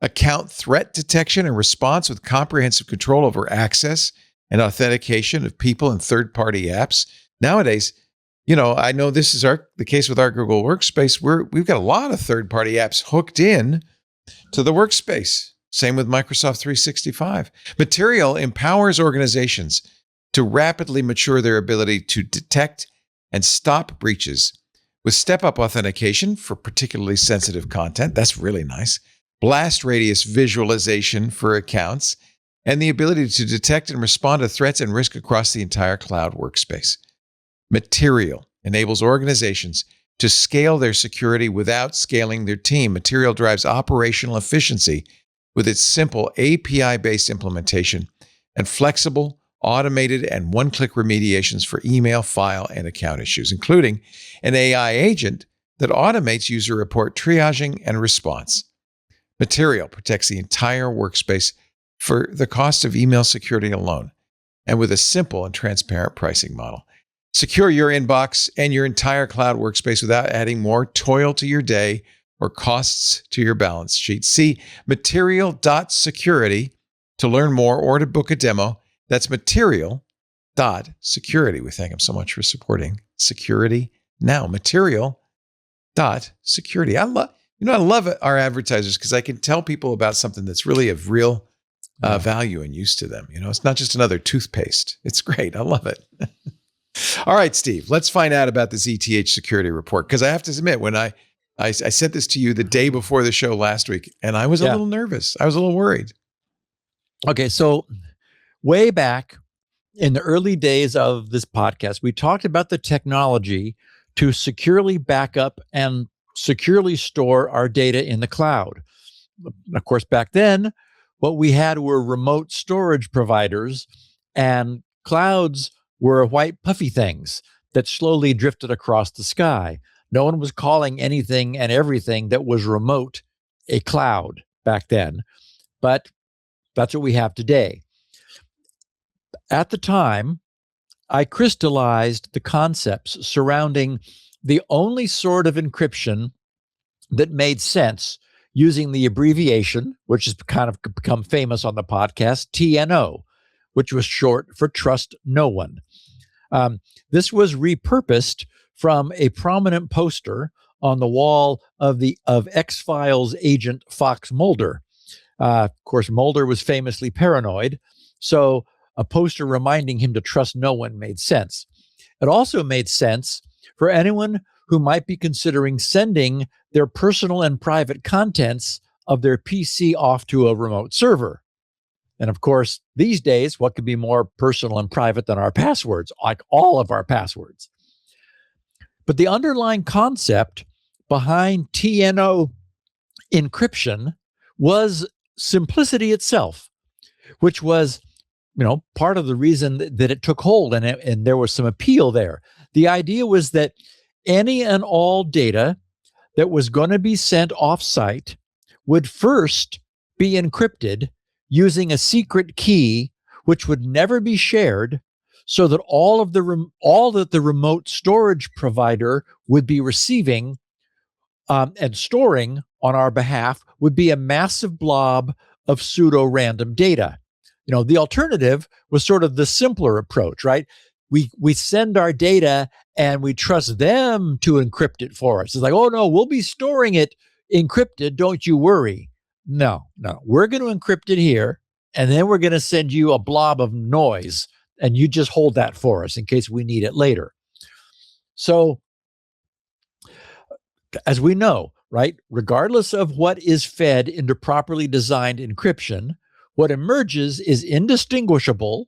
Account threat detection and response with comprehensive control over access and authentication of people and third-party apps. Nowadays, I know this is the case with our Google Workspace. We've got a lot of third-party apps hooked in to the workspace. Same with Microsoft 365. Material empowers organizations to rapidly mature their ability to detect and stop breaches with step-up authentication for particularly sensitive content. That's really nice. Blast radius visualization for accounts, and the ability to detect and respond to threats and risk across the entire cloud workspace. Material enables organizations to scale their security without scaling their team. Material drives operational efficiency with its simple API-based implementation and flexible, automated, and one-click remediations for email, file, and account issues, including an AI agent that automates user report triaging and response. Material protects the entire workspace for the cost of email security alone, and with a simple and transparent pricing model. Secure your inbox and your entire cloud workspace without adding more toil to your day or costs to your balance sheet. See material.security to learn more or to book a demo. That's material.security. We thank them so much for supporting Security Now. Material.security. I love our advertisers because I can tell people about something that's really of real value and use to them. It's not just another toothpaste. It's great. I love it. All right, Steve, let's find out about this ETH security report. Because I have to admit, when I sent this to you the day before the show last week, and I was a little nervous. I was a little worried. Okay, so way back in the early days of this podcast, we talked about the technology to securely back up and securely store our data in the cloud. Of course, back then, what we had were remote storage providers, and clouds were white puffy things that slowly drifted across the sky. No one was calling anything and everything that was remote a cloud back then, but that's what we have today. At the time, I crystallized the concepts surrounding the only sort of encryption that made sense using the abbreviation, which has kind of become famous on the podcast, TNO, which was short for Trust No One. This was repurposed from a prominent poster on the wall of X-Files agent Fox Mulder. Of course, Mulder was famously paranoid, so a poster reminding him to trust no one made sense. It also made sense for anyone who might be considering sending their personal and private contents of their PC off to a remote server. And of course, these days, what could be more personal and private than our passwords, like all of our passwords? But the underlying concept behind TNO encryption was simplicity itself, which was, part of the reason that it took hold, and there was some appeal there. The idea was that any and all data that was going to be sent off-site would first be encrypted using a secret key, which would never be shared, so that all that the remote storage provider would be receiving and storing on our behalf would be a massive blob of pseudo-random data. The alternative was sort of the simpler approach, right? We send our data and we trust them to encrypt it for us. It's like, oh no, we'll be storing it encrypted, don't you worry. No, we're going to encrypt it here, and then we're going to send you a blob of noise, and you just hold that for us in case we need it later. So, as we know, right, regardless of what is fed into properly designed encryption, what emerges is indistinguishable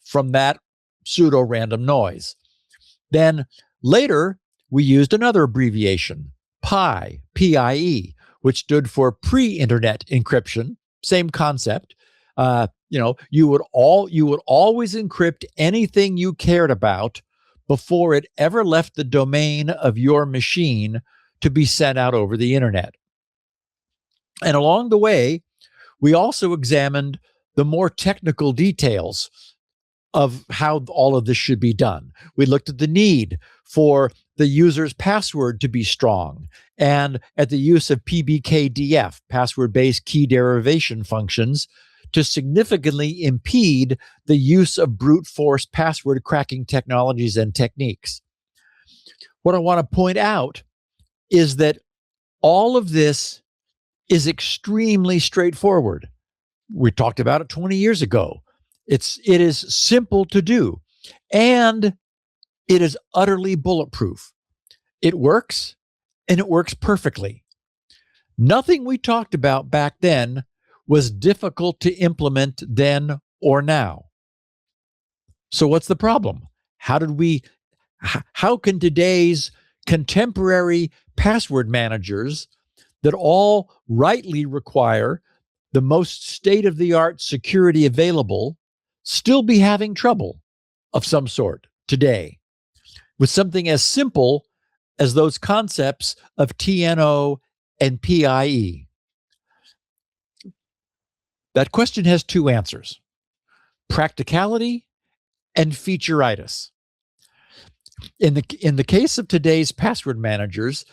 from that pseudo-random noise. Then later, we used another abbreviation, PIE, P-I-E, which stood for pre-internet encryption. Same concept. You would always encrypt anything you cared about before it ever left the domain of your machine to be sent out over the internet. And along the way, we also examined the more technical details of how all of this should be done. We looked at the need for the user's password to be strong and at the use of PBKDF, password-based key derivation functions, to significantly impede the use of brute force password cracking technologies and techniques. What I want to point out is that all of this is extremely straightforward. We talked about it 20 years ago. It is simple to do, and it is utterly bulletproof. It works, and it works perfectly. Nothing we talked about back then was difficult to implement then or now. So what's the problem? How can today's contemporary password managers that all rightly require the most state-of-the-art security available still be having trouble of some sort today with something as simple as those concepts of TNO and PIE? That question has two answers: practicality and featureitis. In the case of today's password managers,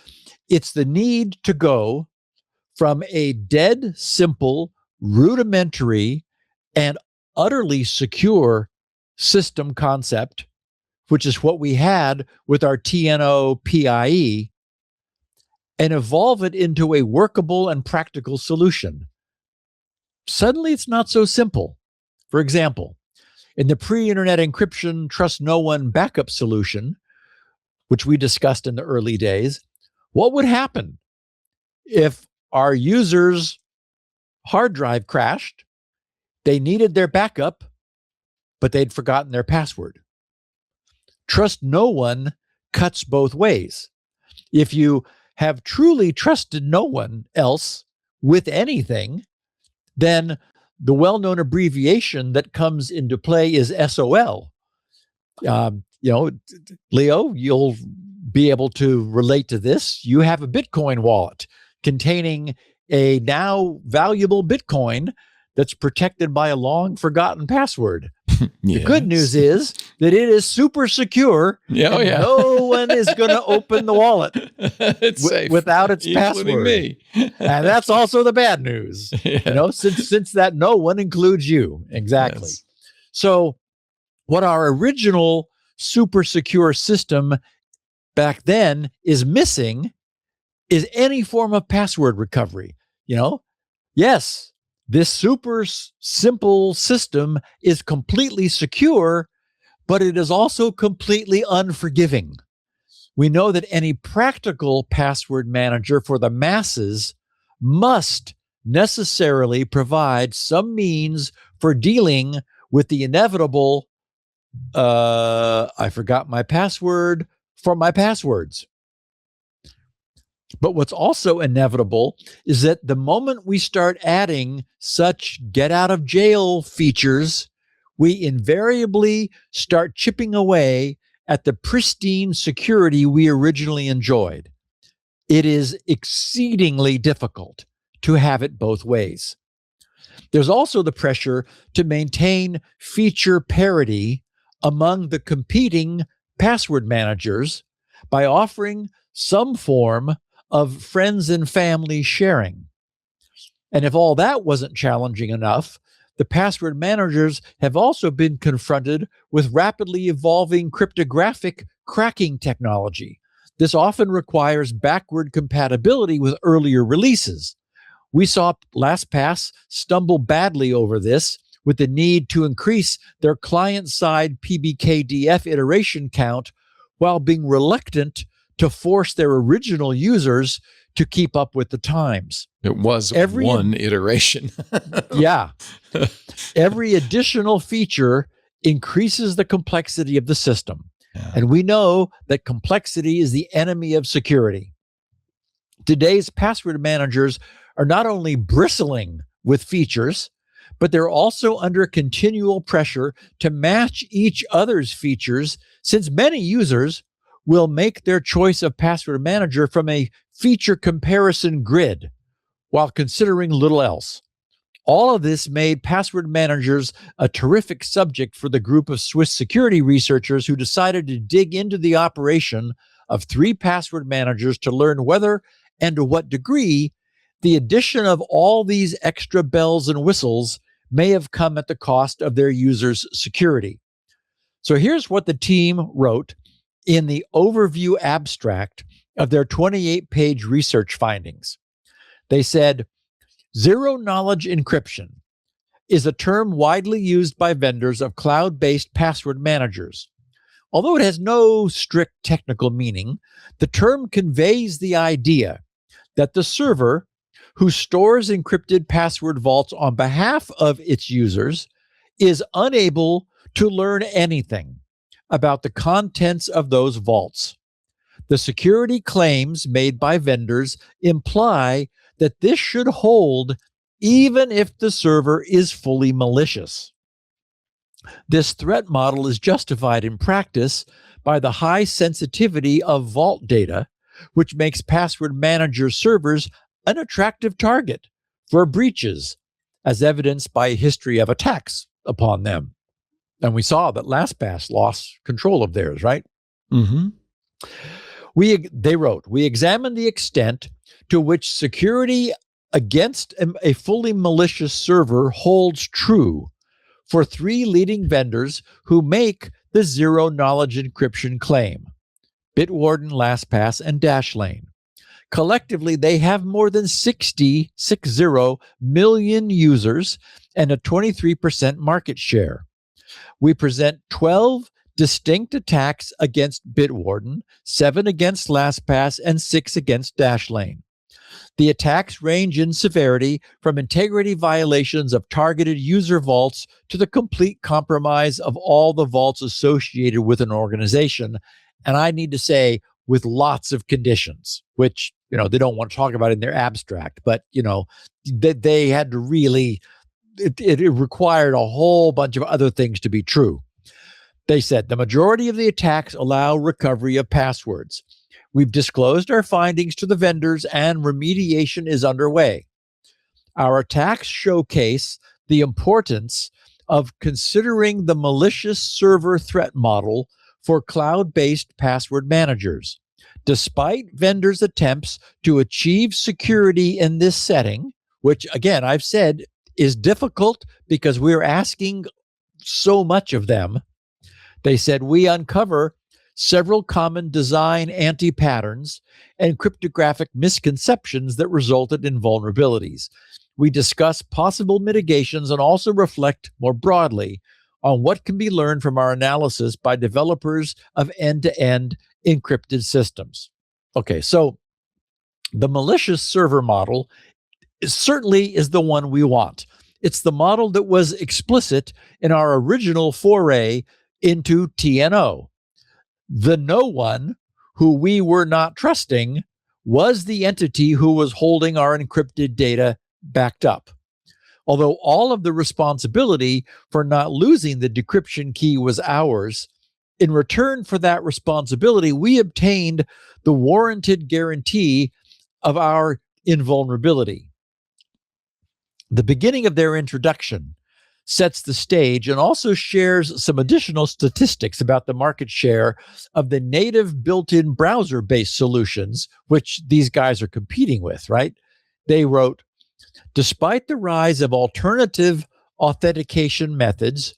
it's the need to go from a dead simple, rudimentary, and utterly secure system concept, which is what we had with our TNO PIE, and evolve it into a workable and practical solution. Suddenly, it's not so simple. For example, in the pre-internet encryption trust no one backup solution, which we discussed in the early days, what would happen if our user's hard drive crashed, they needed their backup, but they'd forgotten their password? Trust no one cuts both ways. If you have truly trusted no one else with anything, then the well-known abbreviation that comes into play is SOL. Leo, you'll be able to relate to this. You have a Bitcoin wallet containing a now valuable Bitcoin that's protected by a long forgotten password. The good Yes. news is that it is super secure. Yeah, and no one is going to open the wallet It's safe. without its Including password. me. And that's also the bad news. Yeah. Since that no one includes you. Exactly. Yes. So what our original super secure system back then is missing is any form of password recovery. Yes, this super simple system is completely secure, but it is also completely unforgiving. We know that any practical password manager for the masses must necessarily provide some means for dealing with the inevitable, I forgot my password for my passwords. But what's also inevitable is that the moment we start adding such get out of jail features, we invariably start chipping away at the pristine security we originally enjoyed. It is exceedingly difficult to have it both ways. There's also the pressure to maintain feature parity among the competing password managers by offering some form of friends and family sharing. And if all that wasn't challenging enough, the password managers have also been confronted with rapidly evolving cryptographic cracking technology. This often requires backward compatibility with earlier releases. We saw LastPass stumble badly over this with the need to increase their client-side PBKDF iteration count while being reluctant to force their original users to keep up with the times. It was one iteration. Yeah. Every additional feature increases the complexity of the system. Yeah. And we know that complexity is the enemy of security. Today's password managers are not only bristling with features, but they're also under continual pressure to match each other's features, since many users will make their choice of password manager from a feature comparison grid while considering little else. All of this made password managers a terrific subject for the group of Swiss security researchers who decided to dig into the operation of 3 password managers to learn whether and to what degree the addition of all these extra bells and whistles may have come at the cost of their users' security. So here's what the team wrote in the overview abstract of their 28-page research findings. They said, zero-knowledge encryption is a term widely used by vendors of cloud-based password managers. Although it has no strict technical meaning, the term conveys the idea that the server who stores encrypted password vaults on behalf of its users is unable to learn anything about the contents of those vaults. The security claims made by vendors imply that this should hold even if the server is fully malicious. This threat model is justified in practice by the high sensitivity of vault data, which makes password manager servers an attractive target for breaches, as evidenced by a history of attacks upon them. And we saw that LastPass lost control of theirs, right? Mm-hmm. They wrote, we examined the extent to which security against a fully malicious server holds true for 3 leading vendors who make the zero-knowledge encryption claim: Bitwarden, LastPass, and Dashlane. Collectively, they have more than 60 million users and a 23% market share. We present 12 distinct attacks against Bitwarden, 7 against LastPass, and 6 against Dashlane. The attacks range in severity from integrity violations of targeted user vaults to the complete compromise of all the vaults associated with an organization. And I need to say, with lots of conditions, which, they don't want to talk about in their abstract, but, they had to really, it required a whole bunch of other things to be true. They said the majority of the attacks allow recovery of passwords. We've disclosed our findings to the vendors and remediation is underway. Our attacks showcase the importance of considering the malicious server threat model for cloud-based password managers. Despite vendors' attempts to achieve security in this setting, which again, I've said is difficult because we're asking so much of them, they said we uncover several common design anti-patterns and cryptographic misconceptions that resulted in vulnerabilities. We discuss possible mitigations and also reflect more broadly on what can be learned from our analysis by developers of end-to-end encrypted systems. Okay, so the malicious server model certainly is the one we want. It's the model that was explicit in our original foray into TNO. The no one who we were not trusting was the entity who was holding our encrypted data backed up. Although all of the responsibility for not losing the decryption key was ours, in return for that responsibility, we obtained the warranted guarantee of our invulnerability. The beginning of their introduction sets the stage and also shares some additional statistics about the market share of the native built-in browser-based solutions, which these guys are competing with, right? They wrote, despite the rise of alternative authentication methods,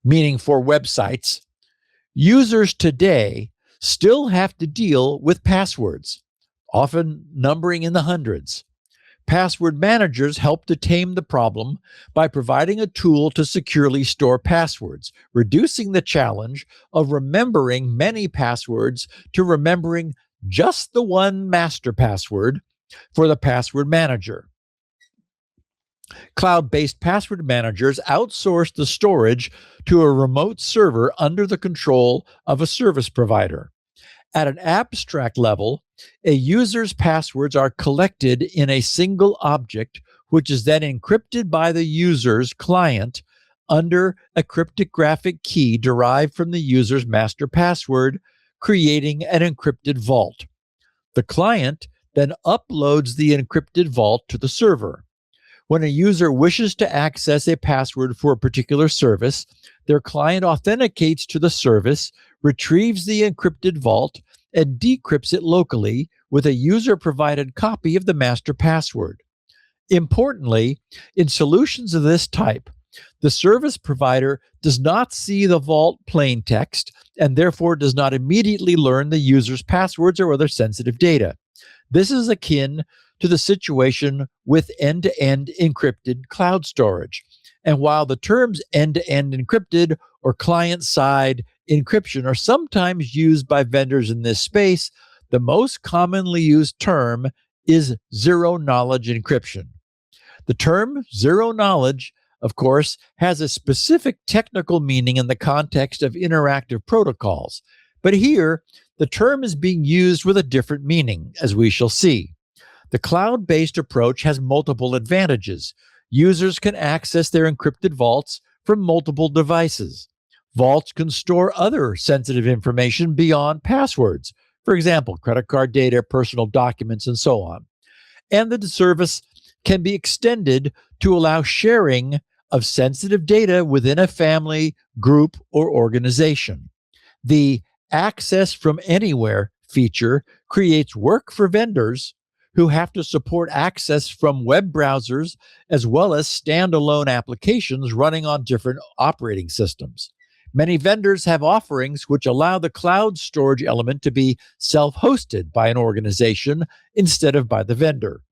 meaning for websites, users today still have to deal with passwords, often numbering in the hundreds. Password managers help to tame the problem by providing a tool to securely store passwords, reducing the challenge of remembering many passwords to remembering just the one master password for the password manager. Cloud-based password managers outsource the storage to a remote server under the control of a service provider. At an abstract level, a user's passwords are collected in a single object, which is then encrypted by the user's client under a cryptographic key derived from the user's master password, creating an encrypted vault. The client then uploads the encrypted vault to the server. When a user wishes to access a password for a particular service, their client authenticates to the service, retrieves the encrypted vault, and decrypts it locally with a user-provided copy of the master password. Importantly, in solutions of this type, the service provider does not see the vault plain text and therefore does not immediately learn the user's passwords or other sensitive data. This is akin to the situation with end-to-end encrypted cloud storage. And while the terms end-to-end encrypted or client-side encryption are sometimes used by vendors in this space, the most commonly used term is zero-knowledge encryption. The term zero-knowledge, of course, has a specific technical meaning in the context of interactive protocols. But here, the term is being used with a different meaning, as we shall see. The cloud-based approach has multiple advantages. Users can access their encrypted vaults from multiple devices. Vaults can store other sensitive information beyond passwords, for example, credit card data, personal documents, and so on. And the service can be extended to allow sharing of sensitive data within a family, group, or organization. The access from anywhere feature creates work for vendors who have to support access from web browsers as well as standalone applications running on different operating systems. Many vendors have offerings which allow the cloud storage element to be self-hosted by an organization instead of by the vendor.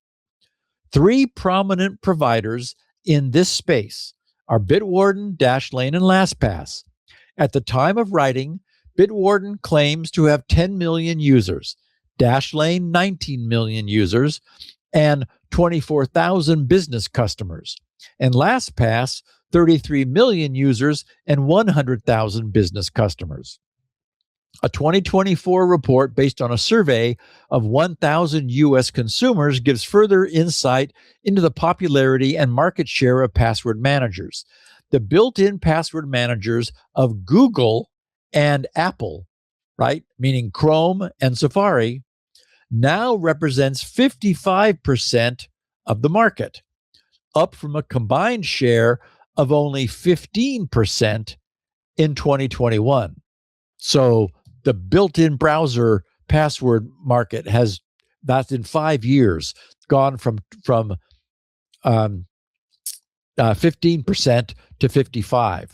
Three prominent providers in this space are Bitwarden, Dashlane, and LastPass. At the time of writing, Bitwarden claims to have 10 million users, Dashlane 19 million users, and 24,000 business customers, and LastPass 33 million users and 100,000 business customers. A 2024 report based on a survey of 1,000 U.S. consumers gives further insight into the popularity and market share of password managers. The built-in password managers of Google and Apple, right, meaning Chrome and Safari, now represents 55% of the market. up from a combined share of only 15% in 2021. So the built-in browser password market has, that's in 5 years, gone from 15% to 55%.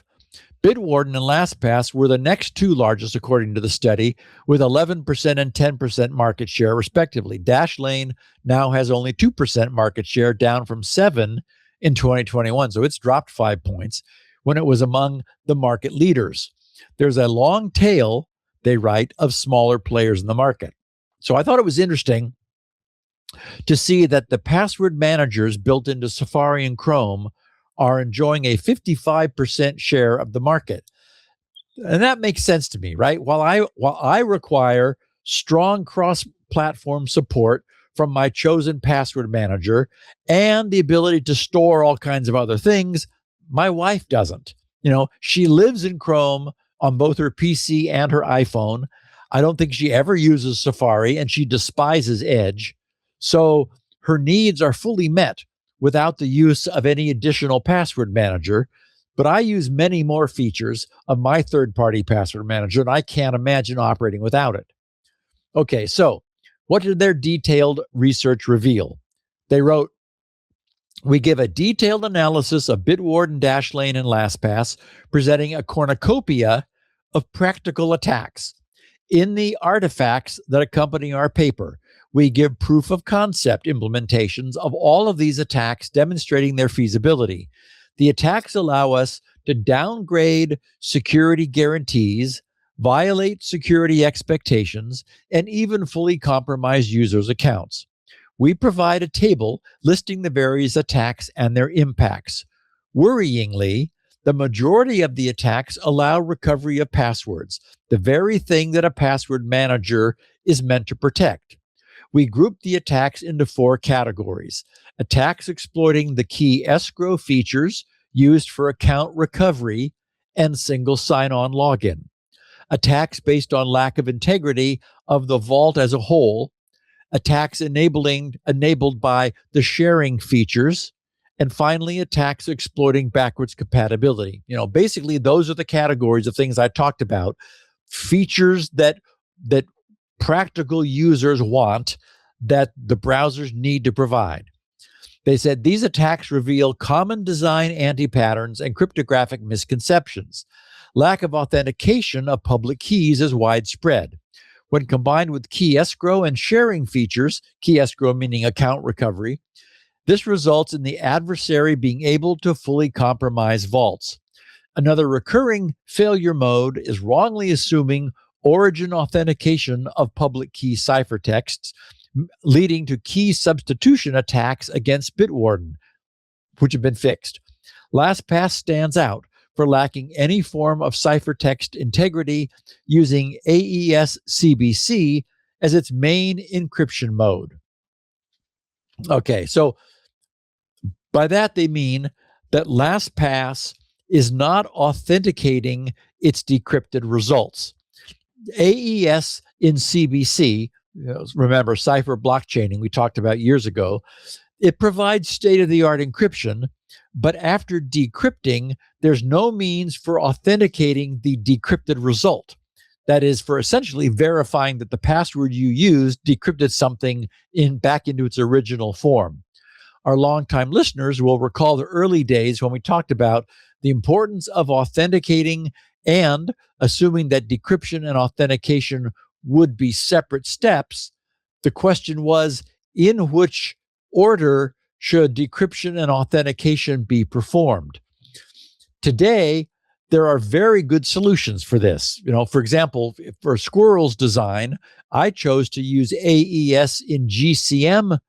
Bitwarden and LastPass were the next two largest, according to the study, with 11% and 10% market share, respectively. Dashlane now has only 2% market share, down from 7% in 2021. So it's dropped 5 points when it was among the market leaders. There's a long tail, they write, of smaller players in the market. So I thought it was interesting to see that the password managers built into Safari and Chrome are enjoying a 55% share of the market. And that makes sense to me, right? While I require strong cross-platform support from my chosen password manager and the ability to store all kinds of other things, my wife doesn't. She lives in Chrome on both her PC and her iPhone. I don't think she ever uses Safari, and she despises Edge. So her needs are fully met without the use of any additional password manager. But I use many more features of my third-party password manager, and I can't imagine operating without it. Okay, so what did their detailed research reveal? They wrote, we give a detailed analysis of Bitwarden, Dashlane, and LastPass, presenting a cornucopia of practical attacks. In the artifacts that accompany our paper, we give proof of concept implementations of all of these attacks, demonstrating their feasibility. The attacks allow us to downgrade security guarantees, violate security expectations, and even fully compromise users' accounts. We provide a table listing the various attacks and their impacts. Worryingly, the majority of the attacks allow recovery of passwords, the very thing that a password manager is meant to protect. We group the attacks into 4 categories: attacks exploiting the key escrow features used for account recovery and single sign-on login, attacks based on lack of integrity of the vault as a whole, attacks enabled by the sharing features, and finally, attacks exploiting backwards compatibility. Basically, those are the categories of things I talked about, features that practical users want that the browsers need to provide. They said these attacks reveal common design anti-patterns and cryptographic misconceptions. Lack of authentication of public keys is widespread. When combined with key escrow and sharing features, key escrow meaning account recovery, this results in the adversary being able to fully compromise vaults. Another recurring failure mode is wrongly assuming origin authentication of public key ciphertexts, leading to key substitution attacks against Bitwarden, which have been fixed. LastPass stands out for lacking any form of ciphertext integrity, using AES CBC as its main encryption mode. Okay, so by that they mean that LastPass is not authenticating its decrypted results. AES in CBC, remember cipher blockchaining we talked about years ago, it provides state-of-the-art encryption, but after decrypting, there's no means for authenticating the decrypted result. That is, for essentially verifying that the password you used decrypted something back into its original form. Our longtime listeners will recall the early days when we talked about the importance of authenticating and assuming that decryption and authentication would be separate steps. The question was, in which order should decryption and authentication be performed? Today, there are very good solutions for this. For example, for Squirrel's design, I chose to use AES in GCM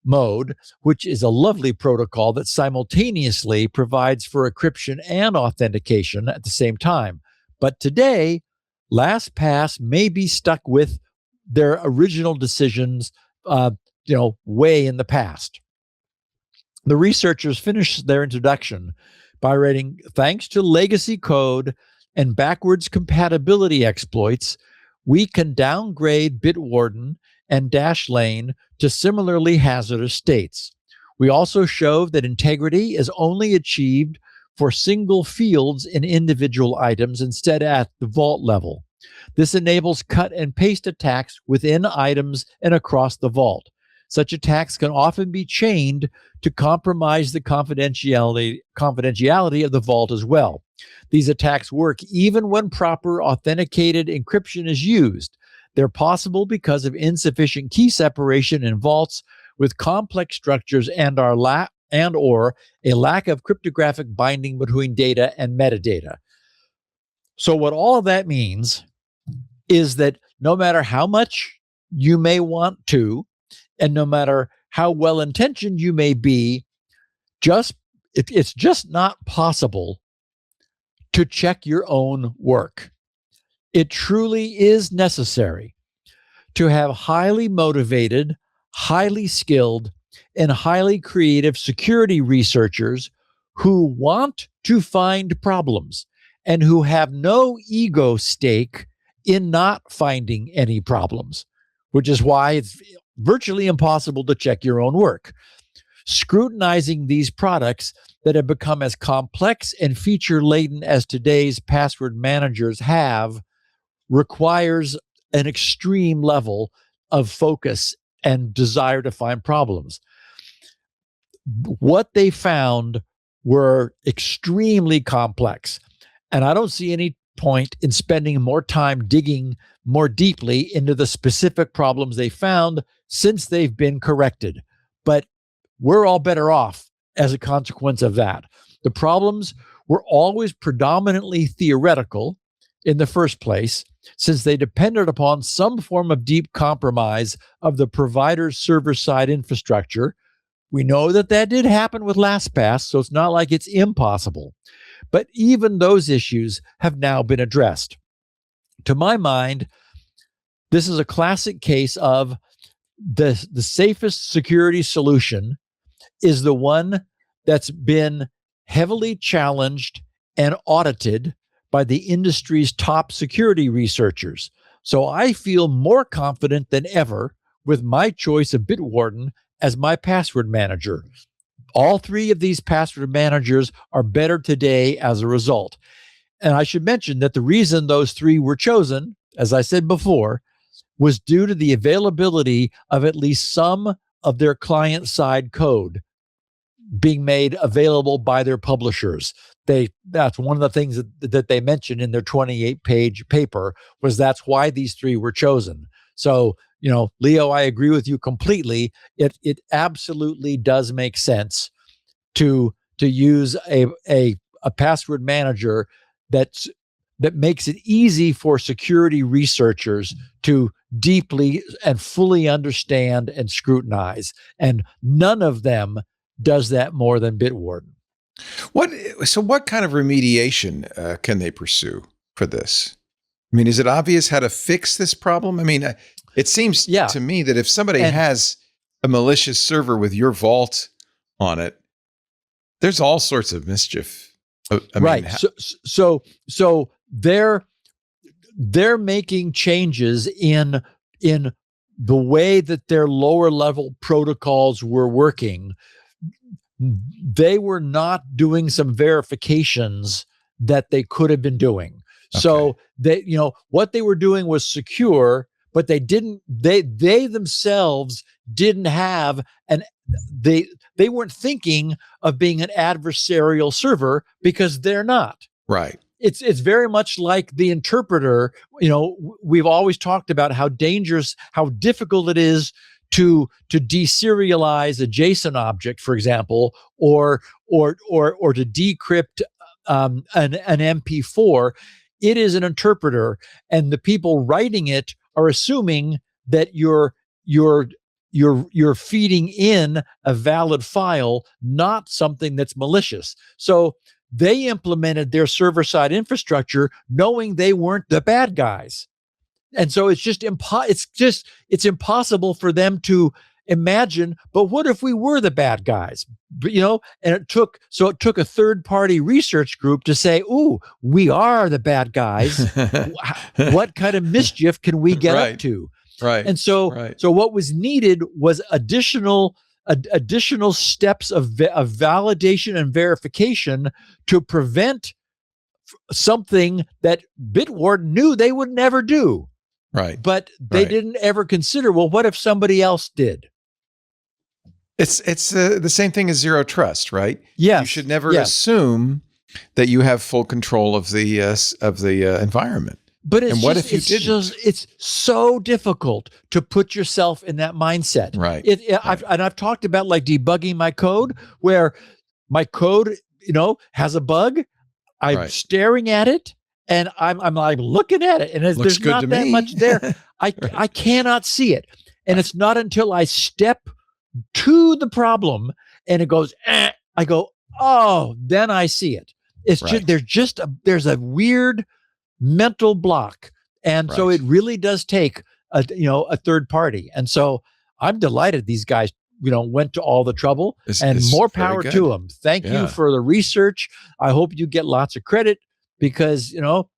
mode, which is a lovely protocol that simultaneously provides for encryption and authentication at the same time. But today, LastPass may be stuck with their original decisions, way in the past. The researchers finished their introduction by writing, thanks to legacy code and backwards compatibility exploits, we can downgrade Bitwarden and Dashlane to similarly hazardous states. We also show that integrity is only achieved for single fields in individual items instead at the vault level. This enables cut and paste attacks within items and across the vault. Such attacks can often be chained to compromise the confidentiality of the vault as well. These attacks work even when proper authenticated encryption is used. They're possible because of insufficient key separation in vaults with complex structures or a lack of cryptographic binding between data and metadata. So what all of that means is that no matter how much you may want to, and no matter how well-intentioned you may be, it's just not possible to check your own work. It truly is necessary to have highly motivated, highly skilled, and highly creative security researchers who want to find problems and who have no ego stake in not finding any problems, which is why it's virtually impossible to check your own work. Scrutinizing these products that have become as complex and feature-laden as today's password managers have requires an extreme level of focus and desire to find problems. What they found were extremely complex, and I don't see any point in spending more time digging more deeply into the specific problems they found since they've been corrected. But we're all better off as a consequence of that. The problems were always predominantly theoretical in the first place, since they depended upon some form of deep compromise of the provider's server-side infrastructure. We know that did happen with LastPass, so it's not like it's impossible. But even those issues have now been addressed. To my mind, this is a classic case of the safest security solution is the one that's been heavily challenged and audited by the industry's top security researchers. So I feel more confident than ever with my choice of Bitwarden as my password manager. All three of these password managers are better today as a result. And I should mention that the reason those three were chosen, as I said before, was due to the availability of at least some of their client-side code being made available by their publishers. That's one of the things that they mentioned in their 28-page paper, was that's why these three were chosen. So, Leo, I agree with you completely. It absolutely does make sense to use a password manager that makes it easy for security researchers to deeply and fully understand and scrutinize. And none of them does that more than Bitwarden. What kind of remediation can they pursue for this? I mean, is it obvious how to fix this problem? I mean, it seems to me that if somebody has a malicious server with your vault on it, there's all sorts of mischief. Right. So they're making changes in the way that their lower level protocols were working. They were not doing some verifications that they could have been doing. Okay. So what they were doing was secure, but they themselves didn't have they weren't thinking of being an adversarial server because they're not. Right. It's very much like the interpreter. We've always talked about how dangerous, how difficult it is to deserialize a JSON object, for example, or to decrypt an MP4. It is an interpreter, and the people writing it are assuming that you're feeding in a valid file, not something that's malicious. So they implemented their server-side infrastructure knowing they weren't the bad guys. And so it's impossible for them to imagine, but what if we were the bad guys? And it took a third-party research group to say, "Ooh, we are the bad guys. What kind of mischief can we get up to?" Right. And so what was needed was additional additional steps of validation and verification to prevent something that Bitwarden knew they would never do. Right. But they didn't ever consider, well, what if somebody else did? It's the same thing as zero trust, right? Yes. You should never assume that you have full control of the environment. But it's and what if you didn't? It's so difficult to put yourself in that mindset. Right. I've talked about like debugging my code, where my code, has a bug. I'm staring at it, and I'm like looking at it, and there's not that much there. I cannot see it, and it's not until I step to the problem and it goes, I go, oh, then I see it. It's just there's a weird mental block, and so it really does take a third party. And so I'm delighted these guys went to all the trouble, and more power to them. Thank you for the research. I hope you get lots of credit, because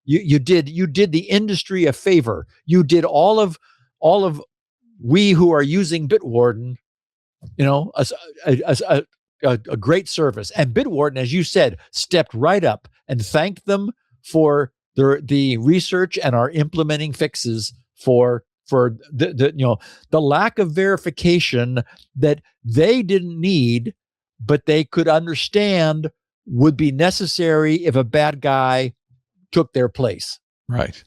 you did the industry a favor. You did all of we who are using Bitwarden a great service. And Bitwarden, as you said, stepped right up and thanked them for the research and are implementing fixes for the lack of verification that they didn't need, but they could understand would be necessary if a bad guy took their place. Right.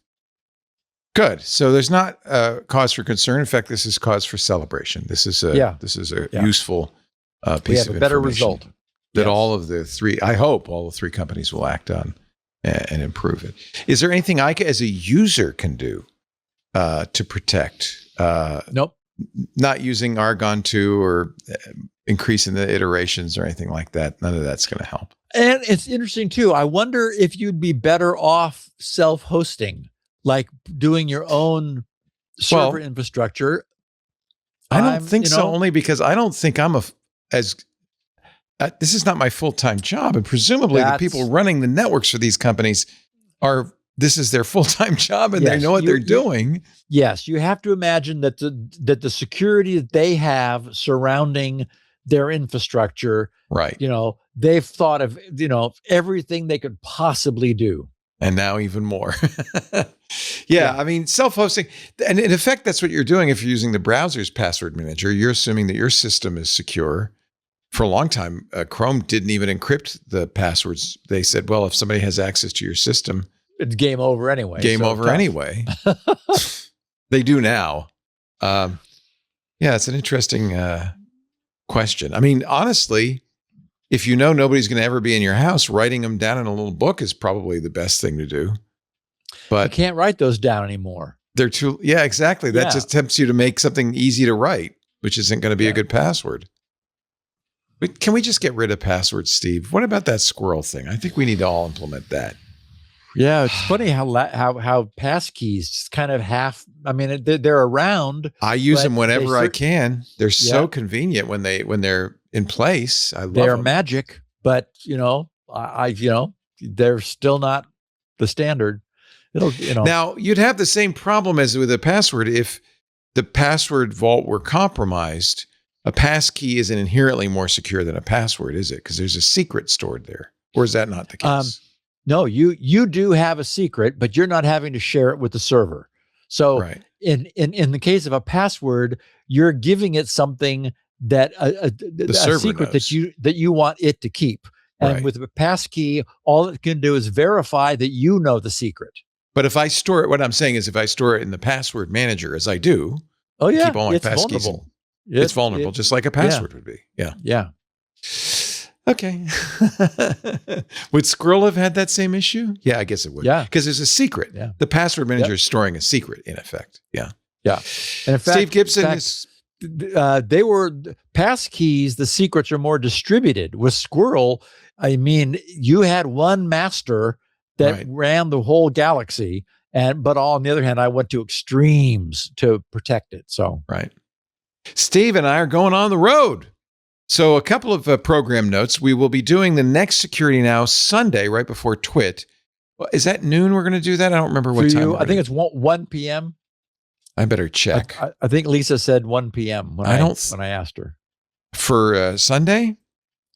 Good. So there's not cause for concern. In fact, this is cause for celebration. This is a useful piece of a better information result that all of the three, I hope all the three companies will act on and improve it. Is there anything I as a user can do to protect? Nope. Not using Argon 2 or increasing the iterations or anything like that. None of that's going to help. And it's interesting too. I wonder if you'd be better off self-hosting, like doing your own server infrastructure. I don't think so, only because I don't think I'm this is not my full-time job. And presumably the people running the networks for these companies this is their full-time job, and they know what they're doing. Yes. You have to imagine that the security that they have surrounding their infrastructure, they've thought of, everything they could possibly do. And now even more. I mean, self-hosting, and in effect, that's what you're doing if you're using the browser's password manager. You're assuming that your system is secure. For a long time, Chrome didn't even encrypt the passwords. They said, well, if somebody has access to your system, it's game over anyway. Anyway. They do now. It's an interesting question. I mean, honestly, if nobody's going to ever be in your house, writing them down in a little book is probably the best thing to do. But you can't write those down anymore. They're too, exactly. That just tempts you to make something easy to write, which isn't going to be a good password. But can we just get rid of passwords, Steve? What about that squirrel thing? I think we need to all implement that. Yeah, it's funny how passkeys just kind of I mean, they're around. I use them whenever I can. They're so convenient when they're in place. I love them. They're magic, but they're still not the standard. Now you'd have the same problem as with a password if the password vault were compromised. A passkey isn't inherently more secure than a password, is it? Because there's a secret stored there, or is that not the case? No, you do have a secret, but you're not having to share it with the server. So in the case of a password, you're giving it something that a secret knows. that you want it to keep. And with a passkey, all it can do is verify that you know the secret. But if I store it, what I'm saying is if I store it in the password manager, as I do, keep all my passkeys. It's vulnerable, just like a password would be. Yeah. Yeah. Okay. Would Squirrel have had that same issue? Yeah, I guess it would. Yeah. Because there's a secret. Yeah. The password manager is storing a secret, in effect. Yeah. Yeah. And in fact, Steve Gibson is... they were passkeys, the secrets are more distributed. With Squirrel, I mean, you had one master that ran the whole galaxy. But on the other hand, I went to extremes to protect it. So, Steve and I are going on the road. So a couple of program notes. We will be doing the next Security Now Sunday, right before Twit. Is that noon we're going to do that? I don't remember what time. I think it's 1 p.m. I better check. I think Lisa said 1 p.m. when I asked her. for Sunday.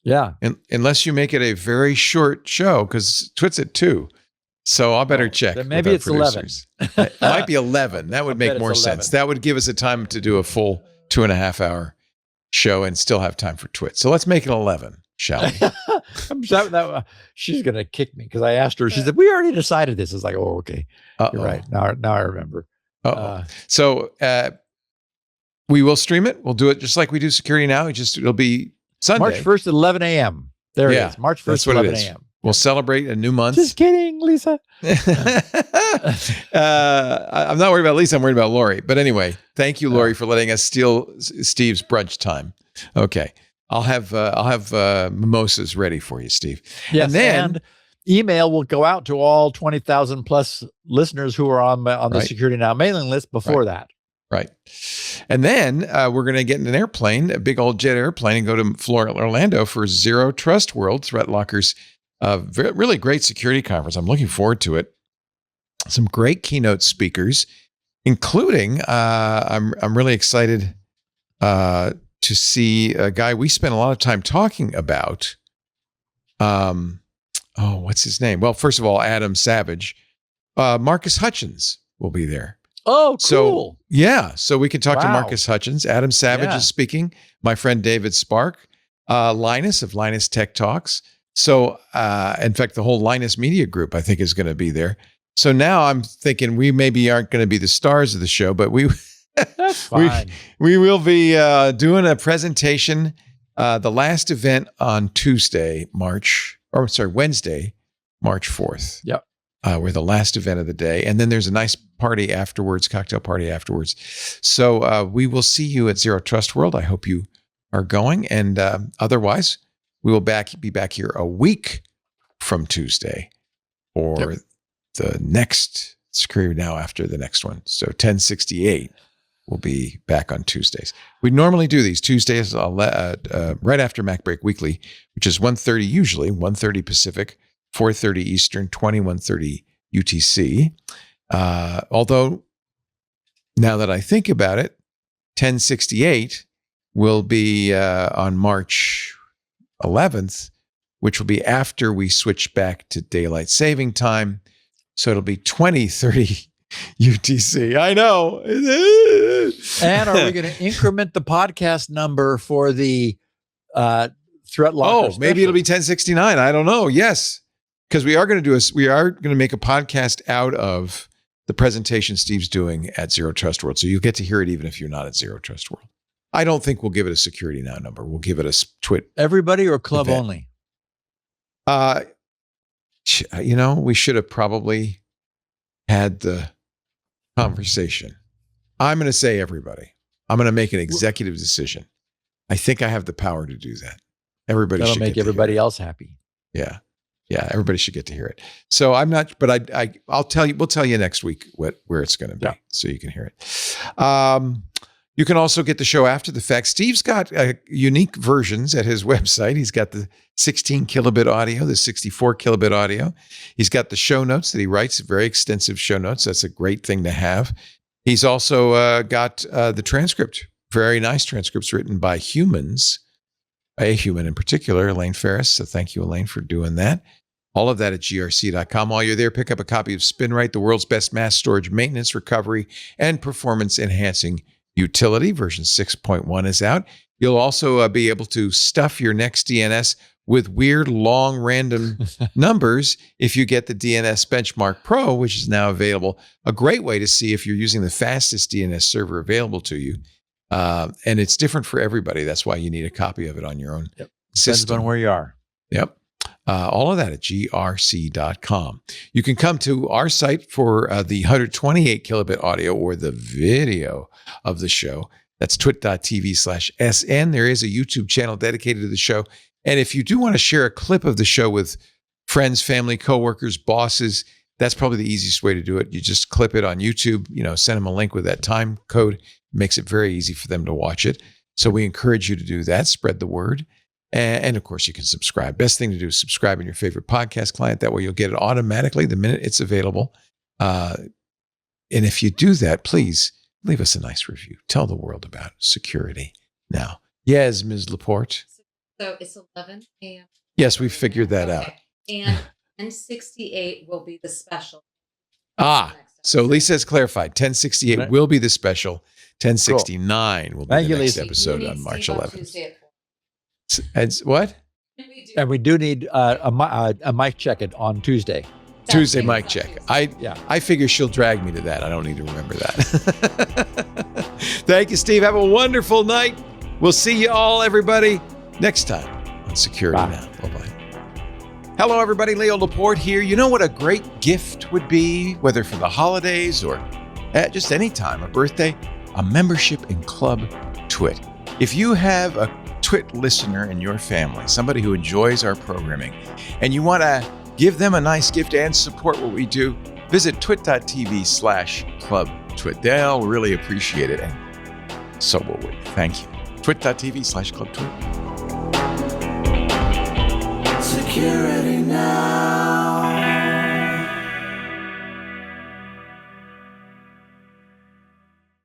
Yeah. Unless you make it a very short show, because Twit's at 2. So I better check. Then maybe with our it's producers. It might be 11. That would make more sense. That would give us a time to do a full 2.5 hour show and still have time for Twit. So let's make it 11, shall we? She's going to kick me because I asked her. She said, we already decided this. It's like, oh, okay. You're right. Now I remember. So we will stream it. We'll do it just like we do Security Now. It'll be Sunday. March 1st at 11 a.m. There it is. March 1st at 11 a.m. We'll celebrate a new month. Just kidding, Lisa. I'm not worried about Lisa. I'm worried about Lori. But anyway, thank you, Lori, for letting us steal Steve's brunch time. Okay, I'll have mimosas ready for you, Steve. Yes, and then and email will go out to all 20,000 plus listeners who are on the Security Now mailing list before that. Right. And then we're going to get in an airplane, a big old jet airplane, and go to Florida, Orlando for Zero Trust World, ThreatLocker's really great security conference. I'm looking forward to it. Some great keynote speakers, including I'm really excited to see a guy we spent a lot of time talking about. What's his name? Well, first of all, Adam Savage. Marcus Hutchins will be there. Oh, cool. So we can talk to Marcus Hutchins. Adam Savage is speaking. My friend David Spark, Linus of Linus Tech Talks. So, in fact, the whole Linus Media Group, I think, is going to be there. So now I'm thinking we maybe aren't going to be the stars of the show, but that's fine. we will be doing a presentation. The last event on Wednesday, March 4th. Yep. We're the last event of the day. And then there's a nice party afterwards, cocktail party afterwards. So we will see you at Zero Trust World. I hope you are going. And otherwise, we will be back here a week from Tuesday or the next Security Now after the next one. So 1068 will be back on Tuesdays. We normally do these Tuesdays right after Mac Break Weekly, which is 1:30 usually, 1:30 Pacific, 4:30 Eastern, 21:30 UTC. Although, now that I think about it, 1068 will be on March 11th, which will be after we switch back to daylight saving time. So it'll be 20:30 UTC. I know. And are we going to increment the podcast number for the Threat Locker? Oh, maybe it'll be 1069. I don't know. Yes. Because we are going to make a podcast out of the presentation Steve's doing at Zero Trust World. So you'll get to hear it even if you're not at Zero Trust World. I don't think we'll give it a Security Now number. We'll give it a Twit. Everybody or club event. only? We should have probably had the conversation. I'm going to say everybody. I'm going to make an executive decision. I think I have the power to do that. Everybody should make everybody else happy. Yeah. Yeah, everybody should get to hear it. So I'm not, but I'll tell you. We'll tell you next week where it's going to be, so you can hear it. You can also get the show after the fact. Steve's got unique versions at his website. He's got the 16 kilobit audio, the 64 kilobit audio. He's got the show notes that he writes, very extensive show notes. That's a great thing to have. He's also got the transcript, very nice transcripts written by humans. A human in particular, Elaine Ferris. So thank you, Elaine, for doing that. All of that at grc.com. While you're there, pick up a copy of SpinRite, the world's best mass storage maintenance, recovery, and performance enhancing utility. Version 6.1 is out. You'll also be able to stuff your next DNS with weird, long, random numbers if you get the DNS Benchmark Pro, which is now available. A great way to see if you're using the fastest DNS server available to you. And it's different for everybody. That's why you need a copy of it on your own system. Depends on where you are. Yep. All of that at grc.com. You can come to our site for the 128 kilobit audio or the video of the show. That's twit.tv/SN. There is a YouTube channel dedicated to the show. And if you do want to share a clip of the show with friends, family, coworkers, bosses, that's probably the easiest way to do it. You just clip it on YouTube, send them a link with that time code. It makes it very easy for them to watch it. So we encourage you to do that. Spread the word. And of course, you can subscribe. Best thing to do is subscribe in your favorite podcast client. That way you'll get it automatically the minute it's available. And if you do that, please leave us a nice review. Tell the world about Security Now. Yes, Ms. Laporte. So it's 11 a.m. Yes, we figured that out. And 1068 will be the special. So Lisa has clarified. 1068 Right. will be the special. 1069 will be Thank the you, next Lisa. episode We need on March Steve 11th. Tuesday at 4. And what? We do. And we do need a mic check it on Tuesday. Tuesday Saturday, mic not check. Tuesday. I figure she'll drag me to that. I don't need to remember that. Thank you, Steve. Have a wonderful night. We'll see you all, everybody, next time on Security Bye. Now. Bye-bye. Hello, everybody. Leo Laporte here. You know what a great gift would be, whether for the holidays or at just any time, a birthday? A membership in Club Twit. If you have a Twit listener in your family, somebody who enjoys our programming, and you want to give them a nice gift and support what we do, visit twit.tv/clubtwit. They'll really appreciate it, and so will we. Thank you. twit.tv/clubtwit. Security Now.